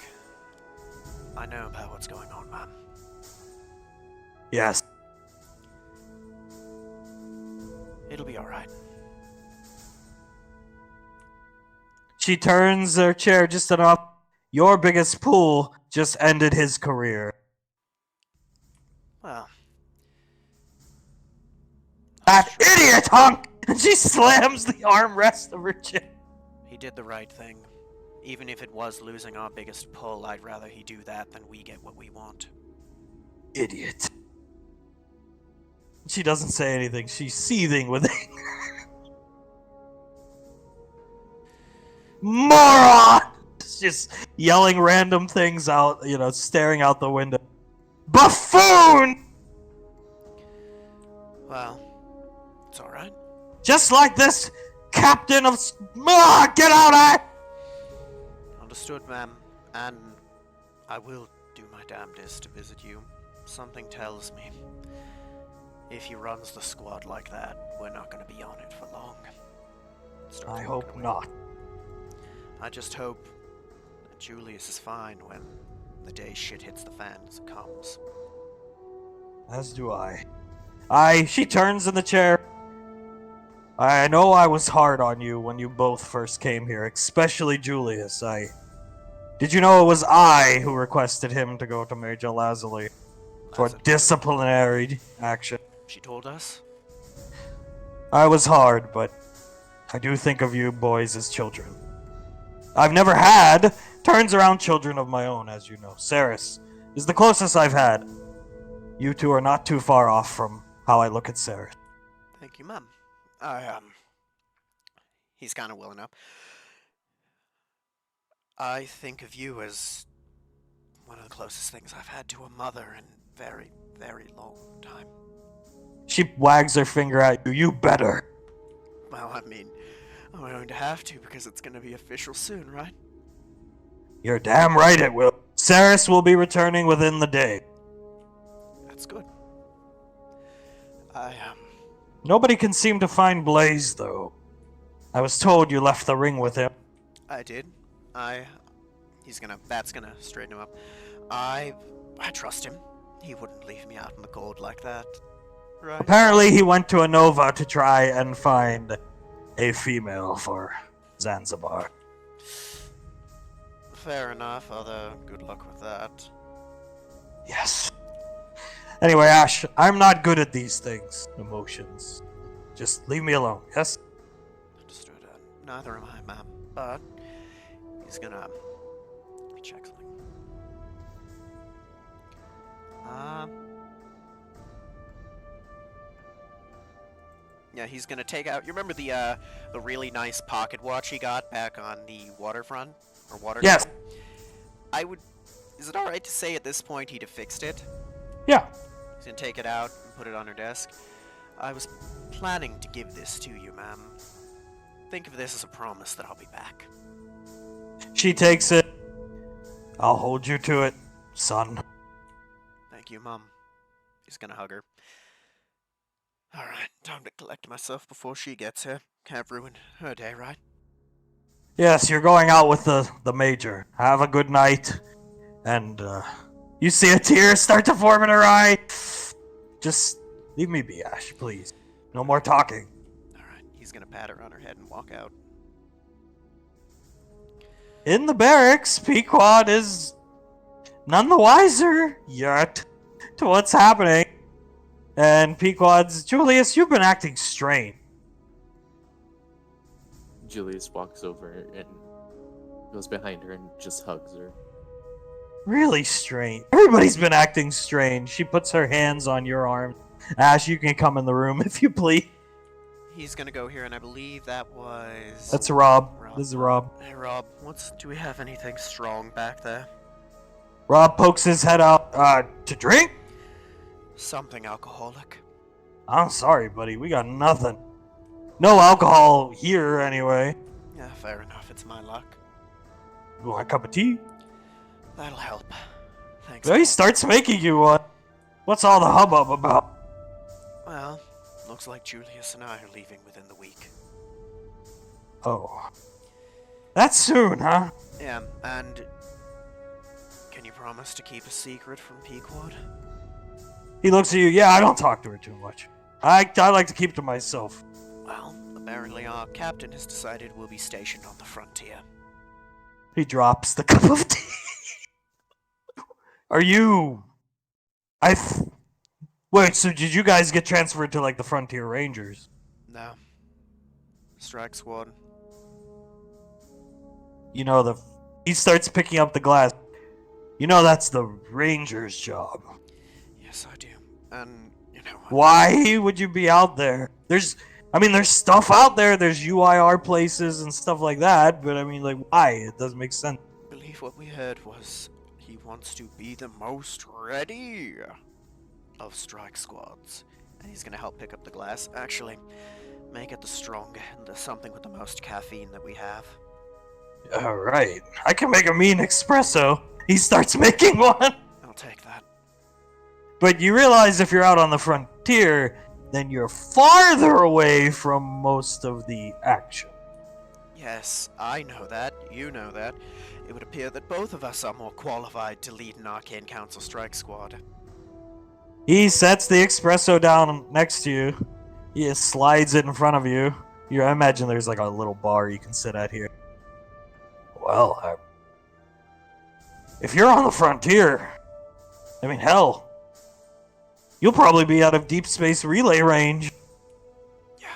I know about what's going on, Mom. Yes. It'll be alright. She turns her chair just enough. Your biggest pool just ended his career. Well. That idiot, Hunk! And she slams the armrest of her chair. He did the right thing. Even if it was losing our biggest pull, I'd rather he do that than we get what we want. Idiot. She doesn't say anything. She's seething with anger. Moron! Just yelling random things out, staring out the window. Buffoon! Well, it's alright. Just like this captain of... get out, Ash! Understood, ma'am. And I will do my damnedest to visit you. Something tells me, if he runs the squad like that, we're not going to be on it for long. I hope not. I just hope that Julius is fine when the day shit hits the fan as it comes. As do I. She turns in the chair. I know I was hard on you when you both first came here, especially Julius. Did you know it was I who requested him to go to Major Lazuli for disciplinary action? She told us? I was hard, but I do think of you boys as children. I've never had turns around children of my own, as you know. Saris is the closest I've had. You two are not too far off from how I look at Saris. Thank you, Mom. He's kind of willing up. I think of you as one of the closest things I've had to a mother in very, very long time. She wags her finger at you. You better. Well, I mean, I'm going to have to because it's going to be official soon, right? You're damn right it will. Saris will be returning within the day. That's good. Nobody can seem to find Blaze, though. I was told you left the ring with him. I did. That's gonna straighten him up. I trust him. He wouldn't leave me out in the cold like that. Right? Apparently he went to Anova to try and find a female for Zanzibar. Fair enough, although good luck with that. Yes. Anyway, Ash, I'm not good at these things. Emotions. Just leave me alone, yes? Understood. neither am I, ma'am. But he's gonna let me check something. Yeah, he's gonna take out. You remember the really nice pocket watch he got back on the waterfront or water? Yes. tower? I would. Is it all right to say at this point he'd have fixed it? Yeah. He's gonna take it out and put it on her desk. I was planning to give this to you, ma'am. Think of this as a promise that I'll be back. She takes it. I'll hold you to it, son. Thank you, Mum. He's gonna hug her. Alright, time to collect myself before she gets here. Can't ruin her day, right? Yes, you're going out with the major. Have a good night. And, you see a tear start to form in her eye. Just leave me be, Ash, please. No more talking. Alright, he's gonna pat her on her head and walk out. In the barracks, Pequod is none the wiser yet to what's happening. And Pequod's, Julius, you've been acting strange. Julius walks over and goes behind her and just hugs her. Really strange. Everybody's been acting strange. She puts her hands on your arm. Ash, you can come in the room if you please. He's gonna go here, and I believe that was... That's Rob. This is Rob. Hey, Rob, do we have anything strong back there? Rob pokes his head out. To drink? Something alcoholic. I'm sorry, buddy. We got nothing. No alcohol here, anyway. Yeah, fair enough. It's my luck. You want a cup of tea? That'll help. Thanks. So he Paul. starts making you one. What's all the hubbub about? Well, looks like Julius and I are leaving within the week. Oh. That's soon, huh? Yeah, and... Can you promise to keep a secret from Pequod? He looks at you. Yeah, I don't talk to her too much. I like to keep to myself. Well, apparently our captain has decided we'll be stationed on the frontier. He drops the cup of tea. Are you... Wait, so did you guys get transferred to, like, the Frontier Rangers? No. Strike squad. You know, he starts picking up the glass. You know that's the Rangers' job. Yes, I do. And, you know... Why would you be out there? There's stuff out there. There's UIR places and stuff like that. But, I mean, like, why? It doesn't make sense. I believe what we heard was he wants to be the most ready of strike squads. And he's gonna help pick up the glass. Actually, make it the strong and the something with the most caffeine that we have. Alright. I can make a mean espresso. He starts making one. I'll take that. But you realize if you're out on the frontier, then you're farther away from most of the action. Yes, I know that. You know that. It would appear that both of us are more qualified to lead an Arcane Council strike squad. He sets the espresso down next to you. He slides it in front of you. I imagine there's like a little bar you can sit at here. Well, if you're on the frontier, I mean, hell, you'll probably be out of deep space relay range. Yeah.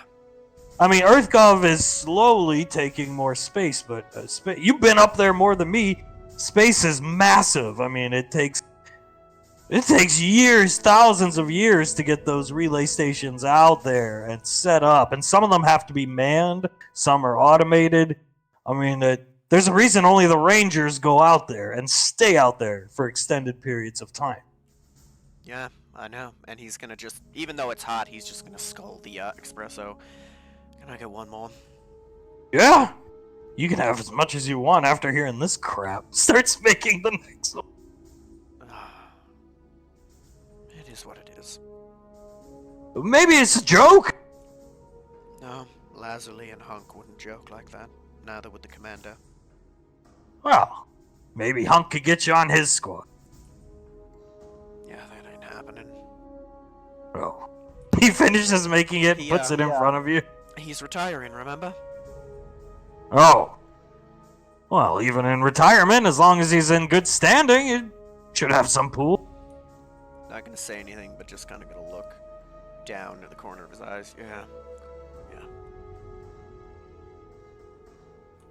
I mean, EarthGov is slowly taking more space, but you've been up there more than me. Space is massive. I mean, it takes years, thousands of years to get those relay stations out there and set up. And some of them have to be manned. Some are automated. I mean, there's a reason only the Rangers go out there and stay out there for extended periods of time. Yeah, I know. And he's gonna just, even though it's hot, he's just gonna scull the espresso. Can I get one more? Yeah. You can have as much as you want after hearing this crap. Starts making the next one. It is what it is. Maybe it's a joke. No, Lazuli and Hunk wouldn't joke like that. Neither would the commander. Well, maybe Hunk could get you on his squad. Yeah, that ain't happening. Oh. He finishes making it, puts it in front of you. He's retiring, remember? Oh. Well, even in retirement, as long as he's in good standing, he should have some pool. Not gonna say anything, but just kinda gonna look down to the corner of his eyes. Yeah.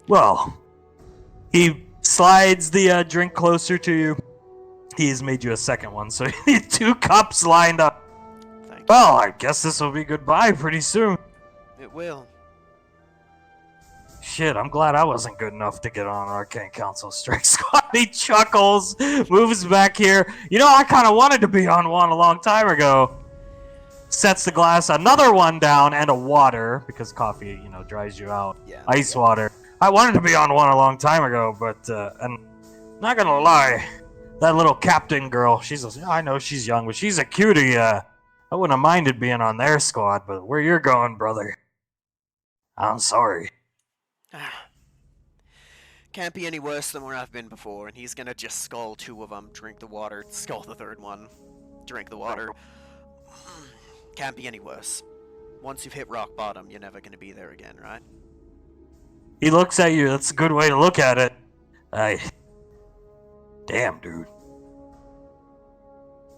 Well, he slides the drink closer to you. He has made you a second one, so you need 2 cups lined up. Thank you. Well, I guess this will be goodbye pretty soon. It will. Shit, I'm glad I wasn't good enough to get on Arcane Council Strike Squad. He chuckles, moves back here. You know, I kind of wanted to be on one a long time ago. Sets the glass, another one down, and a water, because coffee, you know, dries you out. Yeah. Ice water. I wanted to be on one a long time ago, but, and not gonna lie, that little captain girl, I know she's young, but she's a cutie. I wouldn't have minded being on their squad, but where you're going, brother, I'm sorry. Can't be any worse than where I've been before, and he's gonna just skull 2 of them, drink the water, skull the 3rd one, drink the water. Can't be any worse. Once you've hit rock bottom, you're never gonna be there again, right? He looks at you. That's a good way to look at it. Damn, dude.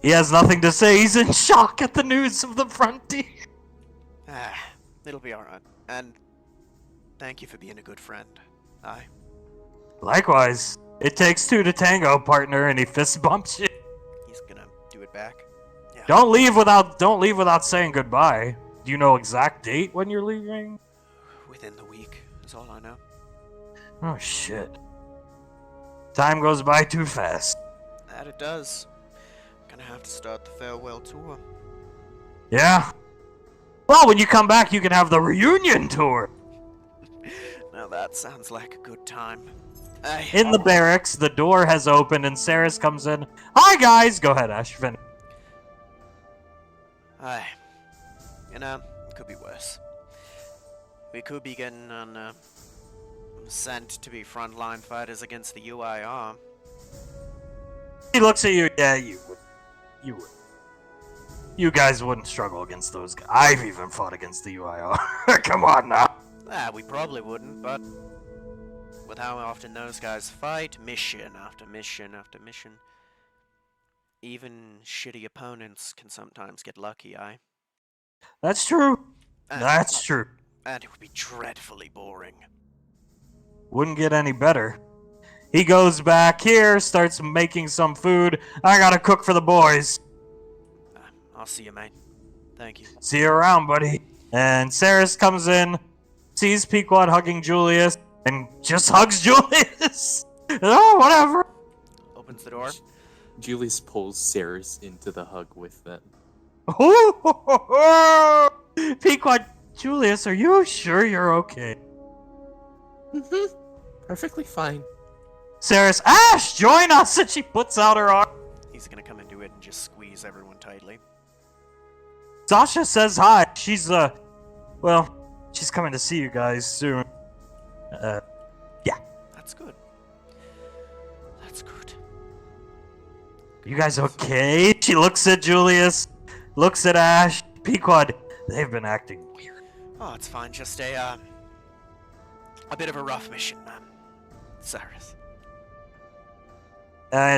He has nothing to say. He's in shock at the news of the frontier. It'll be alright. And thank you for being a good friend. Aye. Likewise. It takes 2 to tango, partner, and he fist bumps you. He's gonna do it back. Yeah. Don't leave without saying goodbye. Do you know exact date when you're leaving? Within the week is all I know. Oh shit. Time goes by too fast. That it does. Gonna have to start the farewell tour. Yeah. Well, when you come back, you can have the reunion tour. Now that sounds like a good time. In the barracks, the door has opened and Saris comes in. Hi, guys! Go ahead, Ash. Finish. Aye. You know, it could be worse. We could be getting on, sent to be frontline fighters against the UIR. He looks at you. Yeah, you would. You would. You guys wouldn't struggle against those guys. I've even fought against the UIR. Come on now. We probably wouldn't, but with how often those guys fight, mission after mission after mission, even shitty opponents can sometimes get lucky, aye? That's true. That's true. And it would be dreadfully boring. Wouldn't get any better. He goes back here, starts making some food. I gotta cook for the boys. I'll see you, mate. Thank you. See you around, buddy. And Saris comes in, sees Pequod hugging Julius, and just hugs Julius. Oh, whatever. Opens the door. Julius pulls Saris into the hug with them. Pequod, Julius, are you sure you're okay? Perfectly fine. Saris, Ash, join us! And she puts out her arm. He's gonna come into it and just squeeze everyone tightly. Sasha says hi. She's, well, she's coming to see you guys soon. Yeah. That's good. That's good. You guys okay? She looks at Julius, looks at Ash. Pequod, they've been acting weird. Oh, it's fine. Just a bit of a rough mission, man. Cyrus.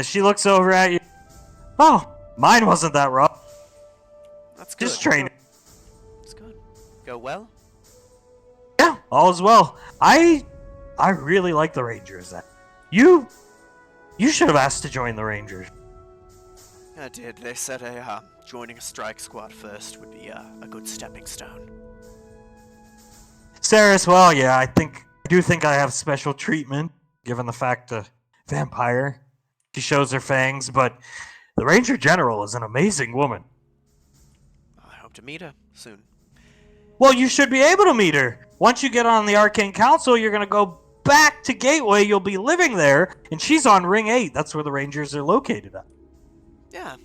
She looks over at you. Oh, mine wasn't that rough. That's good. Just training. That's good. Go well? Yeah, all's well. I really like the Rangers. You should have asked to join the Rangers. I did. They said joining a strike squad first would be a good stepping stone. Saris, well, yeah, I do think I have special treatment, given the fact vampire. She shows her fangs, but the Ranger General is an amazing woman. I hope to meet her soon. Well, you should be able to meet her. Once you get on the Arcane Council, you're going to go back to Gateway. You'll be living there, and she's on Ring 8. That's where the Rangers are located at. Yeah,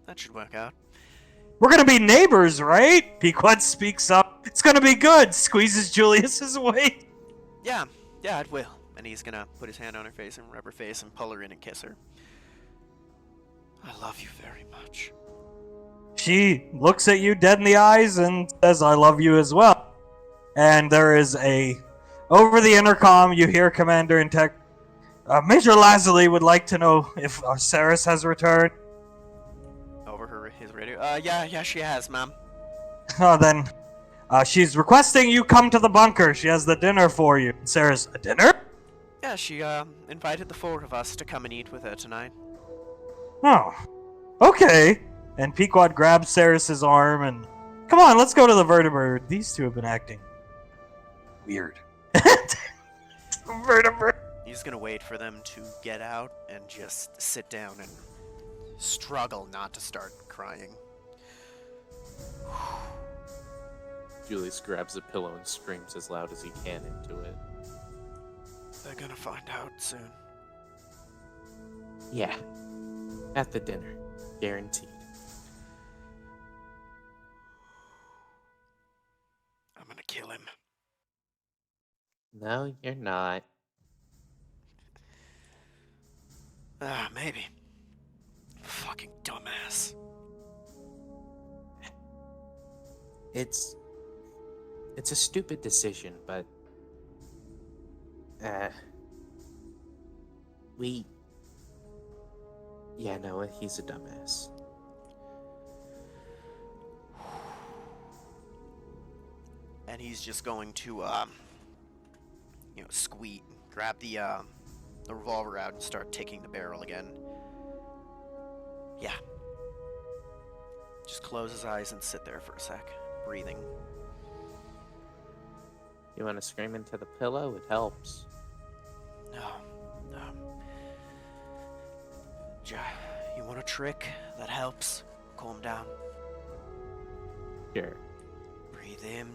that should work out. We're going to be neighbors, right? Pequod speaks up. It's going to be good. Squeezes Julius's way. Yeah, it will. And he's gonna put his hand on her face and rub her face and pull her in and kiss her. I love you very much. She looks at you dead in the eyes and says, I love you as well. And there is over the intercom, you hear Commander in Tech, Major Lazuli would like to know if Saris has returned. Over his radio. Yeah, she has, ma'am. Oh, then She's requesting you come to the bunker. She has the dinner for you. And Sarah's, a dinner? Yeah, she invited the four of us to come and eat with her tonight. Oh, okay. And Pequod grabs Ceres's arm and, come on, let's go to the vertebrate. These two have been acting weird. Vertebrate. He's gonna wait for them to get out and just sit down and struggle not to start crying. Julius grabs a pillow and screams as loud as he can into it. They're gonna find out soon. Yeah. At the dinner. Guaranteed. I'm gonna kill him. No, you're not. Maybe. Fucking dumbass. It's a stupid decision, but no, he's a dumbass. And he's just going to squeak, grab the revolver out and start taking the barrel again. Yeah. Just close his eyes and sit there for a sec, breathing. You want to scream into the pillow? It helps. No. You want a trick that helps? Calm down. Sure. Breathe in,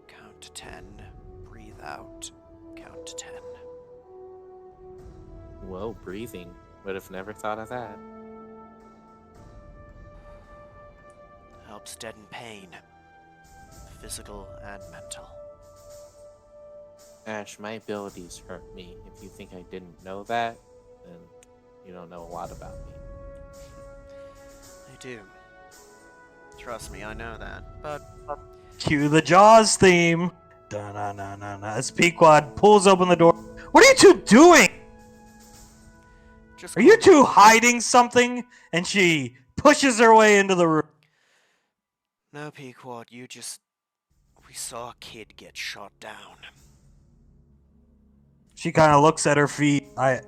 count to 10. Breathe out, count to 10. Whoa, breathing. Would have never thought of that. Helps deaden pain, physical and mental. Ash, my abilities hurt me. If you think I didn't know that, then you don't know a lot about me. They do. Trust me, I know that. But Cue the Jaws theme. Da-na-na-na-na. As Pequod pulls open the door. What are you two doing? just Are you two hiding something? And she pushes her way into the room. No, Pequod, we saw a kid get shot down. She kind of looks at her feet. It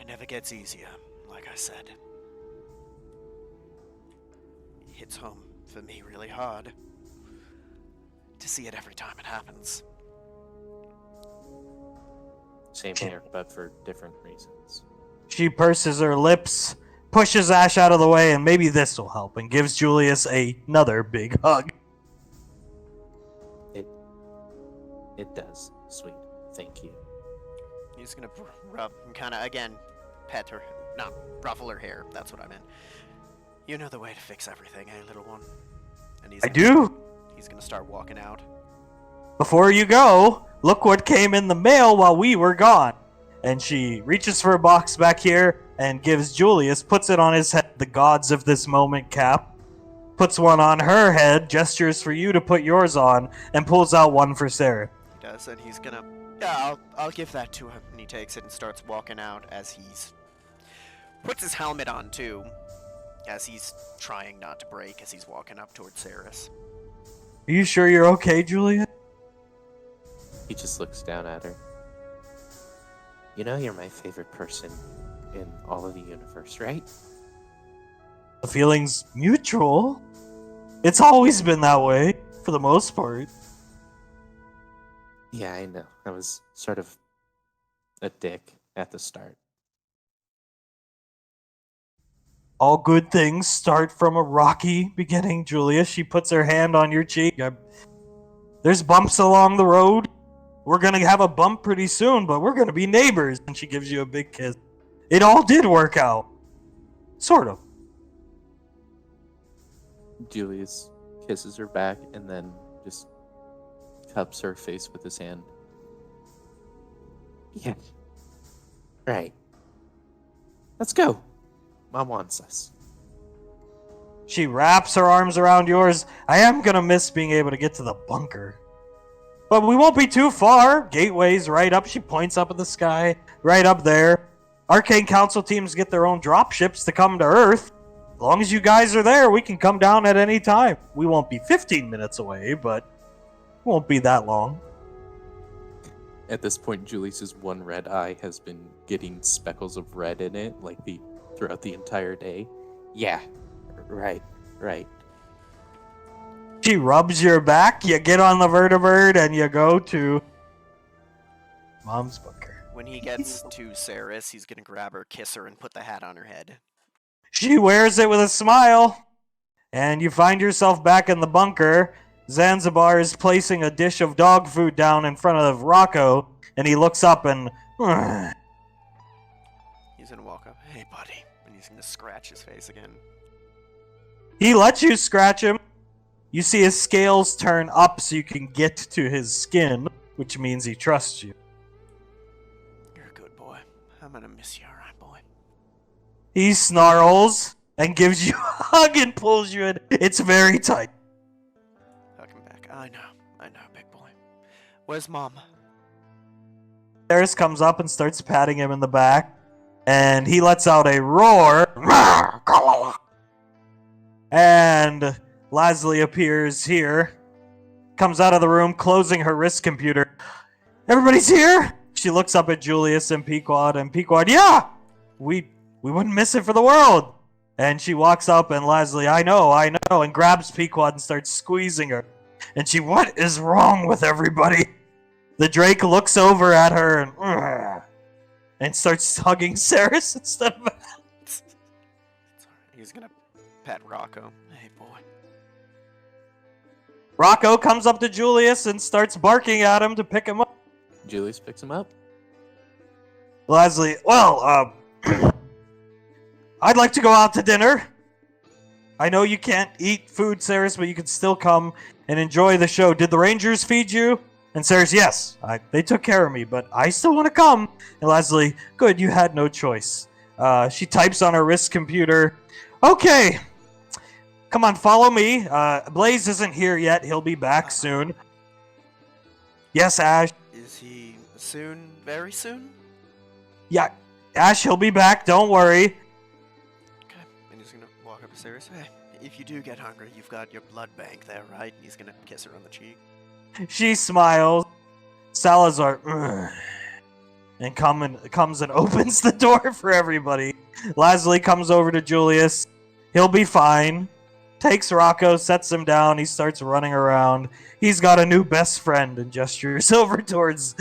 never gets easier, like I said. It hits home for me really hard to see it every time it happens. Same here, but for different reasons. She purses her lips, pushes Ash out of the way, and maybe this will help, and gives Julius another big hug. It does, sweet. Thank you. He's gonna rub and kind of, again, pet her, not ruffle her hair, that's what I meant. You know the way to fix everything, eh, little one? And I do. He's gonna start walking out. Before you go, look what came in the mail while we were gone. And she reaches for a box back here and gives Julius, puts it on his head, the gods of this moment cap, puts one on her head, gestures for you to put yours on, and pulls out one for Sarah. He does, and he's gonna, yeah, I'll give that to him. And he takes it and starts walking out as he's, puts his helmet on too, as he's trying not to break as he's walking up towards Saris. Are you sure you're okay, Julius? He just looks down at her. You know you're my favorite person in all of the universe, right? The feeling's mutual. It's always been that way, for the most part. Yeah, I know. I was sort of a dick at the start. All good things start from a rocky beginning, Julius. She puts her hand on your cheek. There's bumps along the road. We're going to have a bump pretty soon, but we're going to be neighbors. And she gives you a big kiss. It all did work out. Sort of. Julius kisses her back and then just cups her face with his hand. Yeah. Right. Let's go. Mom wants us. She wraps her arms around yours. I am going to miss being able to get to the bunker. But we won't be too far. Gateway's right up. She points up at the sky. Right up there. Arcane Council teams get their own drop ships to come to Earth. As long as you guys are there, we can come down at any time. We won't be 15 minutes away, but it won't be that long. At this point, Julius's one red eye has been getting speckles of red in it, throughout the entire day. Yeah, right. She rubs your back, you get on the vertibird, and you go to Mom's bunker. When he gets to Saris, he's gonna grab her, kiss her, and put the hat on her head. She wears it with a smile, and you find yourself back in the bunker. Zanzibar is placing a dish of dog food down in front of Rocco, and he looks up and... He's gonna walk up, hey buddy, and he's gonna scratch his face again. He lets you scratch him. You see his scales turn up so you can get to his skin, which means he trusts you. You're a good boy. I'm gonna miss you, alright, boy? He snarls and gives you a hug and pulls you in. It's very tight. Hug him back. I know, big boy. Where's Mom? Saris comes up and starts patting him in the back, and he lets out a roar. And Leslie appears here, comes out of the room, closing her wrist computer. Everybody's here? She looks up at Julius and Pequod, yeah! We wouldn't miss it for the world. And she walks up and Leslie, I know, and grabs Pequod and starts squeezing her. And she, what is wrong with everybody? The Drake looks over at her and starts hugging Saris instead of... He's gonna pet Rocco. Hey, boy. Rocco comes up to Julius and starts barking at him to pick him up. Julius picks him up. Leslie, well, I'd like to go out to dinner. I know you can't eat food, Saris, but you can still come and enjoy the show. Did the Rangers feed you? And Saris, yes, they took care of me, but I still want to come. And Leslie, good, you had no choice. She types on her wrist computer. Okay, come on, follow me. Blaze isn't here yet. He'll be back soon. Yes, Ash. Is he soon? Very soon? Yeah, Ash, he'll be back. Don't worry. Okay, and he's gonna walk up to Saris. Hey, if you do get hungry, you've got your blood bank there, right? And he's gonna kiss her on the cheek. She smiles. Salazar and comes and opens the door for everybody. Leslie comes over to Julius. He'll be fine. Takes Rocco, sets him down. He starts running around. He's got a new best friend and gestures over towards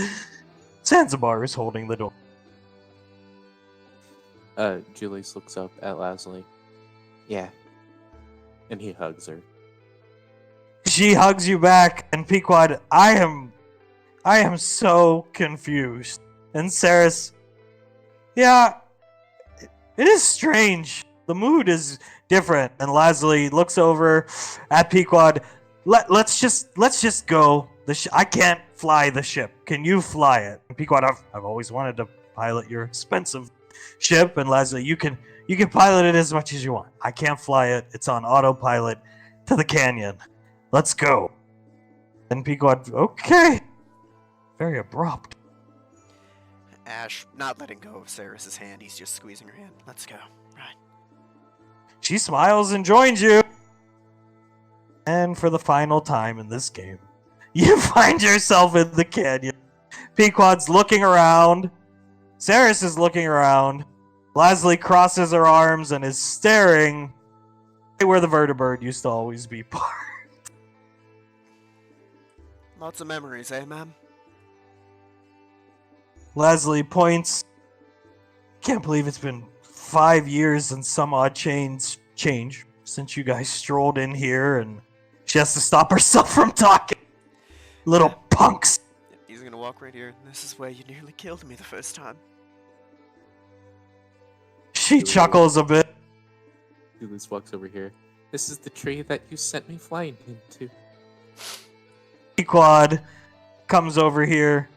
Zanzibar is holding the door. Julius looks up at Leslie. Yeah. And he hugs her. She hugs you back, and Pequod, I am so confused. And Saris, yeah, it is strange. The mood is different. And Leslie looks over at Pequod. Let's just go. I can't fly the ship. Can you fly it? And Pequod, I've always wanted to pilot your expensive ship. And Leslie, you can pilot it as much as you want. I can't fly it. It's on autopilot to the canyon. Let's go. And Pequod, okay. Very abrupt. Ash, not letting go of Saris's hand, he's just squeezing her hand. Let's go. Right. She smiles and joins you. And for the final time in this game, you find yourself in the canyon. Pequod's looking around. Saris is looking around. Leslie crosses her arms and is staring where the vertibird used to always be parked. Lots of memories, eh, ma'am? Leslie points. Can't believe it's been 5 years and some odd change since you guys strolled in here, and she has to stop herself from talking. Little punks. He's gonna walk right here. This is where you nearly killed me the first time. She chuckles a bit. Julius walks over here. This is the tree that you sent me flying into. Pequod comes over here.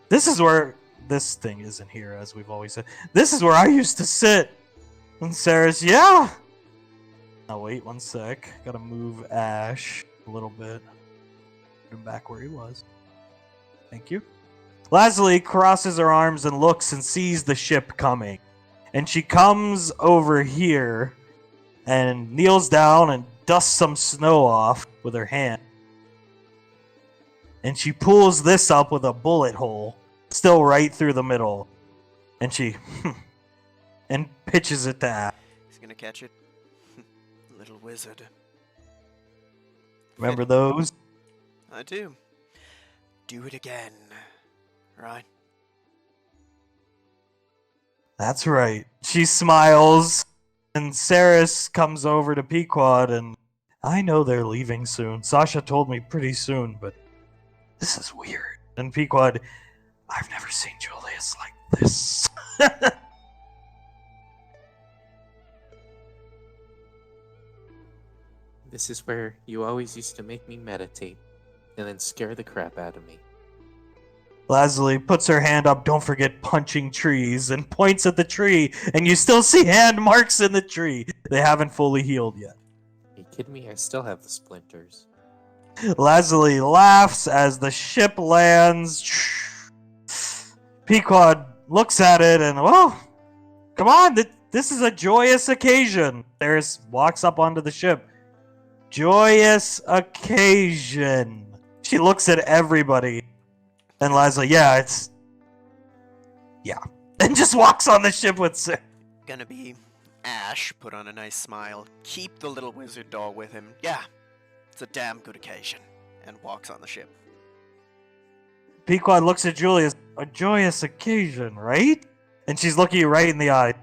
This is where... This thing isn't here, as we've always said. This is where I used to sit. And Sarah's, yeah. Now wait one sec. Gotta move Ash a little bit. Put him back where he was. Thank you. Leslie crosses her arms and looks and sees the ship coming. And she comes over here and kneels down and dusts some snow off with her hand. And she pulls this up with a bullet hole, still right through the middle. And she and pitches it to Ash. He's gonna catch it. Little wizard. Remember those? I do. Do it again. Right? That's right. She smiles, and Saris comes over to Pequod, and I know they're leaving soon. Sasha told me pretty soon, but this is weird. And Pequod, I've never seen Julius like this. This is where you always used to make me meditate and then scare the crap out of me. Lazuli puts her hand up, don't forget punching trees, and points at the tree, and you still see hand marks in the tree. They haven't fully healed yet. Are you kidding me? I still have the splinters. Lazuli laughs as the ship lands. Pequod looks at it and, well, come on, this is a joyous occasion. There's walks up onto the ship. Joyous occasion. She looks at everybody. And Lazuli, yeah. And just walks on the ship with Sarah. Gonna be Ash, put on a nice smile, keep the little wizard doll with him. Yeah, it's a damn good occasion. And walks on the ship. Pequod looks at Julius. A joyous occasion, right? And she's looking you right in the eye.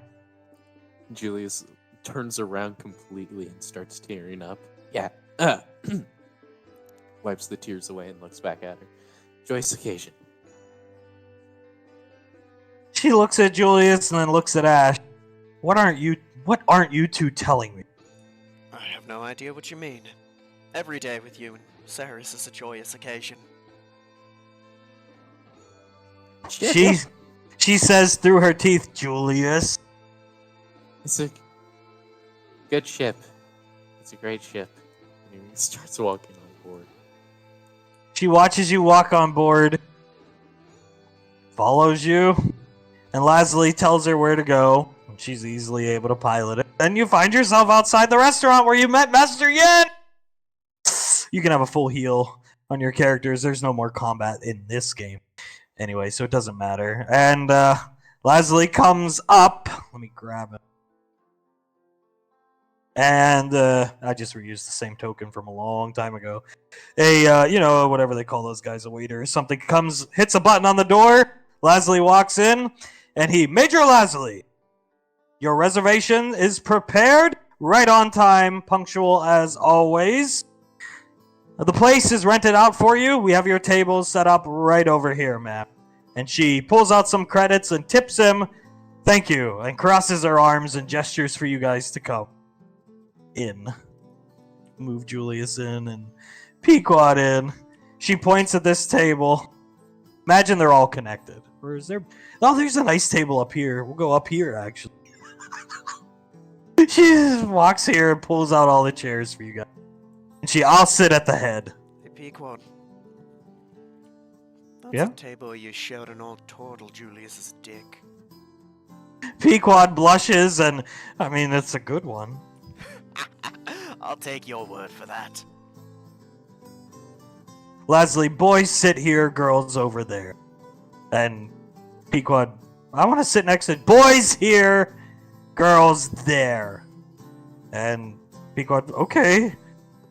Julius turns around completely and starts tearing up. Yeah. Wipes the tears away and looks back at her. Joyous occasion. She looks at Julius and then looks at Ash. What aren't you two telling me? I have no idea what you mean. Every day with you and Saris is a joyous occasion. She says through her teeth, Julius. It's a good ship. It's a great ship. And he starts walking on board. She watches you walk on board, follows you, and Lazuli tells her where to go. And she's easily able to pilot it. Then you find yourself outside the restaurant where you met Master Yin. You can have a full heal on your characters. There's no more combat in this game. Anyway, so it doesn't matter. And Lazuli comes up. Let me grab it. And I just reused the same token from a long time ago. Whatever they call those guys, a waiter or something, comes, hits a button on the door. Lazuli walks in, and Major Lazuli, your reservation is prepared, right on time, punctual as always. The place is rented out for you. We have your tables set up right over here, ma'am. And she pulls out some credits and tips him, thank you, and crosses her arms and gestures for you guys to come in. Move Julius in and Pequod in. She points at this table. Imagine they're all connected. Or is there... Oh, there's a nice table up here. We'll go up here, actually. She just walks here and pulls out all the chairs for you guys. And I'll sit at the head. Hey, Pequod. That's Yeah? the table you showed an old turtle Julius's dick. Pequod blushes, and I mean, it's a good one. I'll take your word for that. Lazuli, boys sit here, girls over there. And Pequod, I want to sit next to boys here, girls there. And Pequod, okay.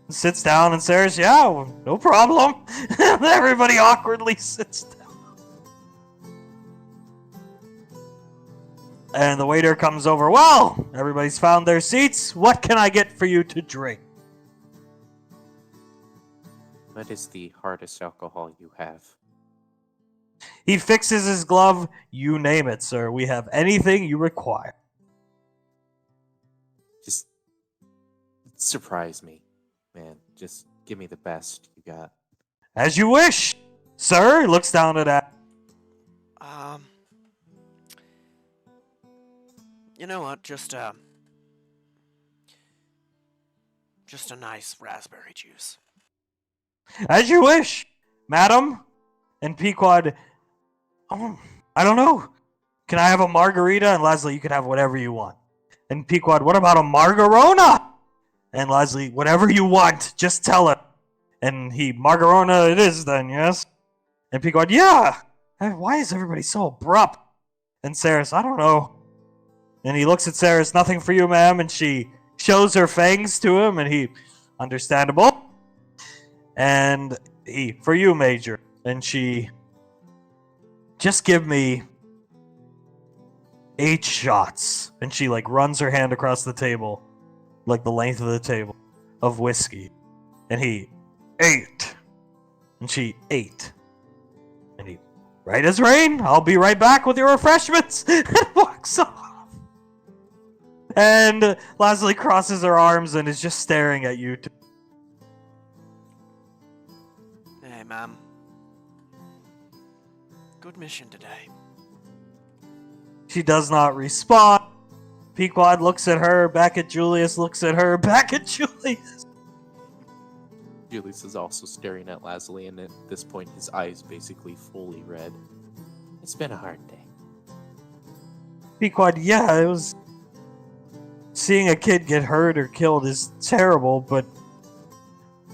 Sits down and says, yeah, no problem. Everybody awkwardly sits down. And the waiter comes over. Well, everybody's found their seats. What can I get for you to drink? What is the hardest alcohol you have? He fixes his glove. You name it, sir. We have anything you require. Just surprise me, man. Just give me the best you got. As you wish, sir. Looks down at that. You know what? Just a nice raspberry juice. As you wish, madam. And Pequod, I don't know. Can I have a margarita? And Leslie, you can have whatever you want. And Pequod, what about a Margarona? And Leslie, whatever you want, just tell it. And he, Margarona it is then, yes? And Pequod, yeah. Why is everybody so abrupt? And Saris, I don't know. And he looks at Saris, nothing for you, ma'am. And she shows her fangs to him, and he, understandable. And he, for you, Major. And she, just give me 8 shots. And she, like, runs her hand across the table, like the length of the table, of whiskey. And he, 8. And she, 8. And he, right as rain, I'll be right back with your refreshments. And walks off. And Leslie crosses her arms and is just staring at you. Hey, ma'am. Good mission today. She does not respond. Pequod looks at her, back at Julius, looks at her, back at Julius. Julius is also staring at Leslie, and at this point, his eyes basically fully red. It's been a hard day. Pequod, yeah, it was... Seeing a kid get hurt or killed is terrible, but...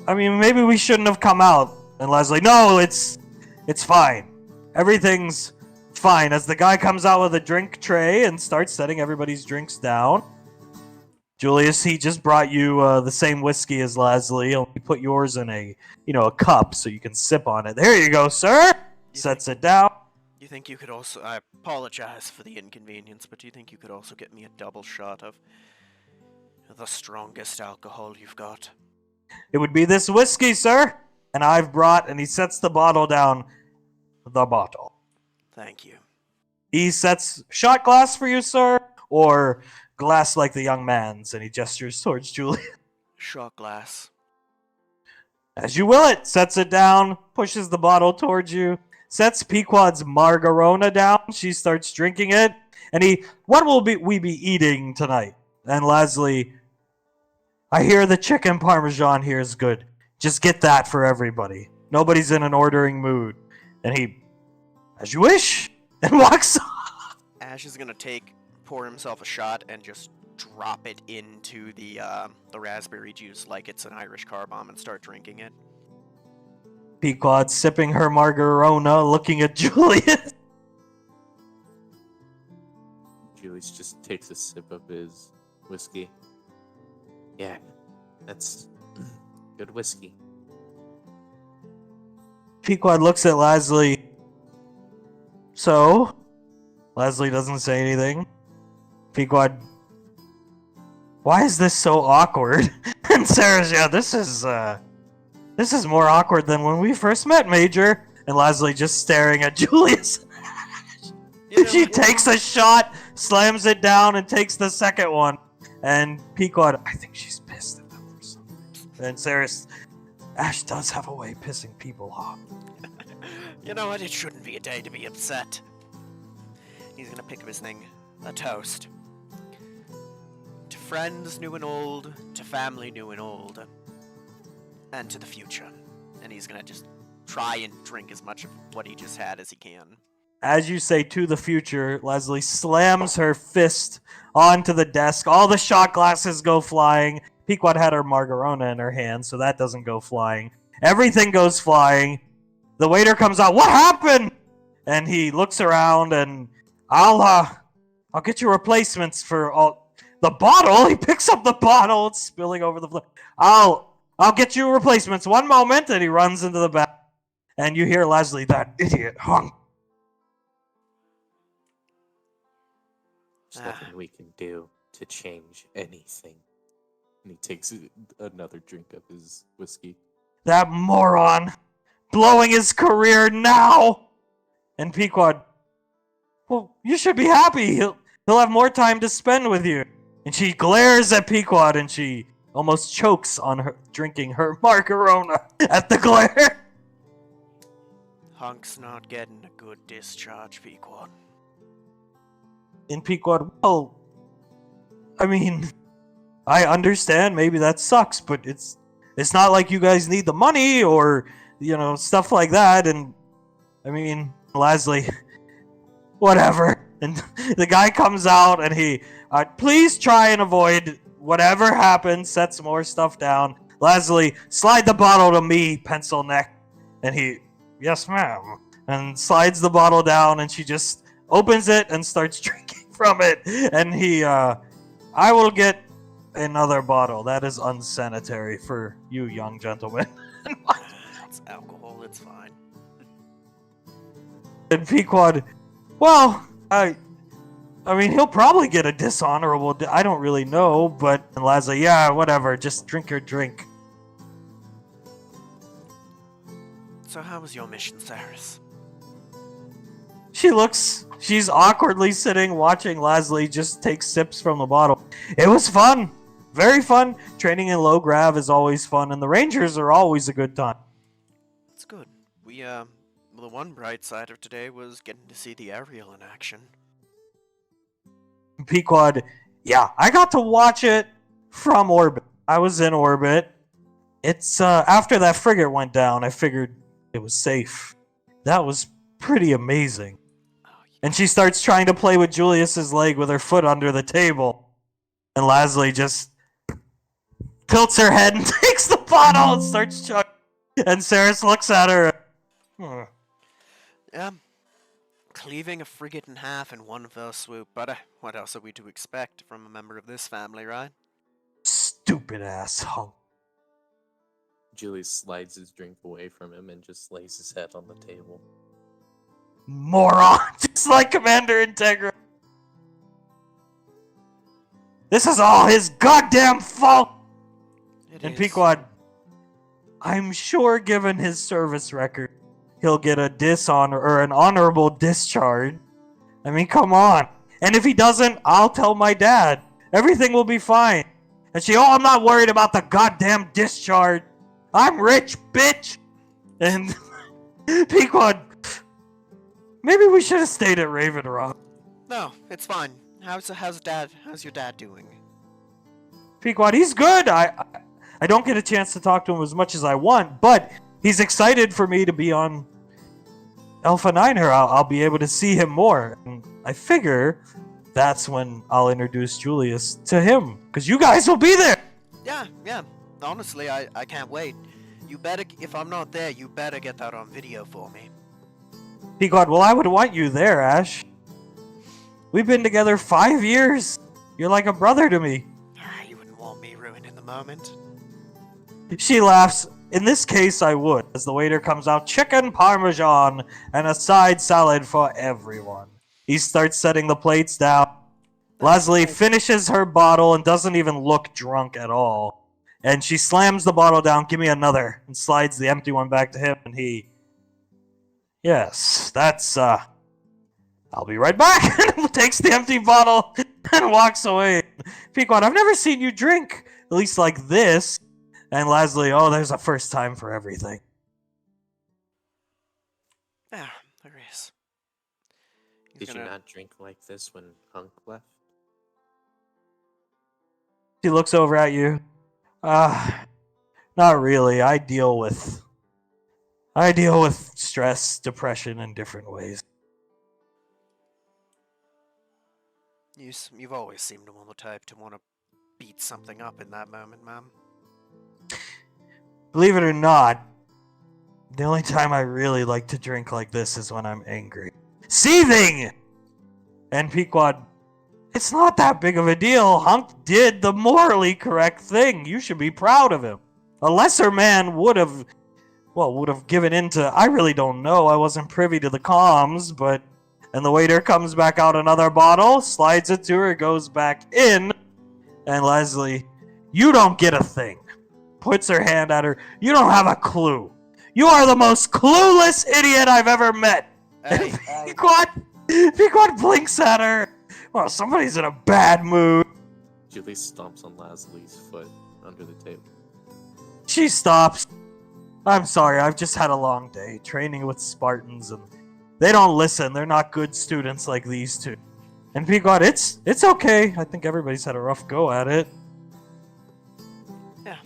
I mean, maybe we shouldn't have come out. And Leslie, no, it's fine. Everything's fine. As the guy comes out with a drink tray and starts setting everybody's drinks down. Julius, he just brought you the same whiskey as Leslie. Only put yours in a cup so you can sip on it. There you go, sir. Sets it down. You think you could also... I apologize for the inconvenience, but do you think you could also get me a double shot of the strongest alcohol you've got? It would be this whiskey, sir. And I've brought, and he sets the bottle down. The bottle. Thank you. He sets shot glass for you, sir, or glass like the young man's, and he gestures towards Julia. Shot glass. As you will it. Sets it down, pushes the bottle towards you, sets Pequod's Margarona down. She starts drinking it, and he, what will we be eating tonight? And Leslie, I hear the chicken parmesan here is good. Just get that for everybody. Nobody's in an ordering mood. And he, as you wish, and walks off. Ash is gonna pour himself a shot and just drop it into the raspberry juice like it's an Irish car bomb and start drinking it. Pequod sipping her Margarona, looking at Julius. Julius just takes a sip of his whiskey. Yeah, that's good whiskey. Pequod looks at Leslie. So? Leslie doesn't say anything. Pequod, why is this so awkward? And Sarah's, yeah, this is more awkward than when we first met, Major. And Leslie just staring at Julius. She takes a shot, slams it down, and takes the second one. And Pequod, I think she's pissed at them for something. And Sarah's, Ash does have a way of pissing people off. You know what? It shouldn't be a day to be upset. He's gonna pick up his thing. A toast. To friends new and old, to family new and old, and to the future. And he's gonna just try and drink as much of what he just had as he can. As you say to the future, Leslie slams her fist onto the desk. All the shot glasses go flying. Pequod had her Margarona in her hand, so that doesn't go flying. Everything goes flying. The waiter comes out. What happened? And he looks around, and I'll get you replacements for all the bottle. He picks up the bottle. It's spilling over the floor. I'll get you replacements. One moment, and he runs into the back. And you hear Leslie, that idiot hunk. There's nothing we can do to change anything. And he takes another drink of his whiskey. That moron. Blowing his career now. And Pequod, well, you should be happy. He'll have more time to spend with you. And she glares at Pequod, and she almost chokes on her drinking her Margarona at the glare. Hunk's not getting a good discharge, Pequod. And Pequod, well, I mean, I understand maybe that sucks, but it's not like you guys need the money or, stuff like that. And, I mean, Leslie, whatever. And the guy comes out and he, please try and avoid whatever happens, sets more stuff down. Leslie, slide the bottle to me, pencil neck. And he, yes, ma'am. And slides the bottle down, and she just opens it and starts drinking from it. And he, I will get another bottle. That is unsanitary for you, young gentlemen. It's alcohol. It's fine. And Pequod, well, I mean, he'll probably get a dishonorable. I don't really know, but and Laza, yeah, whatever. Just drink your drink. So how was your mission, Cyrus? She's awkwardly sitting watching Leslie just take sips from the bottle. It was fun. Very fun. Training in low grav is always fun, and the Rangers are always a good time. That's good. The one bright side of today was getting to see the aerial in action. Pequod, yeah, I got to watch it from orbit. I was in orbit. It's, after that frigate went down, I figured it was safe. That was pretty amazing. And she starts trying to play with Julius's leg with her foot under the table. And Leslie just tilts her head and takes the bottle and starts chugging. And Saris looks at her. Cleaving a frigate in half in one fell swoop, but what else are we to expect from a member of this family, right? Stupid asshole. Julius slides his drink away from him and just lays his head on the table. Moron! Just like Commander Integra. This is all his goddamn fault! And Pequod, I'm sure given his service record, he'll get a dishonor or an honorable discharge. I mean, come on. And if he doesn't, I'll tell my dad. Everything will be fine. And she, I'm not worried about the goddamn discharge. I'm rich, bitch! And Pequod, maybe we should have stayed at Raven Rock. No, it's fine. How's your dad doing? Pequod, he's good. I don't get a chance to talk to him as much as I want, but he's excited for me to be on Alpha Niner. I'll be able to see him more. And I figure that's when I'll introduce Julius to him, because you guys will be there. Yeah. Honestly, I can't wait. You better, if I'm not there, you better get that on video for me. Pequod, well, I would want you there, Ash. We've been together 5 years. You're like a brother to me. You wouldn't want me ruining the moment. She laughs. In this case, I would. As the waiter comes out, chicken parmesan and a side salad for everyone. He starts setting the plates down. Leslie finishes her bottle and doesn't even look drunk at all. And she slams the bottle down, give me another, and slides the empty one back to him, and he... Yes, that's, I'll be right back, and takes the empty bottle and walks away. Pequod, I've never seen you drink, at least like this. And Leslie, there's a first time for everything. Yeah, there is. Did you not drink like this when Hunk left? She looks over at you. Not really. I deal with stress, depression in different ways. You've always seemed on the type to want to beat something up in that moment, ma'am. Believe it or not, the only time I really like to drink like this is when I'm angry. Seething! And Pequod, it's not that big of a deal. Hunk did the morally correct thing. You should be proud of him. A lesser man would have given in to, I really don't know. I wasn't privy to the comms, but... And the waiter comes back out another bottle, slides it to her, goes back in. And Leslie, you don't get a thing. Puts her hand at her. You don't have a clue. You are the most clueless idiot I've ever met. Hey, Pequod blinks at her. Well, somebody's in a bad mood. Julie stomps on Leslie's foot under the table. She stops. I'm sorry, I've just had a long day training with Spartans, and they don't listen. They're not good students like these two. And Pequod, it's okay. I think everybody's had a rough go at it. Yeah.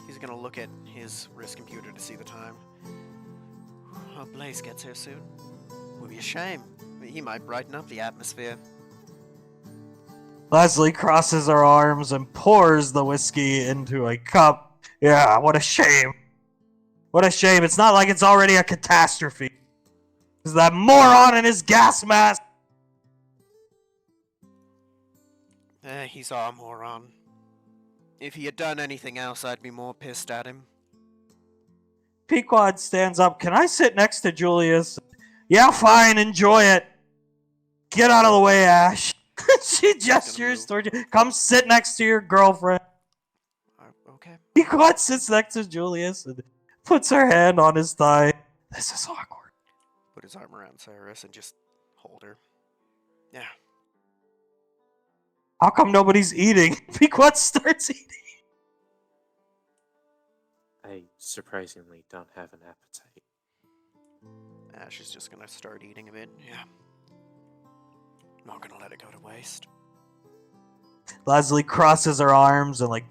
He's gonna look at his wrist computer to see the time. Oh, Blaze gets here soon. Would be a shame. He might brighten up the atmosphere. Leslie crosses her arms and pours the whiskey into a cup. Yeah, what a shame. What a shame. It's not like it's already a catastrophe. Is that moron in his gas mask? He's our moron. If he had done anything else, I'd be more pissed at him. Pequod stands up. Can I sit next to Julius? Yeah, fine. Enjoy it. Get out of the way, Ash. She gestures towards you. Come sit next to your girlfriend. Okay. Pequod sits next to Julius and puts her hand on his thigh. This is awkward. Put his arm around Cyrus and just hold her. Yeah. How come nobody's eating? Pequod starts eating. I surprisingly don't have an appetite. Ash is just gonna start eating a bit. Yeah. Not gonna let it go to waste. Leslie crosses her arms and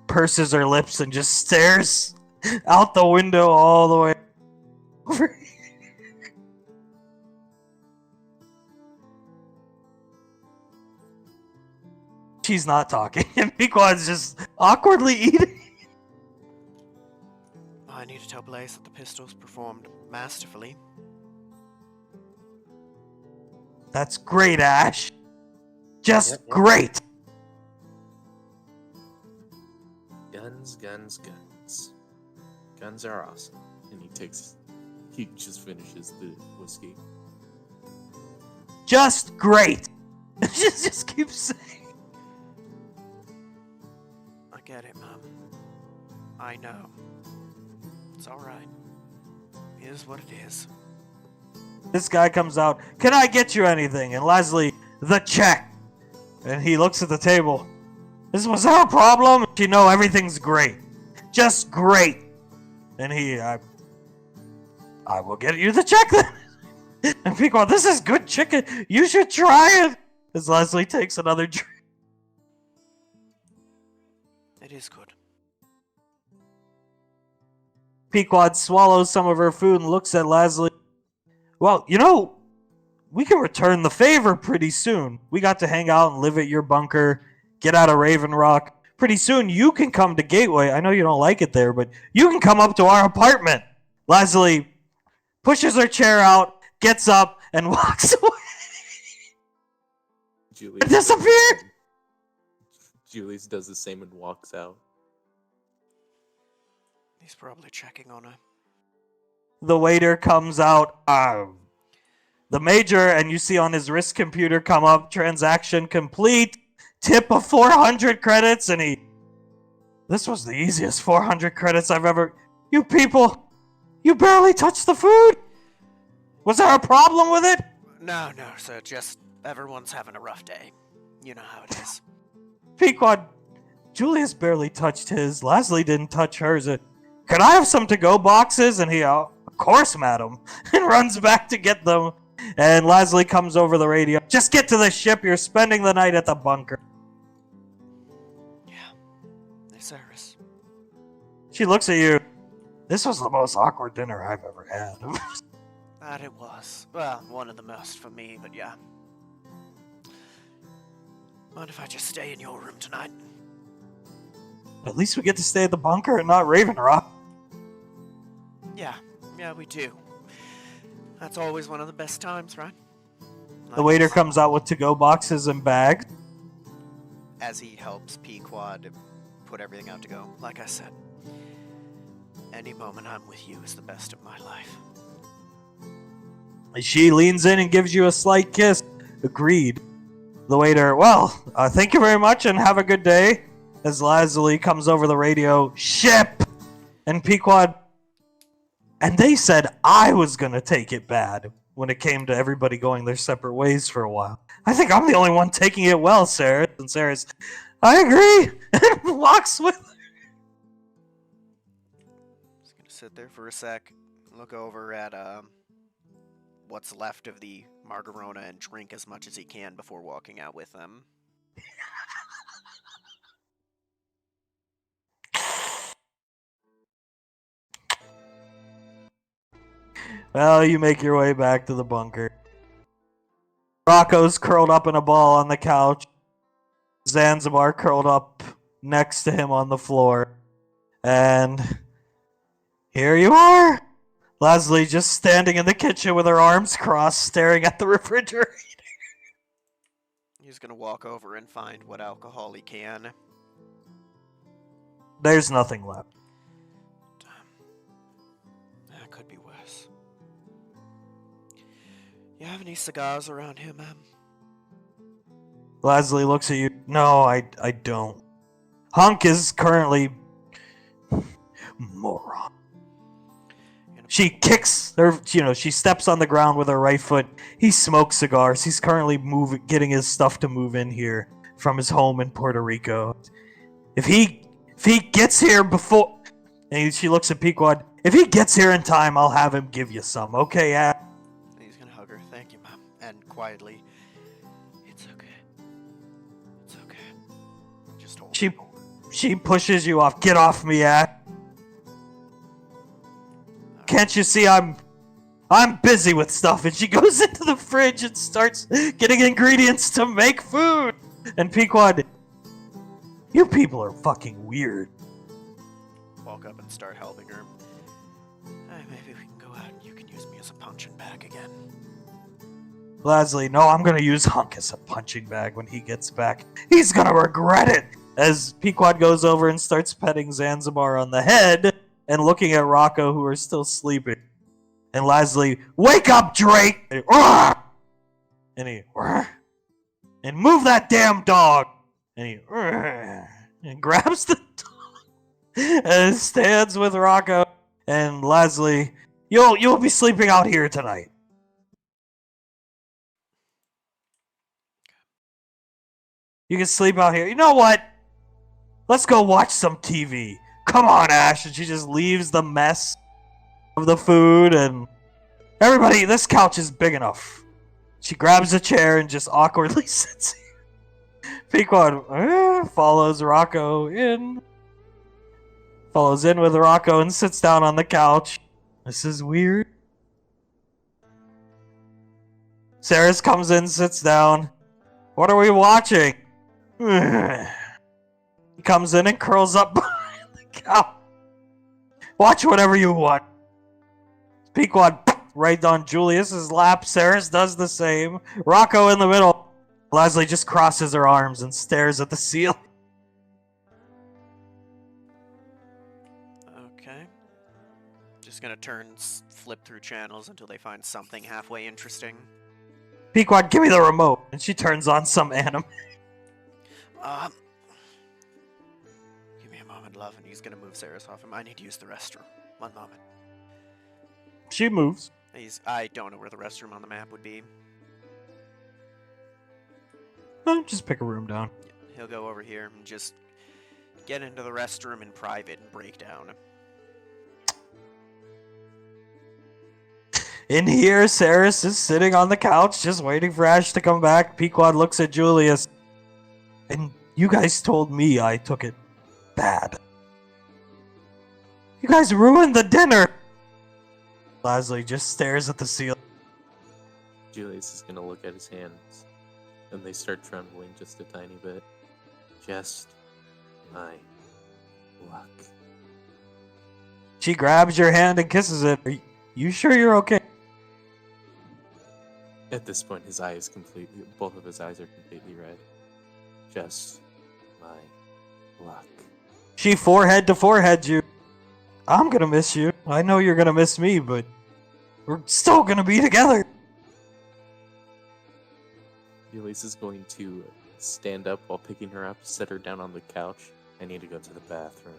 purses her lips and just stares out the window all the way over. She's not talking, and Pequod's just awkwardly eating. I need to tell Blaze that the pistols performed masterfully. That's great, Ash. Just Yep. great. Guns, guns, guns. Guns are awesome. And he just finishes the whiskey. Just great. She just keeps saying. I get it, Mom. I know. It's alright. It is what it is. This guy comes out. Can I get you anything? And Leslie, the check. And he looks at the table. Was there a problem? You know, everything's great. Just great. And I will get you the check then. And Pequod, this is good chicken. You should try it. As Leslie takes another drink. It is good. Pequod swallows some of her food and looks at Leslie. Well, you know, we can return the favor pretty soon. We got to hang out and live at your bunker, get out of Raven Rock. Pretty soon you can come to Gateway. I know you don't like it there, but you can come up to our apartment. Leslie pushes her chair out, gets up, and walks away. Julius Disappeared! Julius does the same and walks out. He's probably checking on her. The waiter comes out. The major, and you see on his wrist computer come up, transaction complete, tip of 400 credits, and this was the easiest 400 credits I've ever... You people, you barely touched the food. Was there a problem with it? No, sir. Just everyone's having a rough day. You know how it is. Pequod, Julius barely touched his. Leslie didn't touch hers. Could I have some to-go boxes? And he, of course, madam, and runs back to get them. And Leslie comes over the radio. Just get to the ship. You're spending the night at the bunker. Yeah. Hey, Cyrus. She looks at you. This was the most awkward dinner I've ever had. That it was. Well, one of the most for me, but yeah. Mind if I just stay in your room tonight? At least we get to stay at the bunker and not Raven Rock. Yeah, we do. That's always one of the best times, right? The waiter comes out with to-go boxes and bags. As he helps Pequod put everything out to go. Like I said, any moment I'm with you is the best of my life. She leans in and gives you a slight kiss. Agreed. The waiter, well, thank you very much and have a good day. As Leslie comes over the radio, ship! And Pequod, and they said I was going to take it bad when it came to everybody going their separate ways for a while. I think I'm the only one taking it well, Sarah. And Sarah's, I agree, and walks with her. Just gonna sit there for a sec, look over at what's left of the Margarona and drink as much as he can before walking out with them. Well, you make your way back to the bunker. Rocco's curled up in a ball on the couch. Zanzibar curled up next to him on the floor. And here you are. Leslie just standing in the kitchen with her arms crossed, staring at the refrigerator. He's gonna walk over and find what alcohol he can. There's nothing left. Damn. That could be worse. You have any cigars around here, ma'am? Leslie looks at you. No, I don't. Hunk is currently... Moron. She kicks her, she steps on the ground with her right foot. He smokes cigars. He's currently getting his stuff to move in here from his home in Puerto Rico. If he gets here before... And she looks at Pequod. If he gets here in time, I'll have him give you some. Okay, Ash? He's gonna hug her. Thank you, ma'am. And quietly, it's okay. It's okay. Just hold her. She pushes you off. Get off me, Ash. Can't you see I'm busy with stuff? And she goes into the fridge and starts getting ingredients to make food. And Pequod, you people are fucking weird. Walk up and start helping her. Maybe we can go out and you can use me as a punching bag again. Leslie, no, I'm gonna use Hunk as a punching bag when he gets back. He's gonna regret it! As Pequod goes over and starts petting Zanzibar on the head and looking at Rocco, who are still sleeping. And Leslie, wake up, Drake! And he, and move that damn dog! And he, and grabs the dog and stands with Rocco and Leslie. You'll be sleeping out here tonight. You can sleep out here. You know what? Let's go watch some TV. Come on, Ash. And she just leaves the mess of the food and everybody, this couch is big enough. She grabs a chair and just awkwardly sits here. Pequod follows Rocco in. Follows in with Rocco and sits down on the couch. This is weird. Saris comes in, sits down. What are we watching? He comes in and curls up behind the couch. Watch whatever you want. Pequod right on Julius's lap. Saris does the same. Rocco in the middle. Leslie just crosses her arms and stares at the ceiling. Okay. Just gonna flip through channels until they find something halfway interesting. Pequod, give me the remote. And she turns on some anime. Give me a moment, love, and he's gonna move Saris off him. I need to use the restroom. One moment. She moves. I don't know where the restroom on the map would be. Just pick a room down. He'll go over here and just get into the restroom in private and break down. In here, Saris is sitting on the couch just waiting for Ash to come back. Pequod looks at Julius. And you guys told me I took it bad. You guys ruined the dinner! Leslie just stares at the ceiling. Julius is gonna look at his hands, and they start trembling just a tiny bit. Just my luck. She grabs your hand and kisses it. Are you sure you're okay? At this point, both of his eyes are completely red. Just my luck. She forehead to forehead you. I'm gonna miss you. I know you're gonna miss me, but we're still gonna be together. Julius is going to stand up while picking her up, set her down on the couch. I need to go to the bathroom.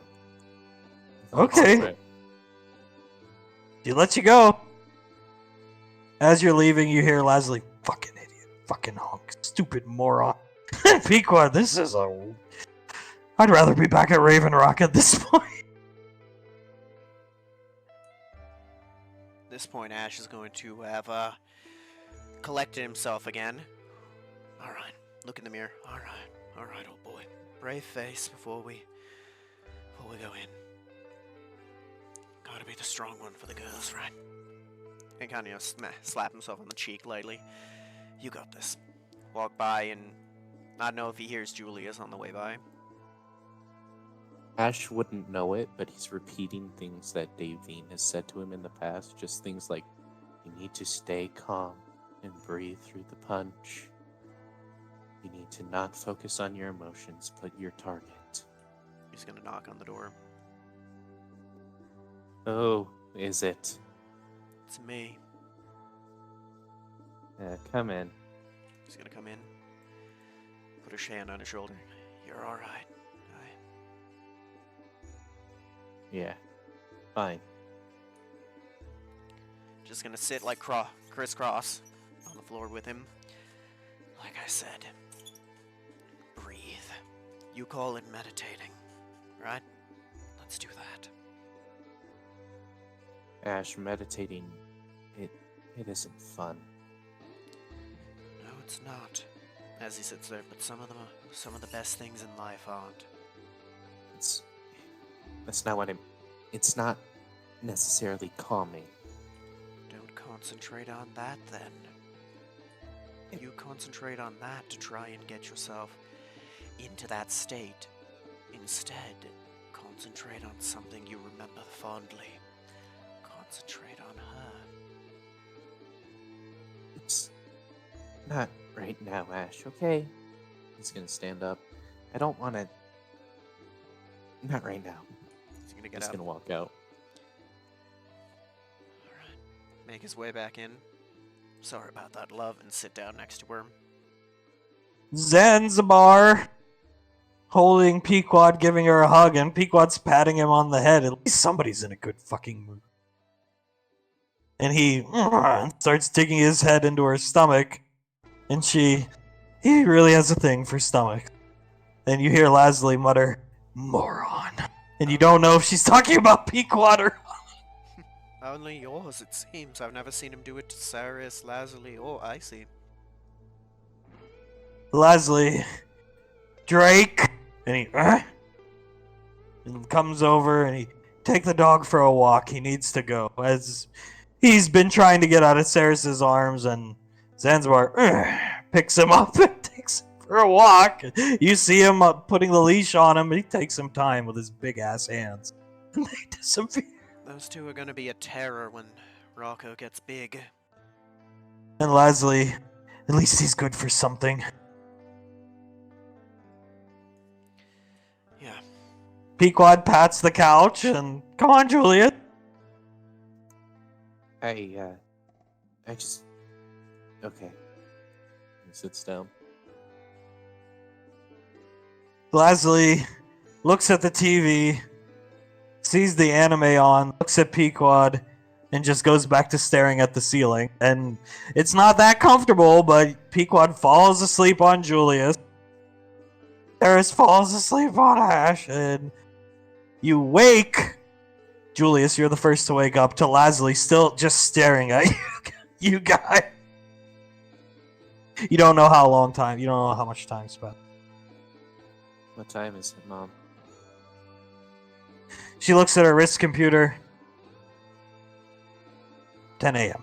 Okay. She lets you go. As you're leaving, you hear Leslie, fucking idiot, fucking hunk, stupid moron. Pequod, this is I'd rather be back at Raven Rock at this point. At this point, Ash is going to have collected himself again. Alright, look in the mirror. Alright, old boy. Brave face before we go in. Gotta be the strong one for the girls, right? and kind of slap himself on the cheek lightly. You got this. Walk by, and I don't know if he hears Julius on the way by. Ash wouldn't know it, but he's repeating things that Davine has said to him in the past. Just things like, you need to stay calm and breathe through the punch. You need to not focus on your emotions, but your target. He's gonna knock on the door. Oh, is it? It's me. Come in. He's gonna come in, put his hand on his shoulder. You're all right. Yeah, fine. Just gonna sit like crisscross on the floor with him. Like I said, breathe. You call it meditating, right? Let's do that. Ash, meditating, it isn't fun. No, it's not. As he sits there, but some of the best things in life aren't. That's not what it's not necessarily calming. Don't concentrate on that then. You concentrate on that to try and get yourself into that state. Instead, concentrate on something you remember fondly. Concentrate on her. It's not right now, Ash, okay? He's gonna stand up. I don't wanna... Not right now. He's gonna get He's up. gonna walk out. Alright. Make his way back in. Sorry about that, love, and sit down next to her. Zanzibar holding Pequod, giving her a hug, and Pequod's patting him on the head. At least somebody's in a good fucking mood. And he starts digging his head into her stomach, and he really has a thing for stomach. And you hear Leslie mutter, "Moron." And you don't know if she's talking about Pequod or... Only yours, it seems. I've never seen him do it to Cyrus, Lazuli, or Icy. Leslie, Drake, and he and comes over and he take the dog for a walk. He needs to go as he's been trying to get out of Ceres's arms, and Zanzibar picks him up and takes him for a walk. You see him putting the leash on him. He takes some time with his big ass hands, and they disappear. Those two are gonna be a terror when Rocco gets big. And Leslie, at least he's good for something. Yeah. Pequod pats the couch and, "Come on, Juliet." I just... Okay. He sits down. Leslie looks at the TV, sees the anime on, looks at Pequod, and just goes back to staring at the ceiling. And it's not that comfortable, but Pequod falls asleep on Julius. Ceres falls asleep on Ash, and you wake. Julius, you're the first to wake up, to Leslie still just staring at you guys. You don't know how long time, you don't know how much time spent. What time is it, Mom? She looks at her wrist computer. 10 a.m.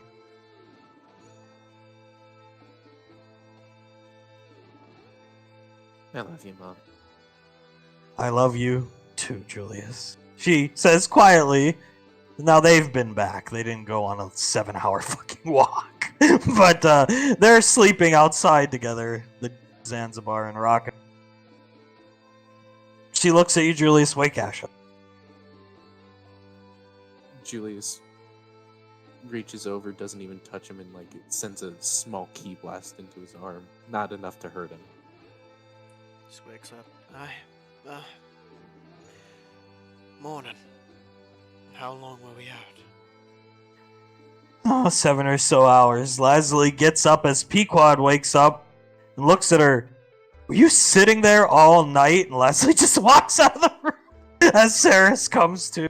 I love you, Mom. I love you too, Julius. She says quietly. Now they've been back. They didn't go on a 7-hour fucking walk. But they're sleeping outside together, the Zanzibar and Rocket. She looks at you, Julius. Wake Ash up. Julius reaches over, doesn't even touch him, and like it sends a small ki blast into his arm. Not enough to hurt him. Just wakes up. Morning. How long were we out? 7 or so hours. Leslie gets up as Pequod wakes up and looks at her. Were you sitting there all night? And Leslie just walks out of the room as Ceres comes to.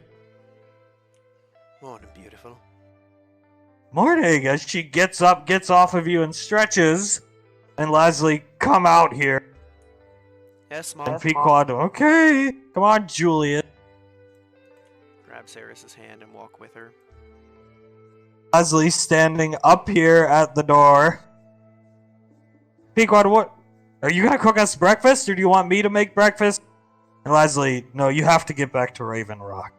Morning, beautiful. Morning, as she gets up, gets off of you, and stretches. And Leslie, come out here. Yes, Mom. And Pequod, okay. Come on, Juliet. Grab Ceres's hand and walk with her. Leslie standing up here at the door. Pequod, what? Are you gonna cook us breakfast, or do you want me to make breakfast? And Leslie, no, you have to get back to Raven Rock.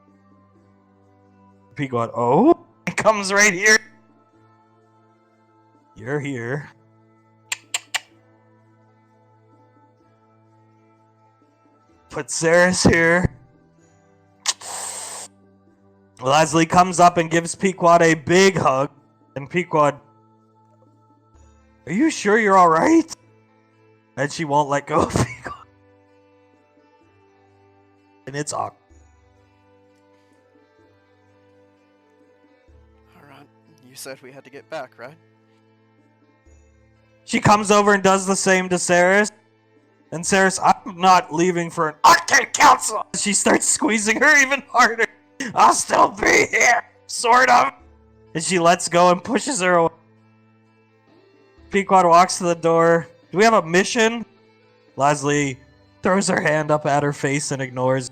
Pequod, oh? It comes right here. You're here. Put Ceres here. Leslie comes up and gives Pequod a big hug. And Pequod, are you sure you're alright? And she won't let go of Pequod. And it's awkward. Alright, you said we had to get back, right? She comes over and does the same to Ceres. And Ceres, I'm not leaving for an arcade council. She starts squeezing her even harder. I'll still be here, sort of. And she lets go and pushes her away. Pequod walks to the door. Do we have a mission? Leslie throws her hand up at her face and ignores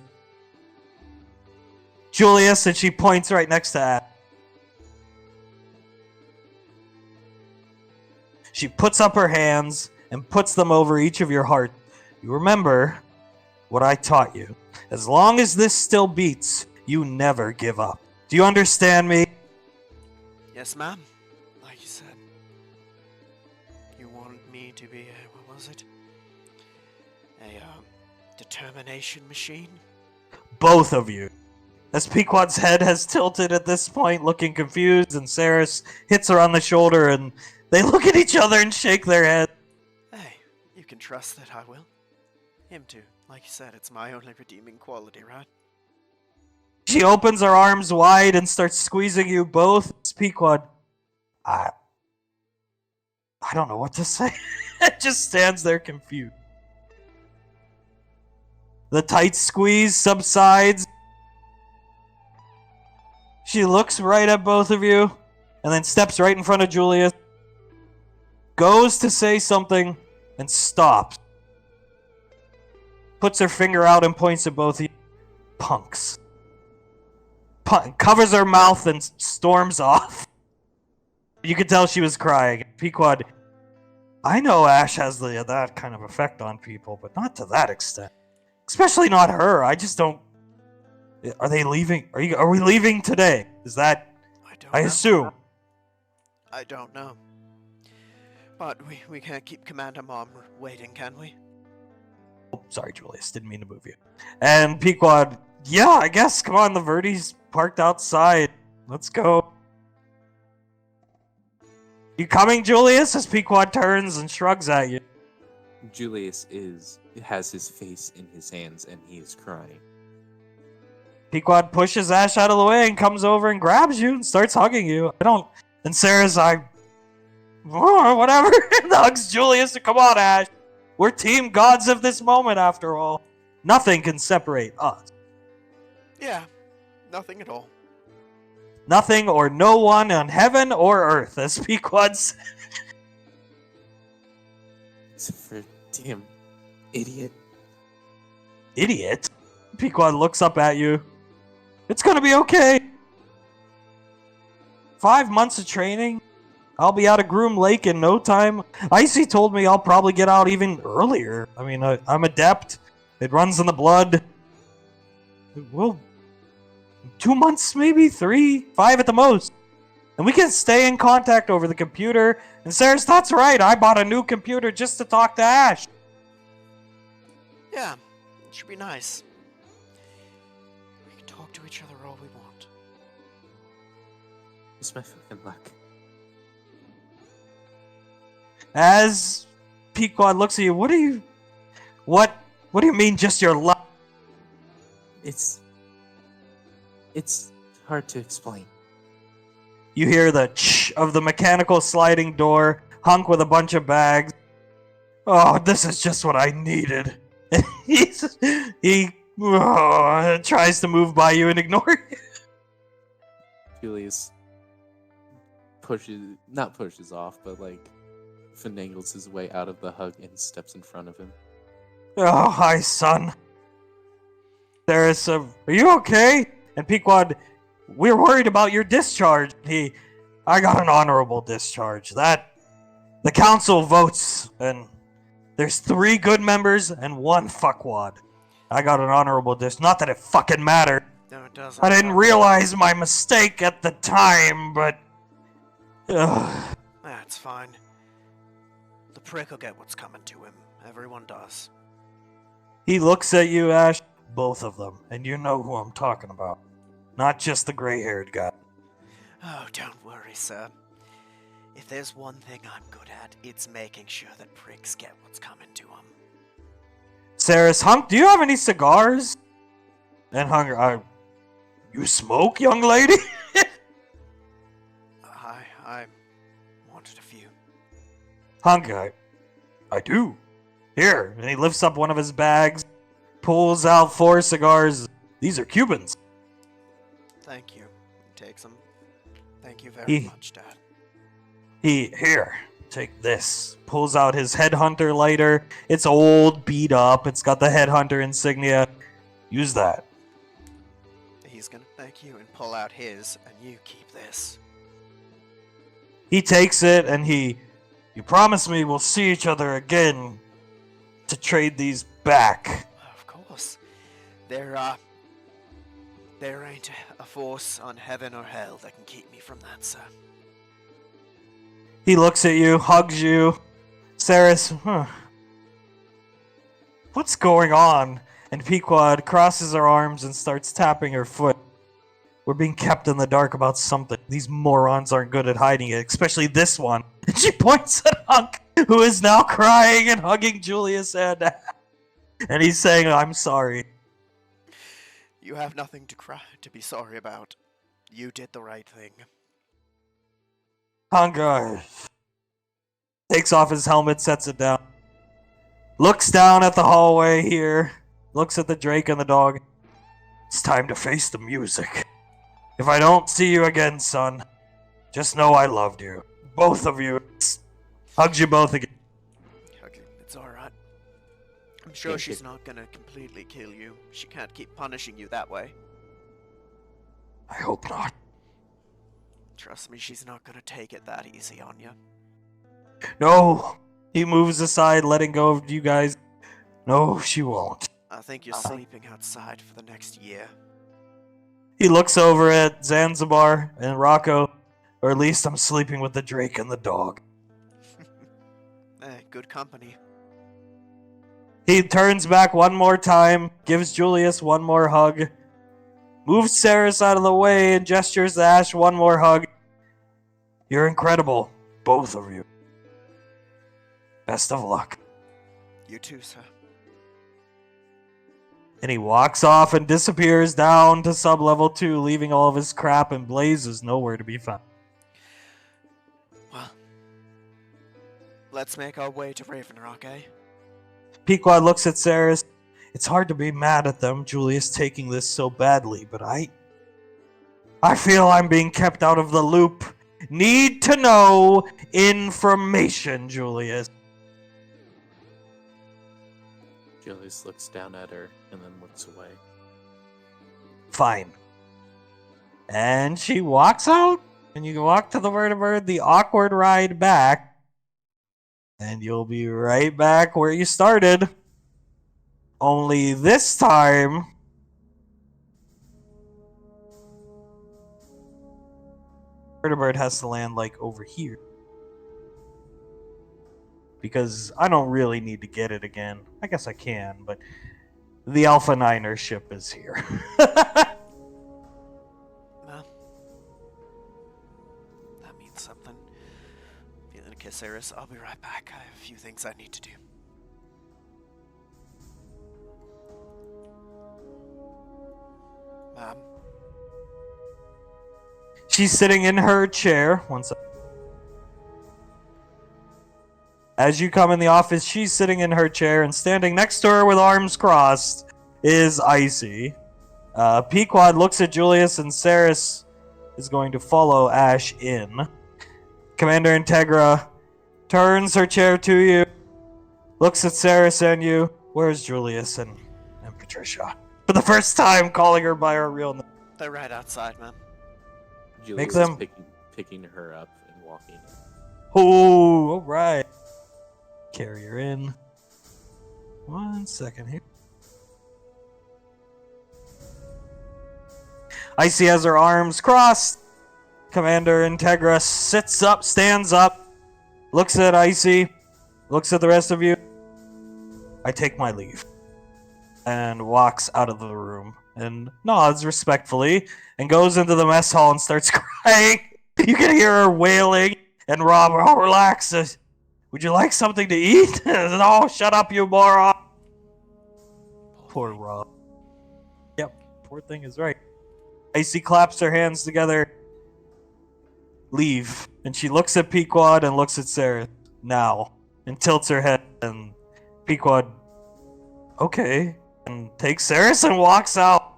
Julius, and she points right next to Ash. She puts up her hands and puts them over each of your hearts. You remember what I taught you. As long as this still beats, you never give up. Do you understand me? Yes, ma'am. Like you said. You wanted me to be what was it? A, determination machine? Both of you. As Pequod's head has tilted at this point, looking confused, and Ceres hits her on the shoulder, and they look at each other and shake their head. Hey, you can trust that I will. Him too. Like you said, it's my only redeeming quality, right? She opens her arms wide and starts squeezing you both. Pequod, I don't know what to say. It just stands there confused. The tight squeeze subsides. She looks right at both of you and then steps right in front of Julius. Goes to say something and stops. Puts her finger out and points at both of you. Punks. Covers her mouth and storms off. You could tell she was crying. Pequod, I know Ash has that kind of effect on people, but not to that extent. Especially not her. I just don't. Are they leaving? Are we leaving today? Is that? I assume. I don't know. But we can't keep Commander Mom waiting, can we? Oh, sorry, Julius. Didn't mean to move you. And Pequod, yeah, I guess. Come on, the Verdi's parked outside. Let's go. You coming, Julius? As Pequod turns and shrugs at you. Julius has his face in his hands and he is crying. Pequod pushes Ash out of the way and comes over and grabs you and starts hugging you. And Sarah's whatever, and hugs Julius. Come on, Ash. We're team gods of this moment, after all. Nothing can separate us. Yeah, nothing at all. Nothing or no one on heaven or earth, as Pequod said. Except for damn idiot. Idiot? Pequod looks up at you. It's gonna be okay. 5 months of training. I'll be out of Groom Lake in no time. Icy told me I'll probably get out even earlier. I mean, I'm adept. It runs in the blood. Well, 2 months, maybe 3, 5 at the most. And we can stay in contact over the computer. And Sarah's, that's right. I bought a new computer just to talk to Ash. Yeah, it should be nice. We can talk to each other all we want. It's my fucking luck. As Pequod looks at you, what do you mean just your luck? It's hard to explain. You hear the ch of the mechanical sliding door, Hunk with a bunch of bags. Oh, this is just what I needed. He tries to move by you and ignore you. Julius not pushes off, but finagles his way out of the hug and steps in front of him. Oh, hi, son. Are you okay? And Pequod, we're worried about your discharge. He I got an honorable discharge. The council votes, and there's 3 good members and 1 fuckwad. I got an honorable discharge. Not that it fucking mattered. No, it doesn't. I didn't realize my mistake at the time, but... Ugh. That's fine. The prick will get what's coming to him. Everyone does. He looks at you, Ash. Both of them. And you know who I'm talking about. Not just the gray-haired guy. Oh, don't worry, sir. If there's one thing I'm good at, it's making sure that pricks get what's coming to them. Saris, Hunk, do you have any cigars? And Hunk, you smoke, young lady? I wanted a few. Hunk, I do. Here. And he lifts up one of his bags, pulls out 4 cigars. These are Cubans. Thank you. He takes them. Thank you very much, Dad. Here, take this. Pulls out his headhunter lighter. It's old, beat up. It's got the headhunter insignia. Use that. He's gonna thank you and pull out his, and you keep this. He takes it and you promise me we'll see each other again to trade these back. Of course. There ain't a force on heaven or hell that can keep me from that, sir. He looks at you, hugs you. Saris, what's going on? And Pequod crosses her arms and starts tapping her foot. We're being kept in the dark about something. These morons aren't good at hiding it, especially this one. And she points at Hunk, who is now crying and hugging Julius and he's saying, I'm sorry. You have nothing to be sorry about. You did the right thing. Hunk takes off his helmet, sets it down. Looks down at the hallway here. Looks at the Drake and the dog. It's time to face the music. If I don't see you again, son, just know I loved you. Both of you. Hugs you both again. Okay, it's alright. I'm sure she's not gonna completely kill you. She can't keep punishing you that way. I hope not. Trust me, she's not gonna take it that easy on you. No. He moves aside, letting go of you guys. No, she won't. I think you're sleeping outside for the next year. He looks over at Zanzibar and Rocco, or at least I'm sleeping with the Drake and the dog. Hey, good company. He turns back one more time, gives Julius one more hug, moves Saris out of the way, and gestures to Ash one more hug. You're incredible, both of you. Best of luck. You too, sir. And he walks off and disappears down to sub-level 2, leaving all of his crap and blazes nowhere to be found. Well, let's make our way to Raven Rock, eh? Pequod looks at Saris. It's hard to be mad at them, Julius, taking this so badly, but I feel I'm being kept out of the loop. Need to know information, Julius. Julius looks down at her and then looks away. Fine. And she walks out, and you walk to the vertibird, the awkward ride back, and you'll be right back where you started. Only this time, vertibird has to land like over here. Because I don't really need to get it again. I guess I can, but the Alpha Niner ship is here. Well, that means something. Feeling a kiss, Eris. I'll be right back. I have a few things I need to do. Mom? She's sitting in her chair. One second. As you come in the office, she's sitting in her chair, and standing next to her with arms crossed is Icy. Pequod looks at Julius, and Saris is going to follow Ash in. Commander Integra turns her chair to you, looks at Saris and you. Where's Julius and Patricia? For the first time, calling her by her real name. They're right outside, man. Julius Make them- is picking her up and walking in. Oh, alright. Carry her in. 1 second here. Icy has her arms crossed. Commander Integra sits up, stands up, looks at Icy, looks at the rest of you. I take my leave. And walks out of the room and nods respectfully and goes into the mess hall and starts crying. You can hear her wailing. And Rob, oh, relax. Would you like something to eat? No, shut up, you moron. Poor Rob. Yep, poor thing is right. Icy claps her hands together. Leave. And she looks at Pequod and looks at Sarah now. And tilts her head. And Pequod, okay. And takes Saris and walks out.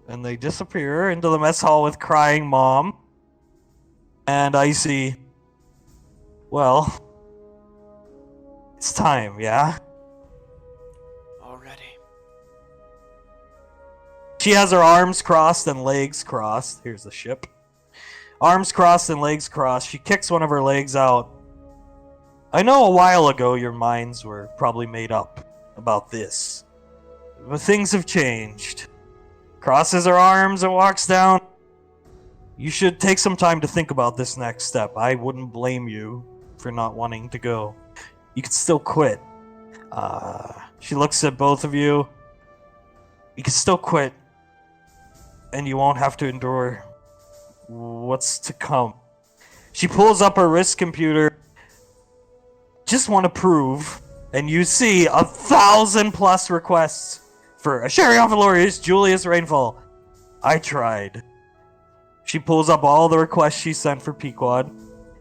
And they disappear into the mess hall with crying Mom. And Icy, well, it's time, yeah? Already. She has her arms crossed and legs crossed. Here's the ship. Arms crossed and legs crossed. She kicks one of her legs out. I know a while ago your minds were probably made up about this. But things have changed. Crosses her arms and walks down. You should take some time to think about this next step. I wouldn't blame you for not wanting to go. You could still quit. She looks at both of you. You can still quit. And you won't have to endure what's to come. She pulls up her wrist computer. Just want to prove. And you see 1,000+ requests for Asherion Valorius, Julius Rainfall. I tried. She pulls up all the requests she sent for Pequod.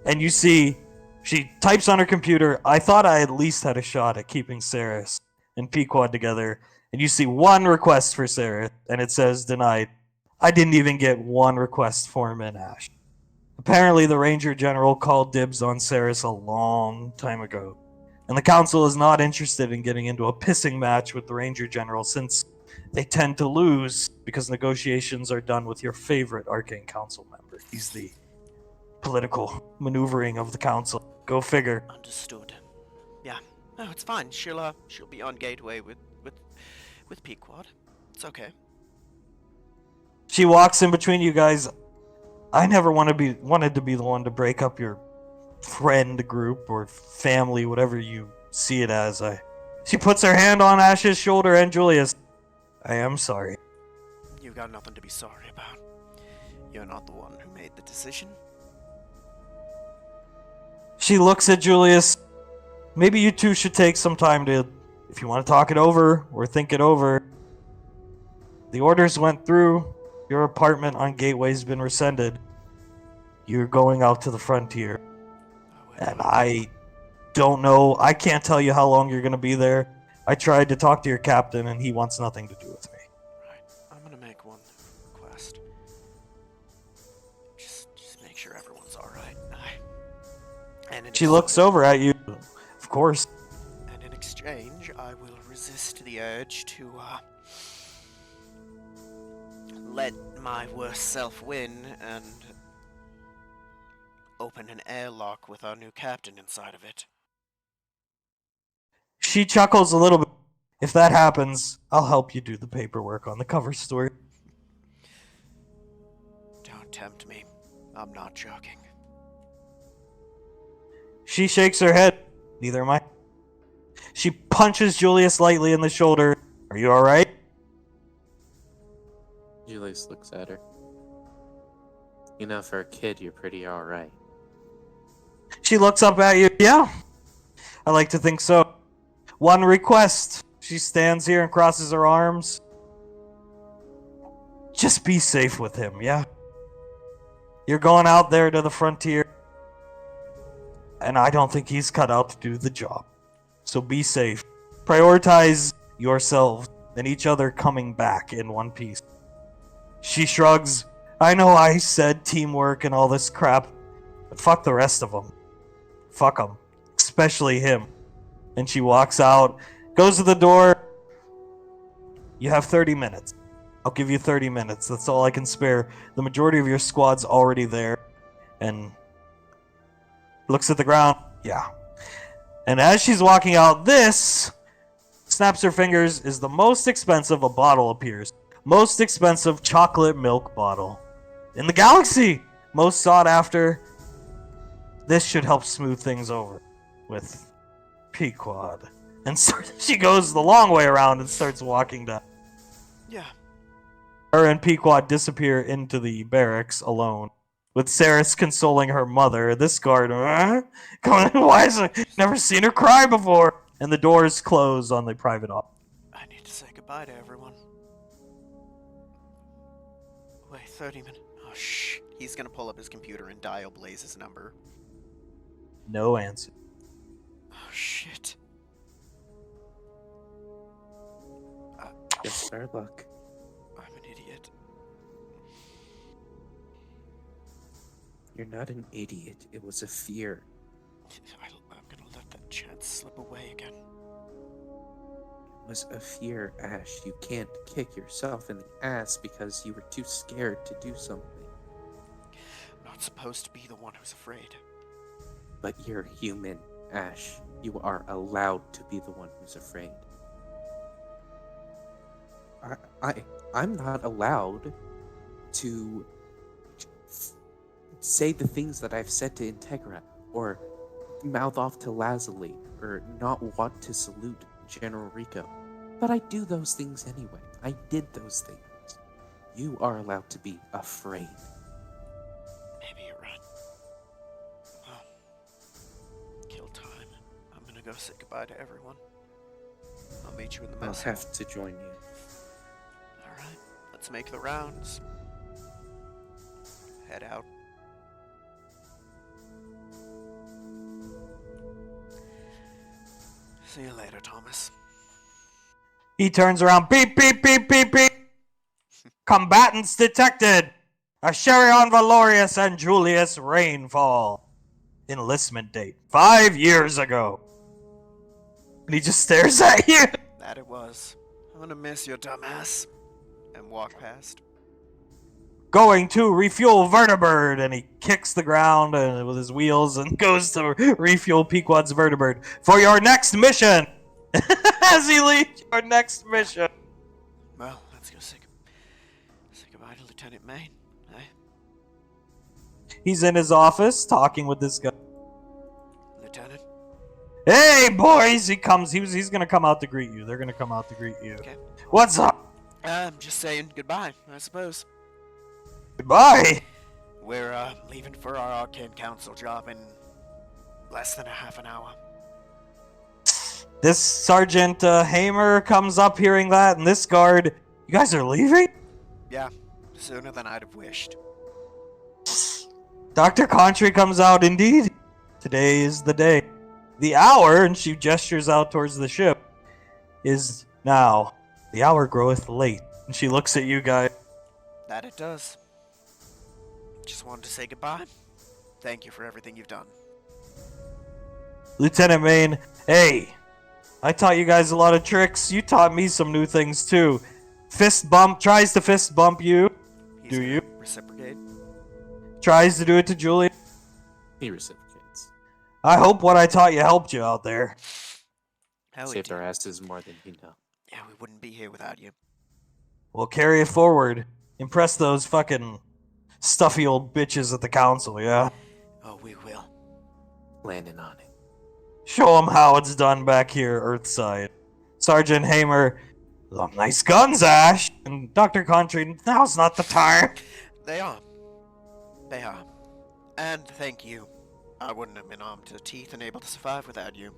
And you see, she types on her computer, I thought I at least had a shot at keeping Saris and Pequod together. And you see one request for Saris, and it says denied. I didn't even get one request for him in Ash. Apparently the Ranger General called dibs on Saris a long time ago. And the Council is not interested in getting into a pissing match with the Ranger General since they tend to lose because negotiations are done with your favorite Arcane Council member. He's the political maneuvering of the Council. Go figure. Understood. Yeah. No, it's fine. She'll be on Gateway with Pequod. It's okay. She walks in between you guys. I never wanted to be the one to break up your friend group or family, whatever you see it as. She puts her hand on Ash's shoulder and Julius. I am sorry. You've got nothing to be sorry about. You're not the one who made the decision. She looks at Julius. Maybe you two should take some time to, if you want to talk it over or think it over. The orders went through. Your apartment on Gateway's been rescinded. You're going out to the frontier. And I don't know. I can't tell you how long you're going to be there. I tried to talk to your captain, and he wants nothing to do with me. Right. I'm going to make one request. Just make sure everyone's alright. She looks over at you. Of course. And in exchange, I will resist the urge to, let my worst self win and open an airlock with our new captain inside of it. She chuckles a little bit. If that happens, I'll help you do the paperwork on the cover story. Don't tempt me. I'm not joking. She shakes her head. Neither am I. She punches Julius lightly in the shoulder. Are you alright? Julius looks at her. You know, for a kid, you're pretty alright. She looks up at you. Yeah, I like to think so. One request. She stands here and crosses her arms. Just be safe with him, yeah? You're going out there to the frontier. And I don't think he's cut out to do the job. So be safe. Prioritize yourselves and each other coming back in one piece. She shrugs. I know I said teamwork and all this crap, but fuck the rest of them. Fuck them. Especially him. And she walks out, goes to the door. You have 30 minutes. I'll give you 30 minutes. That's all I can spare. The majority of your squad's already there. And looks at the ground. Yeah. And as she's walking out, this snaps her fingers is the most expensive a bottle appears. Most expensive chocolate milk bottle in the galaxy. Most sought after. This should help smooth things over with Pequod. And so she goes the long way around and starts walking down. Yeah. Her and Pequod disappear into the barracks alone, with Saris consoling her mother. This guard, why is it? Never seen her cry before. And the doors close on the private office. I need to say goodbye to everyone. Wait, 30 minutes. Oh, shh. He's gonna pull up his computer and dial Blaze's number. No answer. Oh, shit. Just our luck. I'm an idiot. You're not an idiot. It was a fear. I'm gonna let that chance slip away again. It was a fear, Ash. You can't kick yourself in the ass because you were too scared to do something. I'm not supposed to be the one who's afraid. But you're human, Ash. You are allowed to be the one who's afraid. I'm not allowed to say the things that I've said to Integra, or mouth off to Lazuli, or not want to salute General Rico. But I do those things anyway. I did those things. You are allowed to be afraid. Maybe you're right. Well, kill time. I'm gonna go say goodbye to everyone. I'll meet you in the I'll mess hall. have to join you. Alright, let's make the rounds. Head out. See you later, Thomas. He turns around. Beep, beep, beep, beep, beep. Combatants detected. Asherion Valorius and Julius Rainfall. Enlistment date 5 years ago. And he just stares at you. That it was. I'm gonna miss your dumbass. And walk past. Going to refuel Vertibird, and he kicks the ground with his wheels and goes to refuel Pequod's Vertibird for your next mission. As he leaves your next mission. Well, let's go say goodbye to Lieutenant Maine. Eh? He's in his office talking with this guy. Lieutenant? Hey, boys! He comes. He's gonna come out to greet you. They're gonna come out to greet you. Okay. What's up? I'm just saying goodbye, I suppose. Goodbye. We're leaving for our Arcane Council job in less than a half an hour. This Sergeant Hamer comes up hearing that, and this guard. You guys are leaving? Yeah, sooner than I'd have wished. Dr. Contry comes out. Indeed, today is the day. The hour, and she gestures out towards the ship, is now. The hour groweth late. And she looks at you guys. That it does. Just wanted to say goodbye. Thank you for everything you've done. Lieutenant Maine, hey, I taught you guys a lot of tricks. You taught me some new things too. Fist bump, tries to fist bump you. He's Do gonna you? reciprocate? Tries to do it to Julia. He reciprocates. I hope what I taught you helped you out there. Hell, it Saved our did. asses more than you know. Yeah, we wouldn't be here without you. We'll carry it forward. Impress those fucking stuffy old bitches at the council, yeah? Oh, we will. Landing on it. Show them how it's done back here, Earthside. Sergeant Hamer, nice guns, Ash. And Dr. Contry, now's not the time. They are. They are. And thank you. I wouldn't have been armed to the teeth and able to survive without you.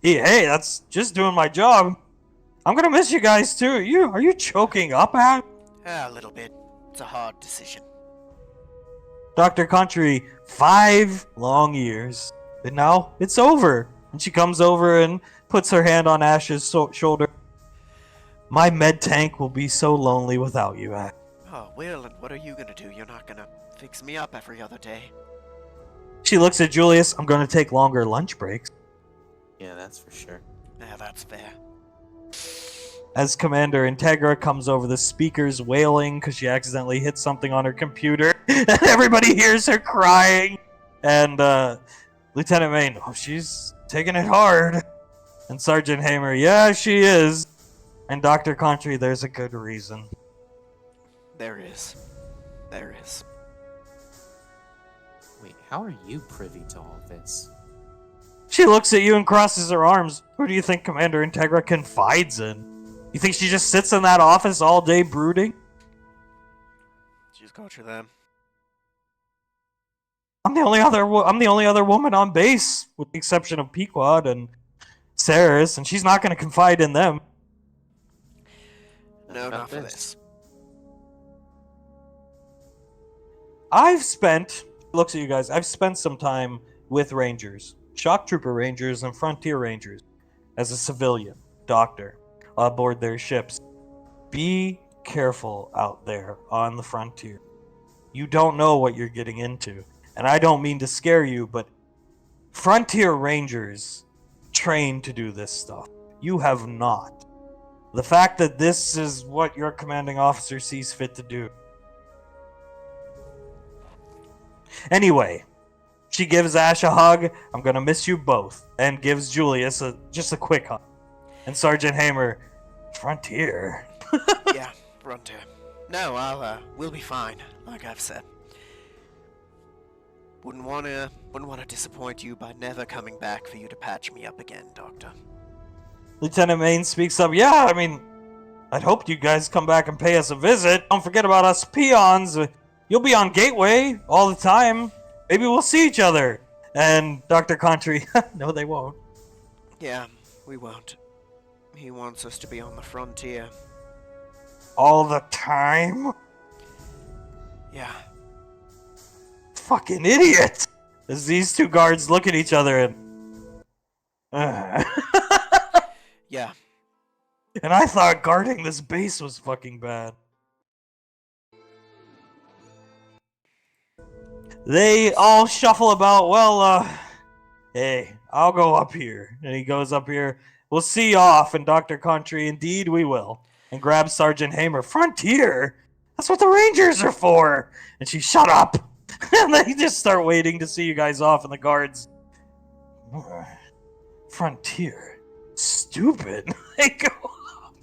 Hey, that's just doing my job. I'm gonna miss you guys too. Are you choking up, Ash? A little bit. It's a hard decision. Dr. Country, 5 long years. And now it's over. And she comes over and puts her hand on Ash's shoulder. My med tank will be so lonely without you, Ash. Oh, Will, and what are you gonna do? You're not gonna fix me up every other day. She looks at Julius. I'm gonna take longer lunch breaks. Yeah, that's for sure. Yeah, that's fair. as Commander Integra comes over the speakers wailing because she accidentally hit something on her computer, and everybody hears her crying. And Lieutenant Main, oh, she's taking it hard. And Sergeant Hamer, yeah, she is. And Dr. Contry, there's a good reason. There is. There is. Wait, how are you privy to all this? She looks at you and crosses her arms. Who do you think Commander Integra confides in? You think she just sits in that office all day brooding? She's culture them. I'm the only other woman on base, with the exception of Pequod and Saris, and she's not going to confide in them. No, not for this. Looks at you guys, I've spent some time with Rangers, Shock Trooper Rangers and Frontier Rangers, as a civilian doctor aboard their ships. Be careful out there on the frontier. You don't know what you're getting into. And I don't mean to scare you, but Frontier Rangers train to do this stuff. You have not. The fact that this is what your commanding officer sees fit to do. Anyway, she gives Ash a hug. I'm gonna miss you both. And gives Julius just a quick hug. And Sergeant Hamer, Frontier. Yeah, Frontier. No, we'll be fine, like I've said. Wouldn't wanna disappoint you by never coming back for you to patch me up again, Doctor. Lieutenant Main speaks up. Yeah, I mean, I'd hoped you guys come back and pay us a visit. Don't forget about us peons. You'll be on Gateway all the time. Maybe we'll see each other. And Dr. Contry, no, they won't. Yeah, we won't. He wants us to be on the frontier. All the time? Yeah. Fucking idiot! As these two guards look at each other and... Yeah. And I thought guarding this base was fucking bad. They all shuffle about, well, hey, I'll go up here. And he goes up here. We'll see you off. And Dr. Contry, indeed we will. And grabs Sergeant Hamer. Frontier? That's what the Rangers are for. And she, shut up. And they just start waiting to see you guys off. And the guards, Frontier? Stupid. They go up.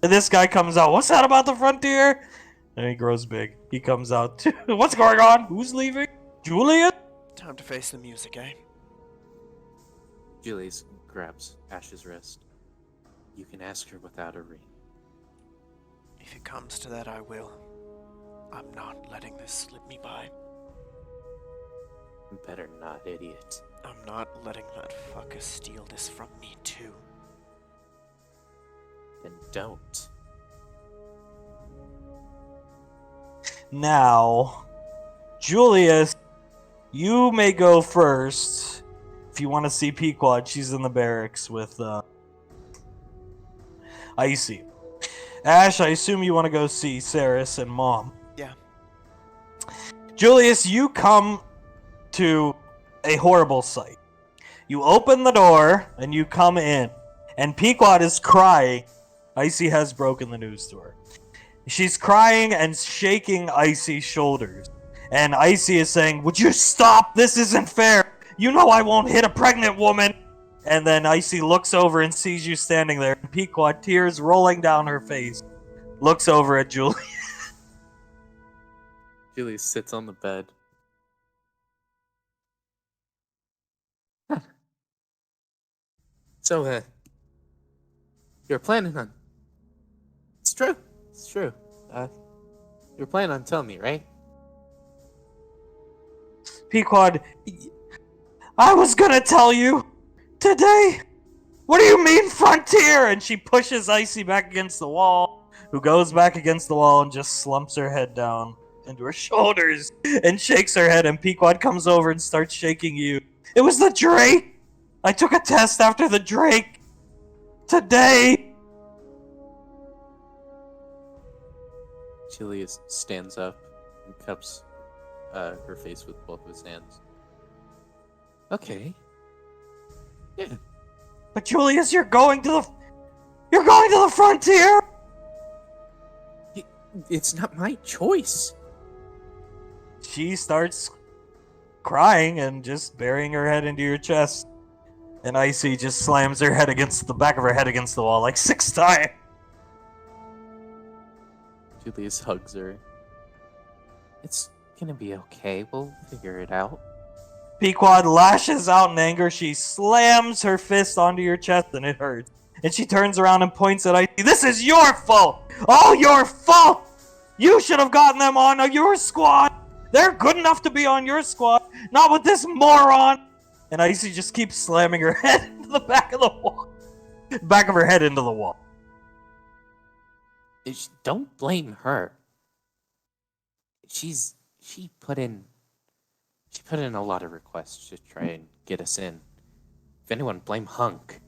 And this guy comes out. What's that about the Frontier? And he grows big. He comes out too. What's going on? Who's leaving? Julian? Time to face the music, eh? Julius grabs Ash's wrist. You can ask her without a ring. If it comes to that, I will. I'm not letting this slip me by. Better not, idiot. I'm not letting that fucker steal this from me, too. Then don't. Now, Julius, you may go first if you want to see Pequod. She's in the barracks with Icy. Ash, I assume you want to go see Saris and Mom. Yeah. Julius, you come to a horrible sight. You open the door and you come in, and Pequod is crying. Icy has broken the news to her. She's crying and shaking Icy's shoulders. And Icy is saying, would you stop? This isn't fair. You know I won't hit a pregnant woman. And then Icy looks over and sees you standing there. And Pequod, tears rolling down her face, looks over at Julie. Julius sits on the bed. So, you're planning on... It's true. It's true. You're planning on telling me, right? Pequod, I was gonna tell you today. What do you mean, Frontier? And she pushes Icy back against the wall, who goes back against the wall and just slumps her head down into her shoulders and shakes her head. And Pequod comes over and starts shaking you. It was the Drake. I took a test after the Drake today. Julius stands up and cups her face with both of his hands. Okay. Yeah. But Julius, you're going to the... You're going to the frontier? It's not my choice. She starts crying and just burying her head into your chest. And Icy just slams her head against the back of her head against the wall like 6 times. Julius hugs her. It's gonna be okay. We'll figure it out. Pequod lashes out in anger. She slams her fist onto your chest and it hurts. And she turns around and points at Icy. This is your fault! All your fault! You should have gotten them on your squad! They're good enough to be on your squad, not with this moron! And Icy just keeps slamming her head into the back of the wall. Back of her head into the wall. Don't blame her. She put in a lot of requests to try and get us in. If anyone, blame Hunk.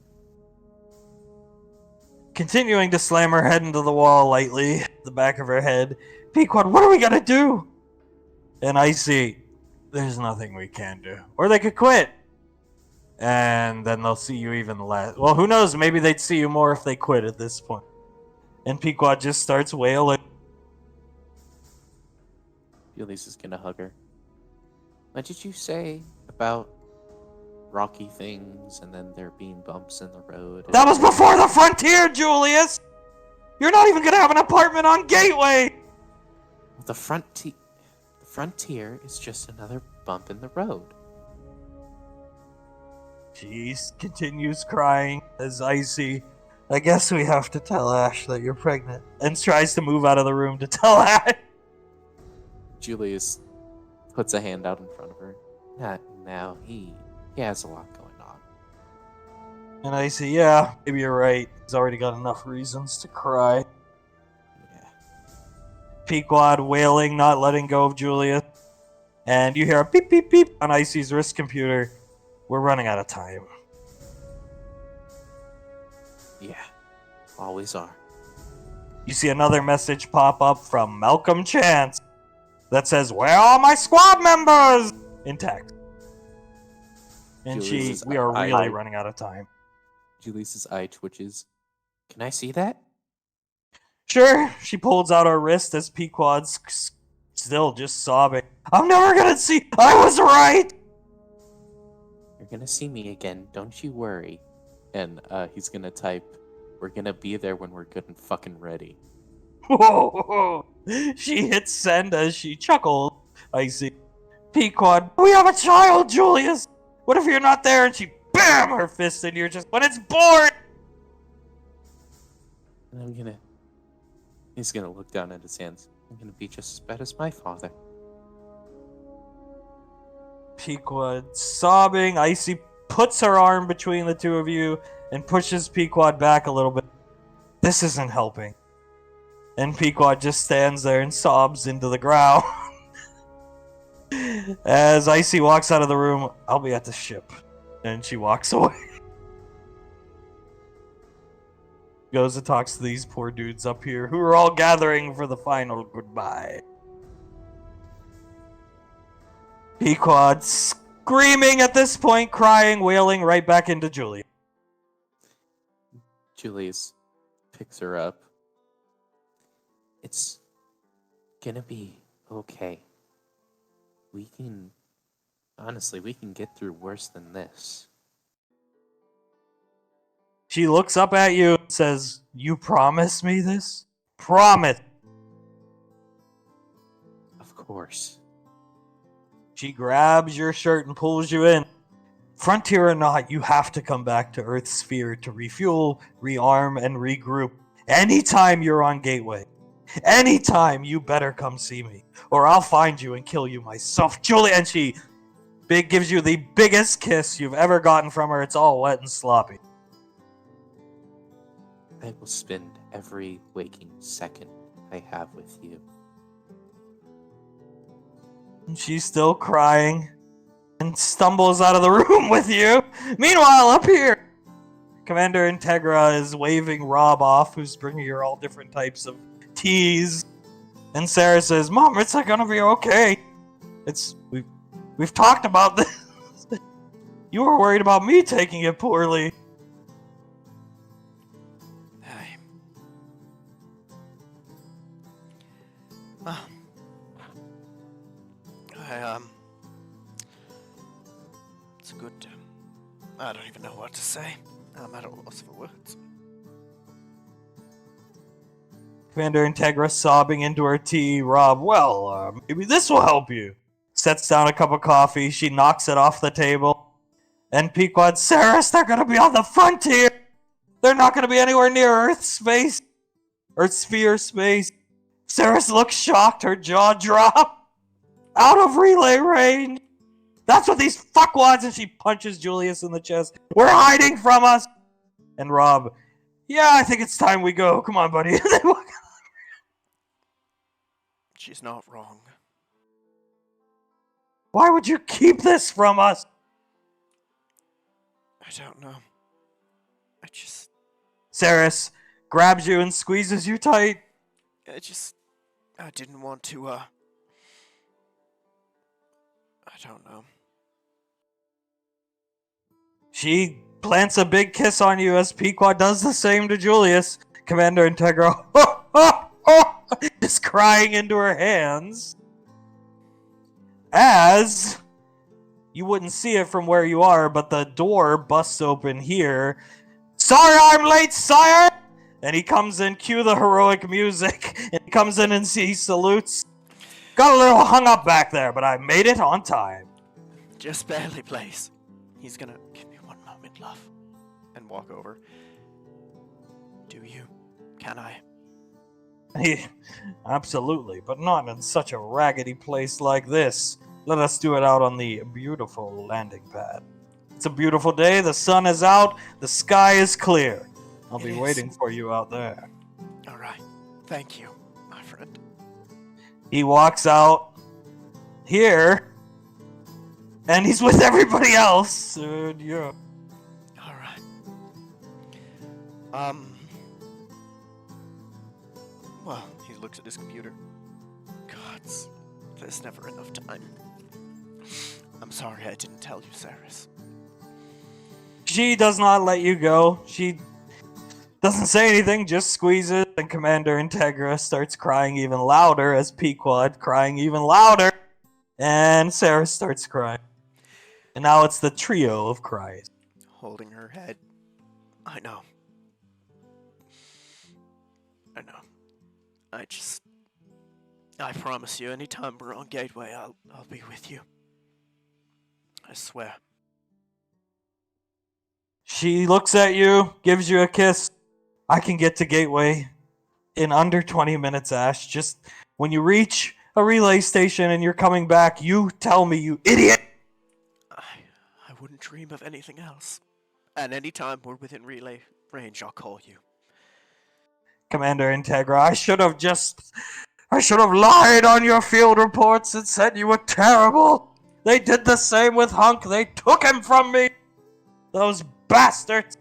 Continuing to slam her head into the wall lightly, the back of her head. Pequod, what are we gonna do? And Icy, there's nothing we can do. Or they could quit. And then they'll see you even less. Well, who knows? Maybe they'd see you more if they quit at this point. And Pequod just starts wailing. Julius is gonna hug her. What did you say about rocky things and then there being bumps in the road? That was before the frontier, Julius! You're not even gonna have an apartment on Gateway! The frontier is just another bump in the road. She continues crying as Icy, I guess we have to tell Ash that you're pregnant. And tries to move out of the room to tell Ash. Julius puts a hand out in front of her. Not now. He has a lot going on. And Icy, yeah, maybe you're right. He's already got enough reasons to cry. Yeah. Pequod wailing, not letting go of Julius. And you hear a beep beep beep on Icy's wrist computer. We're running out of time. Yeah. Always are. You see another message pop up from Malcolm Chance that says, "Where are my squad members?" in text. And we are really running out of time. Julius's eye twitches. Can I see that? Sure. She pulls out her wrist as Pequod's still just sobbing. I'm never gonna see. I was right. You're gonna see me again. Don't you worry. And he's gonna type, "We're gonna be there when we're good and fucking ready." Whoa. She hits send as she chuckled. Icy. Pequod, we have a child, Julius. What if you're not there? And she bam her fist into your chest when it's born. And he's gonna look down at his hands. I'm gonna be just as bad as my father. Pequod sobbing. Icy puts her arm between the two of you and pushes Pequod back a little bit. This isn't helping. And Pequod just stands there and sobs into the ground. As Icy walks out of the room, I'll be at the ship. And she walks away. Goes and talks to these poor dudes up here who are all gathering for the final goodbye. Pequod screaming at this point, crying, wailing right back into Julia. Julius picks her up. It's gonna be okay. We can get through worse than this. She looks up at you and says, "You promise me this? Promise." Of course. She grabs your shirt and pulls you in. Frontier or not, you have to come back to Earth's sphere to refuel, rearm, and regroup. Anytime you're on Gateway. Anytime, you better come see me. Or I'll find you and kill you myself. Julie, and she gives you the biggest kiss you've ever gotten from her. It's all wet and sloppy. I will spend every waking second I have with you. And she's still crying and stumbles out of the room with you. Meanwhile, up here, Commander Integra is waving Rob off, who's bringing her all different types of teas. And Sarah says, "Mom, it's not gonna be okay. We've talked about this. You were worried about me taking it poorly." It's a good. I don't even know what to say. I'm at a loss for words. Commander Integra sobbing into her tea. Rob, well, maybe this will help you. Sets down a cup of coffee. She knocks it off the table. And Pequod, Saris, they're going to be on the frontier. They're not going to be anywhere near Earth space. Earth sphere space. Saris looks shocked. Her jaw drops. Out of relay range. That's what these fuckwads. And she punches Julius in the chest. We're hiding from us. And Rob, yeah, I think it's time we go. Come on, buddy. She's not wrong. Why would you keep this from us? I don't know. Saris grabs you and squeezes you tight. I didn't want to, I don't know. She plants a big kiss on you as Pequod does the same to Julius. Commander Integra, just crying into her hands. As you wouldn't see it from where you are, but the door busts open here. Sorry I'm late, sire! And he comes in, cue the heroic music, and he comes in and he salutes. Got a little hung up back there, but I made it on time. Just barely, please. He's gonna give me one moment, love. And walk over. Do you? Can I? Absolutely, but not in such a raggedy place like this. Let us do it out on the beautiful landing pad. It's a beautiful day, the sun is out, the sky is clear. I'll be waiting for you out there. Alright. Thank you, my friend. He walks out here, and he's with everybody else. Yeah. Alright. Well, he looks at his computer. Gods, there's never enough time. I'm sorry I didn't tell you, Saris. She does not let you go. She doesn't say anything, just squeezes, and Commander Integra starts crying even louder as Pequod crying even louder, and Sarah starts crying. And now it's the trio of cries. Holding her head. I know. I promise you, anytime we're on Gateway, I'll be with you. I swear. She looks at you, gives you a kiss. I can get to Gateway in under 20 minutes, Ash. Just when you reach a relay station and you're coming back, you tell me, you idiot! I wouldn't dream of anything else. And anytime we're within relay range, I'll call you. Commander Integra, I should have lied on your field reports and said you were terrible. They did the same with Hunk. They took him from me. Those bastards.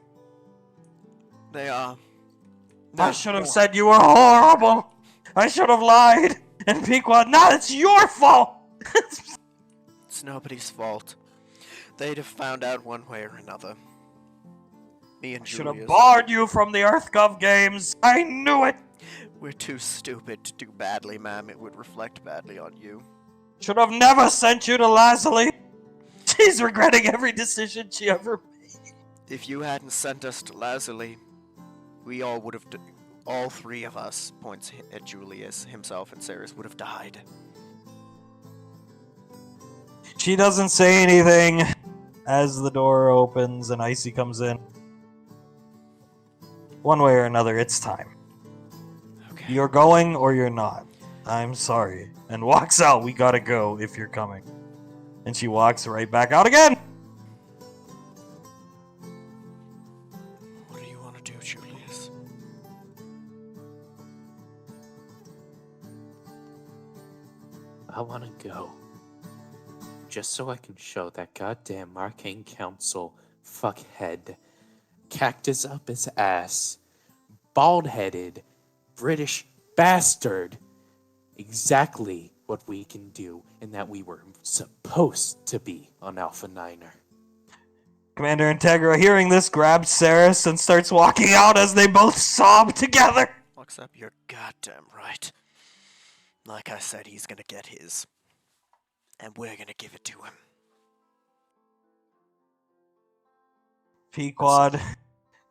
I should have said you were horrible. I should have lied. And Pequod, now it's your fault. It's nobody's fault. They'd have found out one way or another. Me and I should Julius. have barred you from the EarthGov games. I knew it. We're too stupid to do badly, ma'am. It would reflect badly on you. Should have never sent you to Lazuli. She's regretting every decision she ever made. If you hadn't sent us to Lazuli, we all would have... all three of us, points at Julius, himself, and Saris, would have died. She doesn't say anything as the door opens and Icy comes in. One way or another, it's time. Okay. You're going or you're not. I'm sorry. And walks out. We gotta go if you're coming. And she walks right back out again. What do you want to do, Julius? I want to go. Just so I can show that goddamn Arcane Council fuckhead, cactus up his ass, bald-headed, British bastard exactly what we can do and that we were supposed to be on Alpha Niner. Commander Integra, hearing this, grabs Saris and starts walking out as they both sob together. Looks up, you're goddamn right. Like I said, he's gonna get his. And we're gonna give it to him. Pequod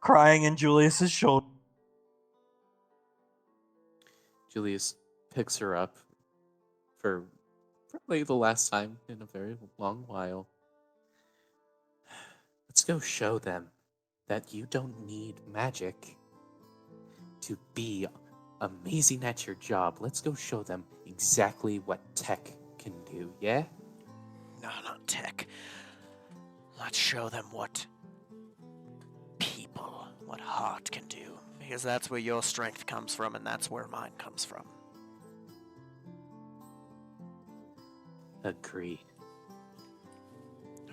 crying in Julius's shoulder. Julius picks her up for probably the last time in a very long while. Let's go show them that you don't need magic to be amazing at your job. Let's go show them exactly what tech can do, yeah? No, not tech. Let's show them what people, what heart can do. Because that's where your strength comes from, and that's where mine comes from. Agreed.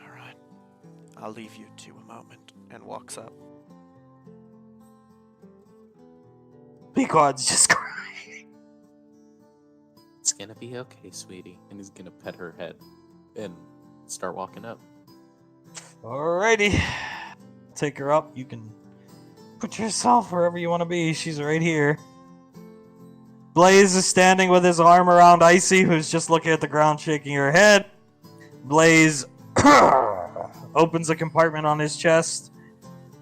Alright. I'll leave you to a moment, and walks up. Pequod's just crying. It's gonna be okay, sweetie. And he's gonna pet her head and start walking up. Alrighty. Take her up. You can put yourself wherever you want to be. She's right here. Blaze is standing with his arm around Icy, who's just looking at the ground, shaking her head. Blaze opens a compartment on his chest.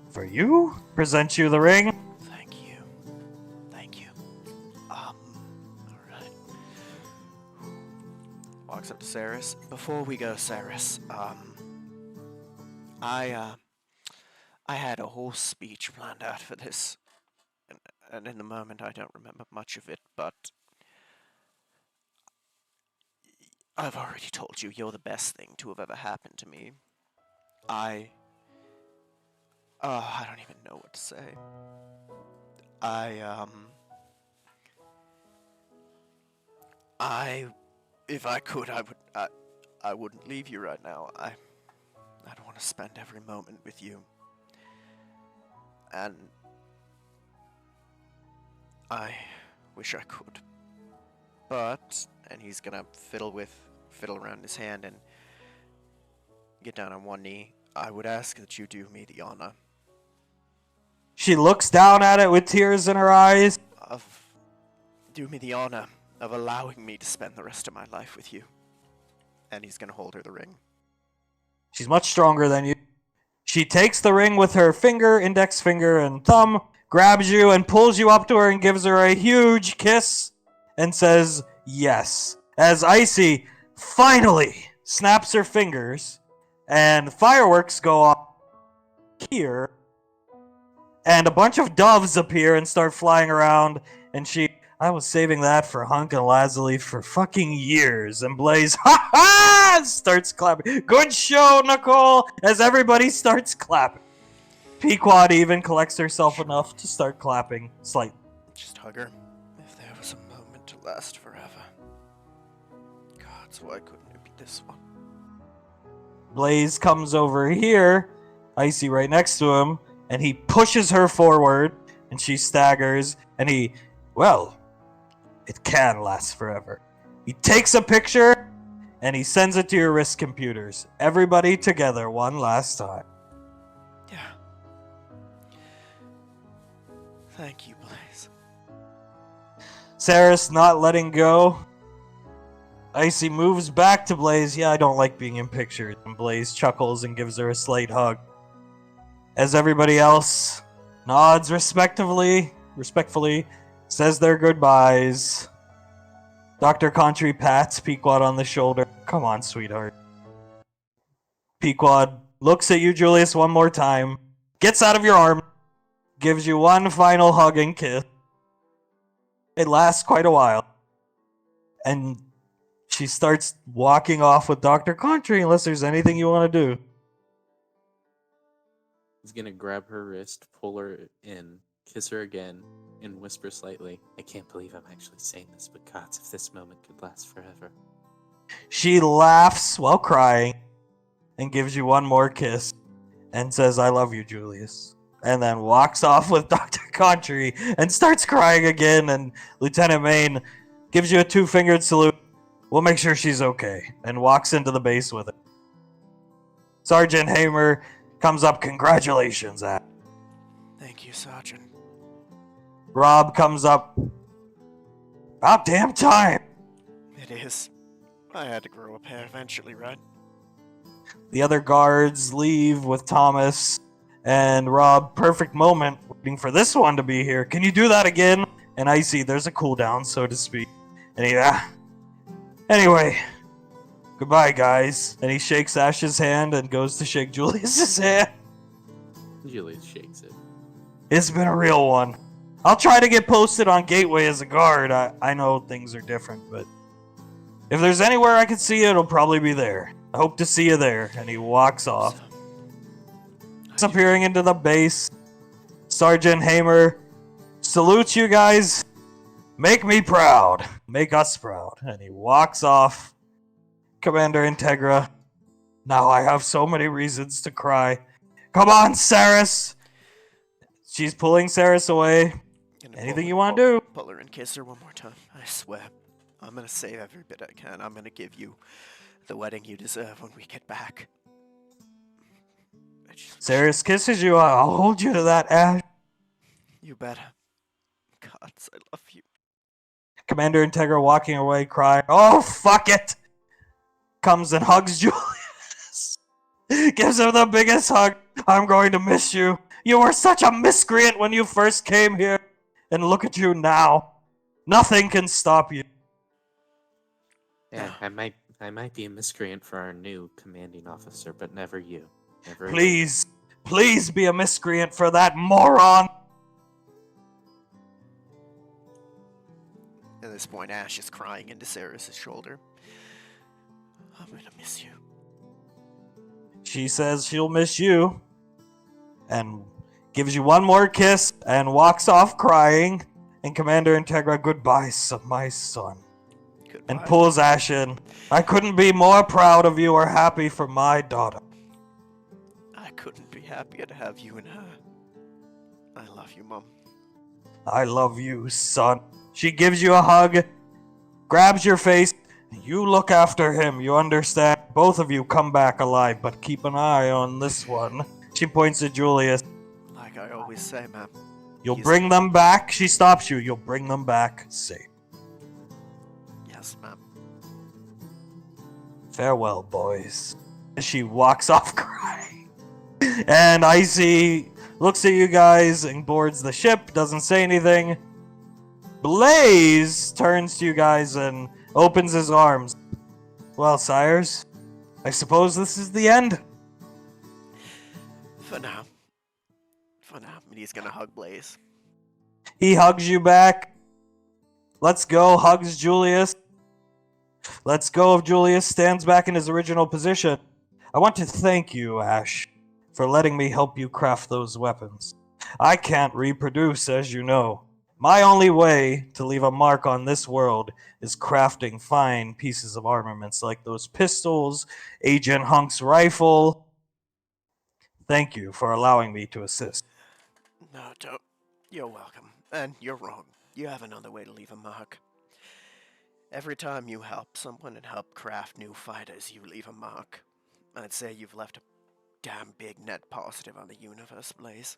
For you, presents you the ring. Thank you. Thank you. Alright. Walks up to Saris. Before we go, Saris, I had a whole speech planned out for this, and in the moment I don't remember much of it, but I've already told you you're the best thing to have ever happened to me. I don't even know what to say. If I could, I wouldn't leave you right now. I'd want to spend every moment with you. And I wish I could. But, and he's gonna fiddle around his hand and get down on one knee. I would ask that you do me the honor She looks down at it with tears in her eyes. do me the honor of allowing me to spend the rest of my life with you. And he's gonna hold her the ring. She's much stronger than you. She takes the ring with her finger, index finger, and thumb, grabs you and pulls you up to her and gives her a huge kiss and says yes. As Icy finally snaps her fingers and fireworks go off here and a bunch of doves appear and start flying around, and I was saving that for Hunk and Lazuli for fucking years. And Blaze, ha ha, starts clapping. Good show, Nicole, as everybody starts clapping. Pequod even collects herself enough to start clapping slightly. Just hug her. If there was a moment to last forever. God, so why couldn't it be this one? Blaze comes over here, Icy right next to him, and he pushes her forward, and she staggers, and it can last forever. He takes a picture, and he sends it to your wrist computers. Everybody together one last time. Yeah. Thank you, Blaze. Saris not letting go. Icy moves back to Blaze. Yeah, I don't like being in pictures. And Blaze chuckles and gives her a slight hug. As everybody else nods respectfully, says their goodbyes. Dr. Contry pats Pequod on the shoulder. Come on, sweetheart. Pequod looks at you, Julius, one more time, gets out of your arm, gives you one final hug and kiss. It lasts quite a while. And she starts walking off with Dr. Contry unless there's anything you want to do. He's gonna grab her wrist, pull her in, kiss her again, and whisper slightly, I can't believe I'm actually saying this, but gods, if this moment could last forever. She laughs while crying and gives you one more kiss and says, I love you, Julius. And then walks off with Dr. Contry and starts crying again, and Lieutenant Maine gives you a two-fingered salute. We'll make sure she's okay, and walks into the base with it. Sergeant Hamer comes up, congratulations, Ad. Thank you, Sergeant. Rob comes up, about damn time. It is. I had to grow a pair eventually, right? The other guards leave with Thomas, And Rob, perfect moment, waiting for this one to be here. Can you do that again? And Icy, there's a cooldown, so to speak. And anyway, goodbye, guys. And he shakes Ash's hand and goes to shake Julius's hand. Julius shakes it. It's been a real one. I'll try to get posted on Gateway as a guard. I know things are different, but if there's anywhere I can see you, it'll probably be there. I hope to see you there. And he walks off. Disappearing into the base. Sergeant Hamer salutes you guys. Make me proud. Make us proud. And he walks off. Commander Integra. Now I have so many reasons to cry. Come on, Saris. She's pulling Saris away. Anything you want to do? Pull her and kiss her one more time. I swear. I'm gonna save every bit I can. I'm gonna give you the wedding you deserve when we get back. Saris kisses you. I'll hold you to that, Ash. You better. Gods, I love you. Commander Integra walking away, crying. Oh, fuck it! Comes and hugs Julius. Gives him the biggest hug. I'm going to miss you. You were such a miscreant when you first came here. And look at you now. Nothing can stop you. Yeah, I might be a miscreant for our new commanding officer, but never you. Never Please be a miscreant for that moron. At this point, Ash is crying into Saris' shoulder. I'm gonna miss you. She says she'll miss you. And gives you one more kiss and walks off crying. And Commander Integra, goodbye, my son. Goodbye. And pulls Ash in. I couldn't be more proud of you or happy for my daughter. I couldn't be happier to have you and her. I love you, Mom. I love you, son. She gives you a hug, grabs your face. You look after him, you understand? Both of you come back alive, but keep an eye on this one. She points at Julius. Like I always say, ma'am. You'll bring them back. She stops you. You'll bring them back safe. Yes, ma'am. Farewell, boys. She walks off crying. And Icy looks at you guys and boards the ship, doesn't say anything. Blaze turns to you guys and opens his arms. Well, sires, I suppose this is the end. For now. And he's gonna hug Blaze. He hugs you back. Let's go, hugs Julius. Let's go of Julius, stands back in his original position. I want to thank you, Ash, for letting me help you craft those weapons. I can't reproduce, as you know. My only way to leave a mark on this world is crafting fine pieces of armaments like those pistols, Agent Hunk's rifle. Thank you for allowing me to assist. No, don't. You're welcome. And you're wrong. You have another way to leave a mark. Every time you help someone and help craft new fighters, you leave a mark. I'd say you've left a damn big net positive on the universe, Blaze.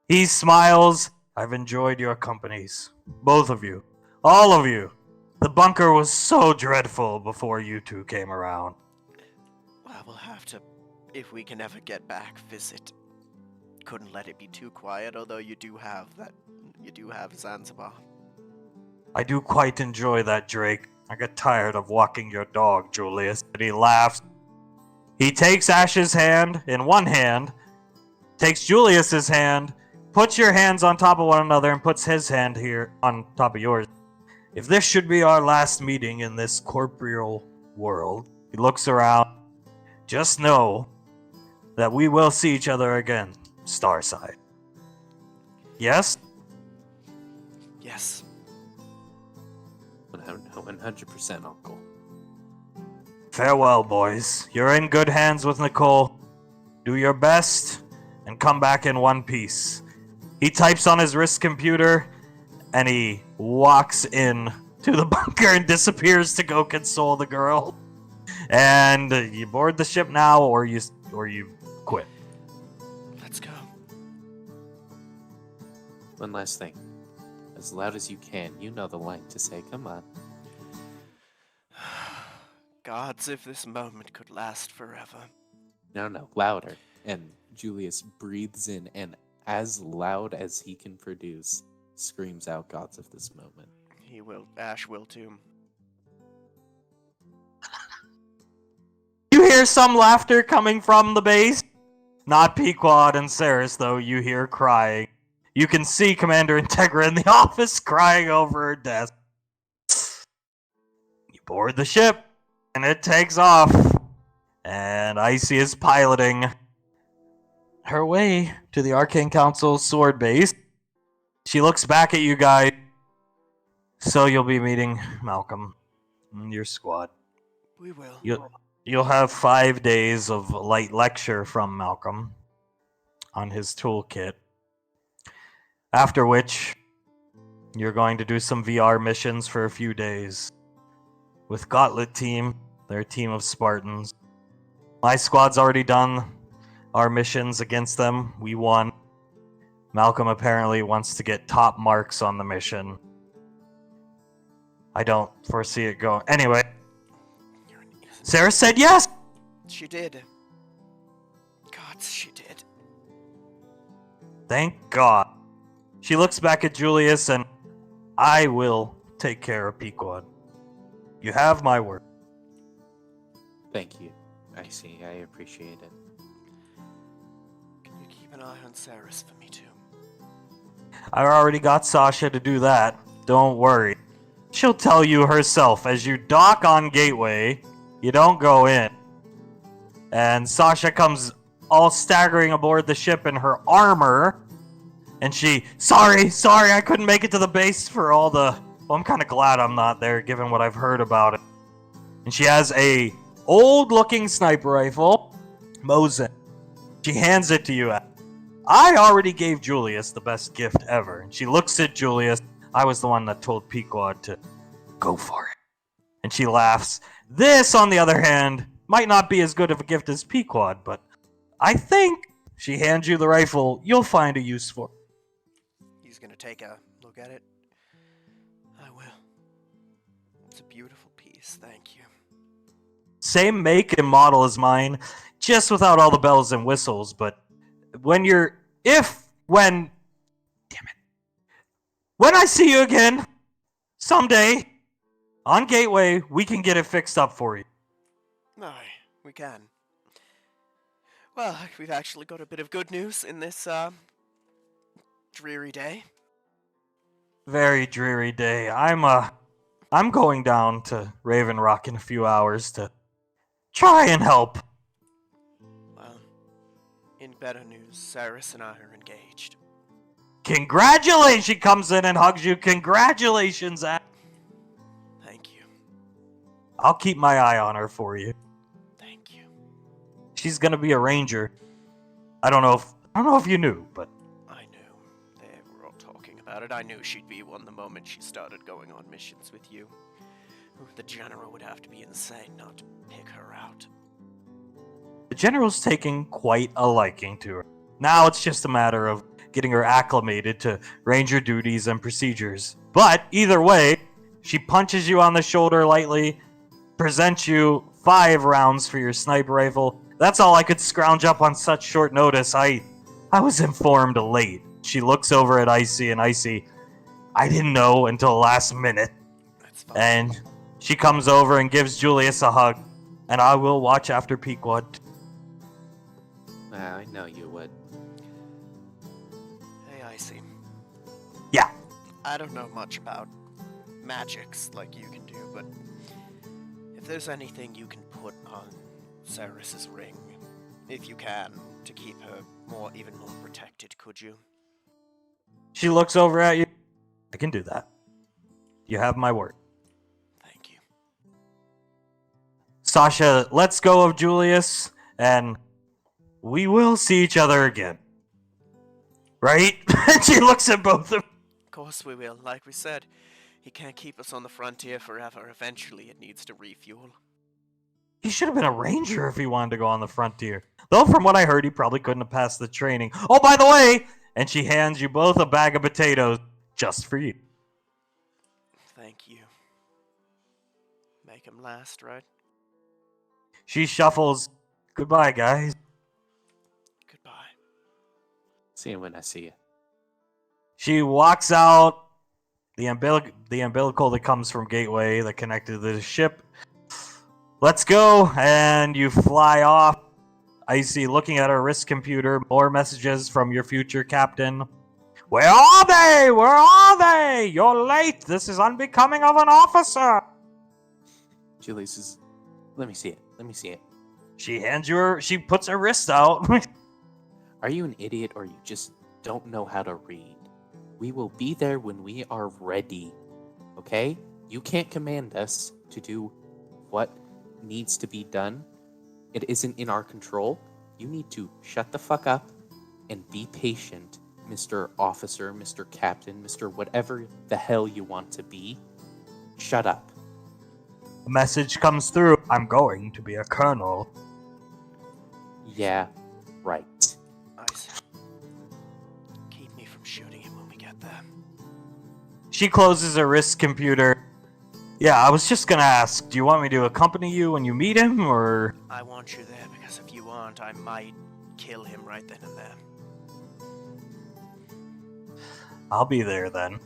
He smiles. I've enjoyed your companies. Both of you. All of you. The bunker was so dreadful before you two came around. Well, we'll have to, if we can ever get back, visit. Couldn't let it be too quiet, although you do have Zanzibar. I do quite enjoy that, Drake. I get tired of walking your dog, Julius. And he laughs. He takes Ash's hand in one hand, takes Julius's hand, puts your hands on top of one another, and puts his hand here on top of yours. If this should be our last meeting in this corporeal world, he looks around. Just know that we will see each other again, Starside. Yes? Yes. 100%, Uncle. Farewell, boys. You're in good hands with Nicole. Do your best and come back in one piece. He types on his wrist computer and he walks in to the bunker and disappears to go console the girl. And you board the ship now, or you quit. Let's go. One last thing. As loud as you can, you know the line to say, come on. Gods, if this moment could last forever. No, louder. And Julius breathes in and, as loud as he can produce, screams out gods of this moment. He will. Ash will too. You hear some laughter coming from the base. Not Pequod and Saris, though. You hear crying. You can see Commander Integra in the office crying over her desk. You board the ship, and it takes off. And Icy is piloting her way to the Arcane Council's sword base. She looks back at you guys. So you'll be meeting Malcolm and your squad. We will. You'll have 5 days of light lecture from Malcolm on his toolkit. After which, you're going to do some VR missions for a few days. With Gauntlet Team, their team of Spartans. My squad's already done our missions against them. We won. Malcolm apparently wants to get top marks on the mission. I don't foresee it going. Anyway, Sarah said yes! She did. Gods, she did. Thank God. She looks back at Julius and I will take care of Pequod. You have my word. Thank you. I see. I appreciate it. Can you keep an eye on Saris for me too? I already got Sasha to do that. Don't worry. She'll tell you herself as you dock on Gateway. You don't go in. And Sasha comes all staggering aboard the ship in her armor. And sorry, I couldn't make it to the base for all the... Well, I'm kind of glad I'm not there, given what I've heard about it. And she has a old-looking sniper rifle, Mosin. She hands it to you. I already gave Julius the best gift ever. And she looks at Julius. I was the one that told Pequod to go for it. And she laughs. This, on the other hand, might not be as good of a gift as Pequod, but I think she hands you the rifle, you'll find a use for it. He's gonna take a look at it. I will. It's a beautiful piece, thank you. Same make and model as mine, just without all the bells and whistles, but when I see you again, someday, on Gateway, we can get it fixed up for you. Aye, we can. Well, we've actually got a bit of good news in this, dreary day. Very dreary day. I'm going down to Raven Rock in a few hours to try and help. Well, in better news, Saris and I are engaged. Congratulations! She comes in and hugs you. Congratulations, Ash. Thank you. I'll keep my eye on her for you. Thank you. She's gonna be a ranger. I don't know if you knew, but I knew. They were all talking about it. I knew she'd be one the moment she started going on missions with you. The general would have to be insane not to pick her out. the general's taking quite a liking to her. Now it's just a matter of getting her acclimated to ranger duties and procedures. But either way, she punches you on the shoulder lightly, presents you 5 rounds for your sniper rifle. That's all I could scrounge up on such short notice. I was informed late. She looks over at Icy, and Icy, I didn't know until the last minute. That's fine. And she comes over and gives Julius a hug. And I will watch after Pequod. I know you would. Hey, Icy. Yeah. I don't know much about magics like you can do, but if there's anything you can put on Saris's ring, if you can, to keep her even more protected, could you? She looks over at you. I can do that. You have my word. Thank you. Sasha lets go of Julius, and we will see each other again. Right? And she looks at both of them. Of course we will. Like we said, he can't keep us on the frontier forever. Eventually it needs to refuel. He should have been a ranger if he wanted to go on the frontier. Though from what I heard, he probably couldn't have passed the training. Oh, by the way! And she hands you both a bag of potatoes just for you. Thank you. Make him last, right? She shuffles. Goodbye, guys. See you when I see you. She walks out. The umbilical that comes from Gateway that connected to the ship. Let's go, and you fly off. Icy looking at her wrist computer. More messages from your future captain. Where are they? Where are they? You're late. This is unbecoming of an officer. Julie says, let me see it. Let me see it. She hands you her. She puts her wrist out. Are you an idiot or you just don't know how to read? We will be there when we are ready. Okay? You can't command us to do what needs to be done. It isn't in our control. You need to shut the fuck up and be patient, Mr. Officer, Mr. Captain, Mr. whatever the hell you want to be. Shut up. A message comes through. I'm going to be a colonel. Yeah, right. Ice. Keep me from shooting him when we get there. She closes her wrist computer. Yeah, I was just gonna ask, do you want me to accompany you when you meet him, or...? I want you there because if you aren't, I might kill him right then and there. I'll be there then.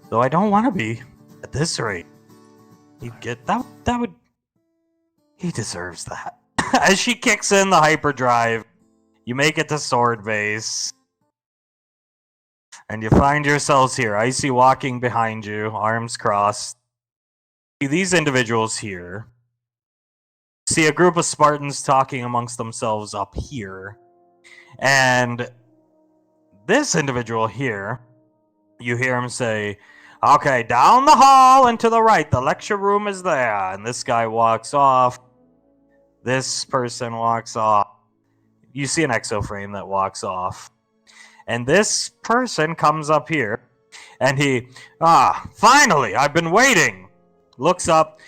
Though I don't want to be, at this rate. He'd get... That would... He deserves that. As she kicks in the hyperdrive, you make it to Sword Base. And you find yourselves here. Icy walking behind you, arms crossed. These individuals here. See a group of Spartans talking amongst themselves up here. And this individual here, you hear him say, okay, down the hall and to the right, the lecture room is there. And this guy walks off. This person walks off. You see an exoframe that walks off. And this person comes up here. And he, finally, I've been waiting. Looks up.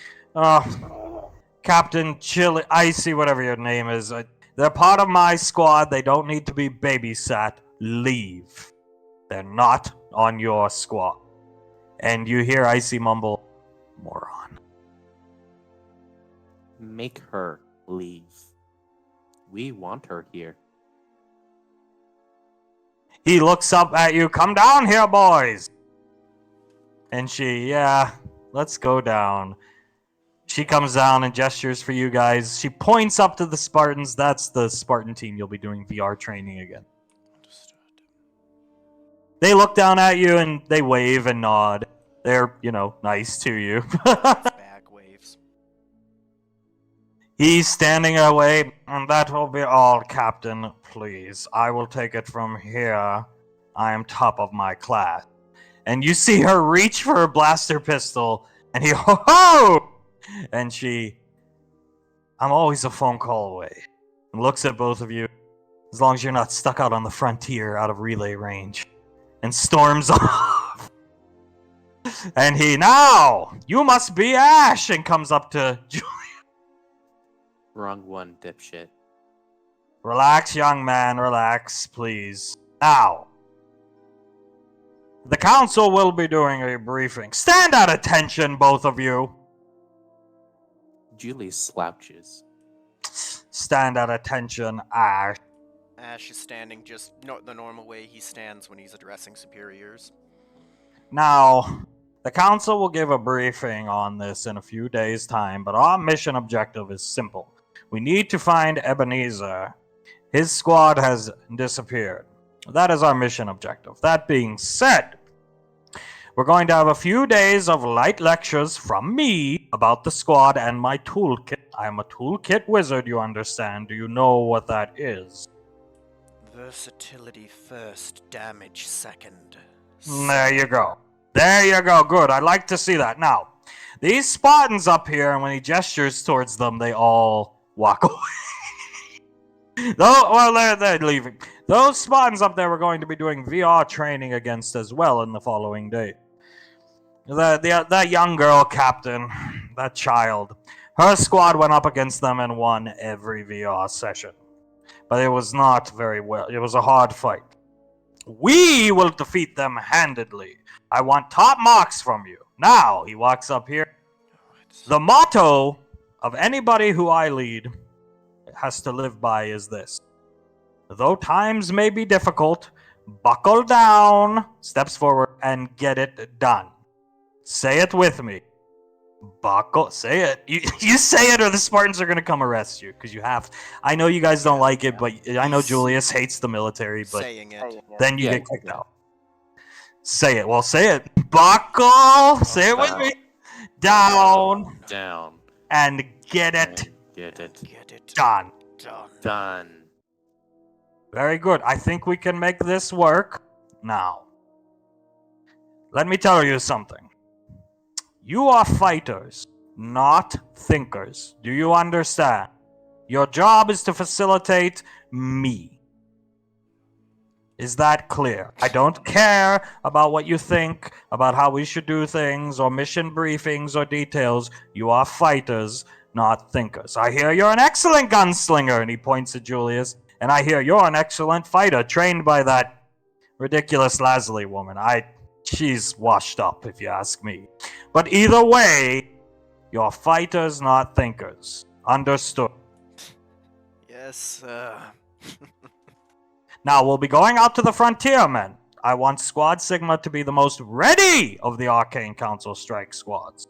Captain Chili, Icy, whatever your name is. They're part of my squad. They don't need to be babysat. Leave. They're not on your squad. And you hear Icy mumble, moron. Make her leave. We want her here. He looks up at you. Come down here, boys. And she, yeah, let's go down. She comes down and gestures for you guys. She points up to the Spartans. That's the Spartan team you'll be doing VR training again. Understood. They look down at you and they wave and nod. They're, nice to you. Back waves. He's standing away, and that will be all, Captain, please. I will take it from here. I am top of my class. And you see her reach for her blaster pistol, and he, ho-ho! And she, I'm always a phone call away. And looks at both of you, as long as you're not stuck out on the frontier out of relay range. And storms off. And he, now, you must be Ash, and comes up to Julie. Wrong one, dipshit. Relax, young man, relax, please. Now, the council will be doing a briefing. Stand at attention, both of you. Julie slouches. Stand at attention, Ash. Ash is standing just the normal way he stands when he's addressing superiors. Now, the council will give a briefing on this in a few days' time, but our mission objective is simple. We need to find Ebenezer. His squad has disappeared. That is our mission objective. That being said, we're going to have a few days of light lectures from me about the squad and my toolkit. I'm a toolkit wizard, you understand. Do you know what that is? Versatility first, damage second. There you go. There you go. Good. I'd like to see that. Now, these Spartans up here, and when he gestures towards them, they all walk away. They're leaving. Those Spartans up there we're going to be doing VR training against as well in the following day. That young girl captain, that child, her squad went up against them and won every VR session. But it was not very well. It was a hard fight. We will defeat them handedly. I want top marks from you. Now, he walks up here. The motto of anybody who I lead has to live by is this. though times may be difficult, buckle down, steps forward, and get it done. Say it with me. Buckle. Say it. You say it, or the Spartans are gonna come arrest you. Because you have. I know you guys don't like it, but I know Julius hates the military. But Saying it. then you Yeah, get kicked yeah. out. Say it. Well, say it. Buckle. Say it with Buckle. me. Down Down. and get And it get it Get it done. done. done. Very good. I think we can make this work. Now, let me tell you something. You are fighters, not thinkers. Do you understand? Your job is to facilitate me. Is that clear? I don't care about what you think about how we should do things or mission briefings or details. You are fighters, not thinkers. I hear you're an excellent gunslinger, and he points at Julius, and I hear you're an excellent fighter, trained by that ridiculous Lasley woman. She's washed up, if you ask me. But either way, you're fighters, not thinkers. Understood. Yes, Now, we'll be going out to the frontier, men. I want Squad Sigma to be the most ready of the Arcane Council strike squads.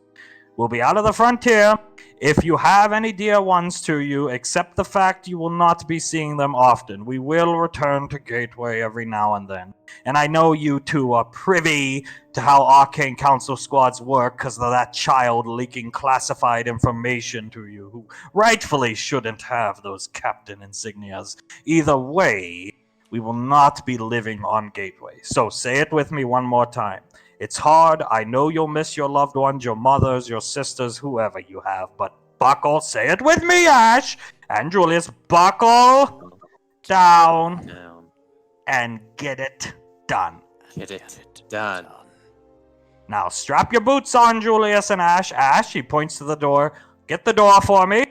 We'll be out of the frontier. If you have any dear ones to you, accept the fact you will not be seeing them often. We will return to Gateway every now and then. And I know you two are privy to how Arcane Council squads work because of that child leaking classified information to you, who rightfully shouldn't have those captain insignias. Either way, we will not be living on Gateway. So say it with me one more time. It's hard. I know you'll miss your loved ones, your mothers, your sisters, whoever you have. But buckle, say it with me, Ash and Julius, buckle down Down. and get it done. Get it done. Now strap your boots on, Julius and Ash. Ash, he points to the door. Get the door for me.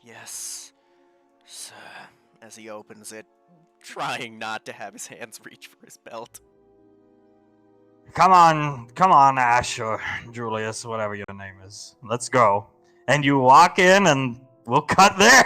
yes, sir. As he opens it, trying not to have his hands reach for his belt. Come on, Ash or Julius, whatever your name is. Let's go. And you walk in, and we'll cut there.